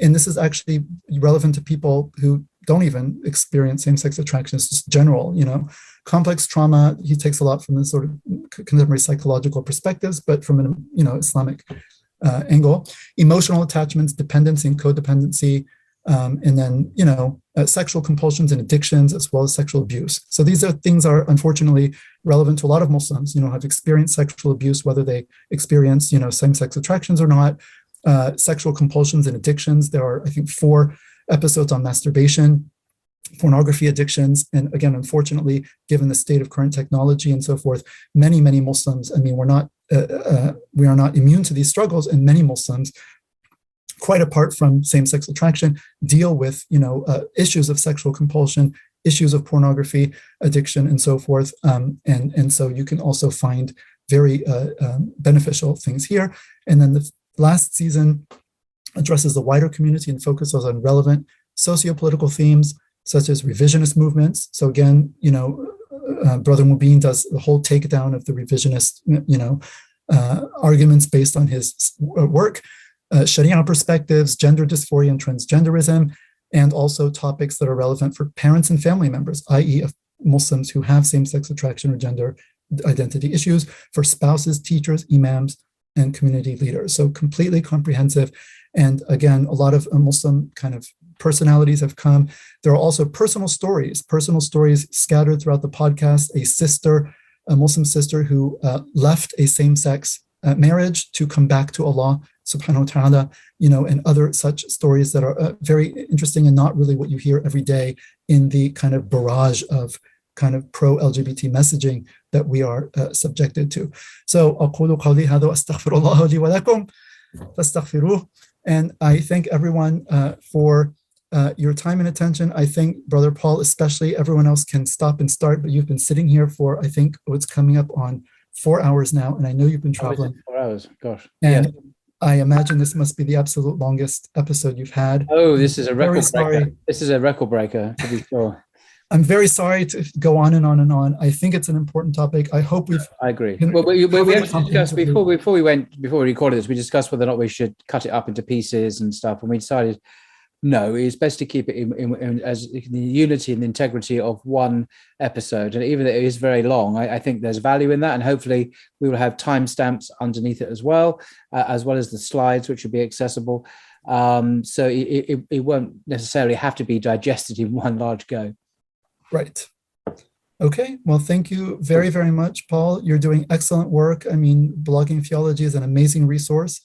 And this is actually relevant to people who don't even experience same-sex attractions, just general, complex trauma. He takes a lot from this sort of contemporary psychological perspectives, but from an, Islamic angle. Emotional attachments, dependency and codependency, and then, sexual compulsions and addictions, as well as sexual abuse. So these are things are unfortunately relevant to a lot of Muslims, have experienced sexual abuse, whether they experience, same-sex attractions or not. Sexual compulsions and addictions. There are, I think, 4 episodes on masturbation, pornography addictions. And again, unfortunately, given the state of current technology and so forth, many Muslims, we are not immune to these struggles, and many Muslims, quite apart from same-sex attraction, deal with, issues of sexual compulsion, issues of pornography addiction, and so forth. And so you can also find very beneficial things here. And then the last season addresses the wider community and focuses on relevant socio-political themes such as revisionist movements. So again, Brother Mubin does the whole takedown of the revisionist, arguments based on his work, Sharia perspectives, gender dysphoria and transgenderism, and also topics that are relevant for parents and family members, i.e. of Muslims who have same-sex attraction or gender identity issues, for spouses, teachers, imams, and community leaders. So completely comprehensive. And again, a lot of Muslim kind of personalities have come. There are also personal stories scattered throughout the podcast. A Muslim sister who left a same-sex marriage to come back to Allah subhanahu wa ta'ala, and other such stories that are very interesting and not really what you hear every day in the kind of barrage of kind of pro-LGBT messaging that we are subjected to. So, أقول قولي هذا وأستغفر الله لي ولكم فاستغفروه. And I thank everyone for your time and attention. I think Brother Paul, especially, everyone else can stop and start, but you've been sitting here for, I think, what's coming up on 4 hours now, and I know you've been traveling. 4 hours, gosh. And yeah. I imagine this must be the absolute longest episode you've had. Oh, this is a record breaker. This is a record breaker, to be sure. I'm very sorry to go on and on and on. I think it's an important topic. I hope we've. I agree. Well, we actually discussed before we recorded this. We discussed whether or not we should cut it up into pieces and stuff, and we decided no, it's best to keep it in the unity and integrity of one episode. And even though it is very long, I think there's value in that, and hopefully we will have timestamps underneath it as well as the slides, which will be accessible. So it won't necessarily have to be digested in one large go. Right. Okay. Well, thank you very, very much, Paul. You're doing excellent work. I mean, Blogging Theology is an amazing resource.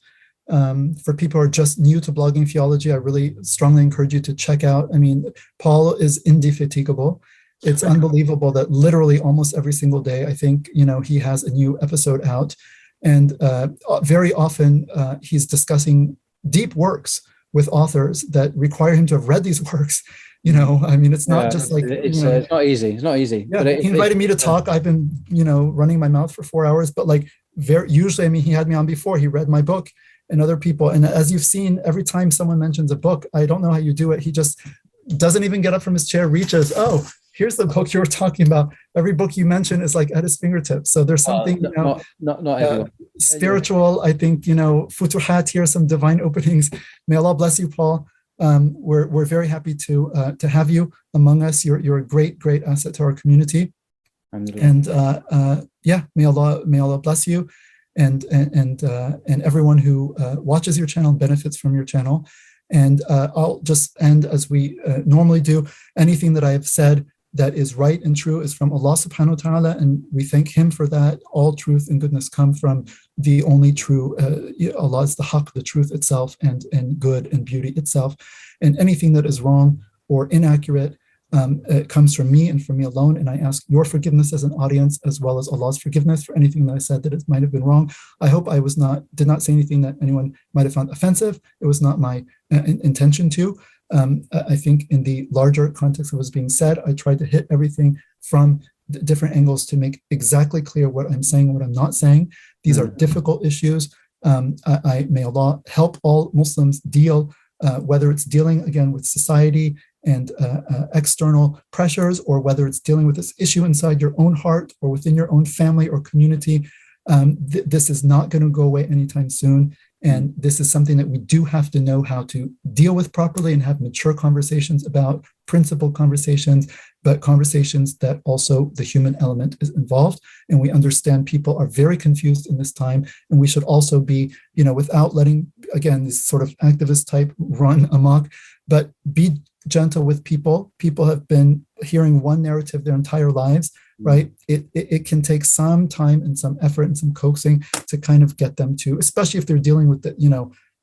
For people who are just new to Blogging Theology, I really strongly encourage you to check out. I mean, Paul is indefatigable. It's unbelievable that literally almost every single day, I think, he has a new episode out. And very often he's discussing deep works with authors that require him to have read these works. It's not just like, it's not easy. It's not easy. Yeah, but he invited me to talk. I've been, running my mouth for 4 hours, but like usually, he had me on before. He read my book and other people. And as you've seen, every time someone mentions a book, I don't know how you do it. He just doesn't even get up from his chair, reaches, oh, here's the book you were talking about. Every book you mention is like at his fingertips. So there's something, not everyone. Spiritual, I think, futuhat here, some divine openings. May Allah bless you, Paul. We're very happy to have you among us. You're a great asset to our community. And may Allah bless you and everyone who watches your channel and benefits from your channel. And I'll just end as we normally do. Anything that I have said that is right and true is from Allah subhanahu wa ta'ala, and we thank him for that. All truth and goodness come from the only true, Allah is the haqq, the truth itself, and good and beauty itself. And anything that is wrong or inaccurate it comes from me and from me alone. And I ask your forgiveness as an audience, as well as Allah's forgiveness for anything that I said that it might have been wrong. I hope I did not say anything that anyone might have found offensive. It was not my intention to. I think in the larger context of what was being said, I tried to hit everything from different angles to make exactly clear what I'm saying and what I'm not saying. These are difficult issues. May Allah help all Muslims deal, whether it's dealing again with society and external pressures, or whether it's dealing with this issue inside your own heart or within your own family or community. This is not going to go away anytime soon. And this is something that we do have to know how to deal with properly and have mature conversations about, principled conversations, but conversations that also the human element is involved. And we understand people are very confused in this time. And we should also be, without letting, again, this sort of activist type run amok, but be gentle with people. People have been hearing one narrative their entire lives, right? It can take some time and some effort and some coaxing to kind of get them to, especially if they're dealing with the,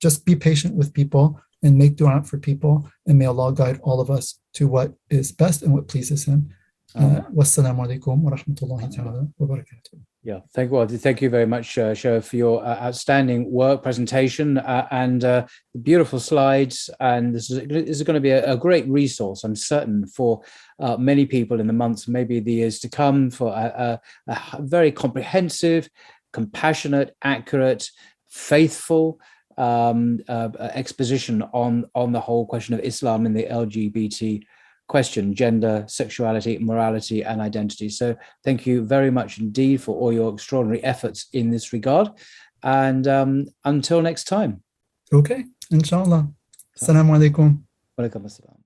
just be patient with people and make dua for people. And may Allah guide all of us to what is best and what pleases him. Wassalamu alaikum wa rahmatullahi ta'ala wa barakatuh. Yeah, thank you very much, Sharif, for your outstanding work, presentation, and beautiful slides. And this is going to be a great resource, I'm certain, for many people in the months, maybe the years to come, for a very comprehensive, compassionate, accurate, faithful exposition on the whole question of Islam and the LGBT question, gender, sexuality, morality, and identity. So thank you very much indeed for all your extraordinary efforts in this regard. And until next time. Okay, inshallah. Assalamu alaikum. Wa alaikum assalam.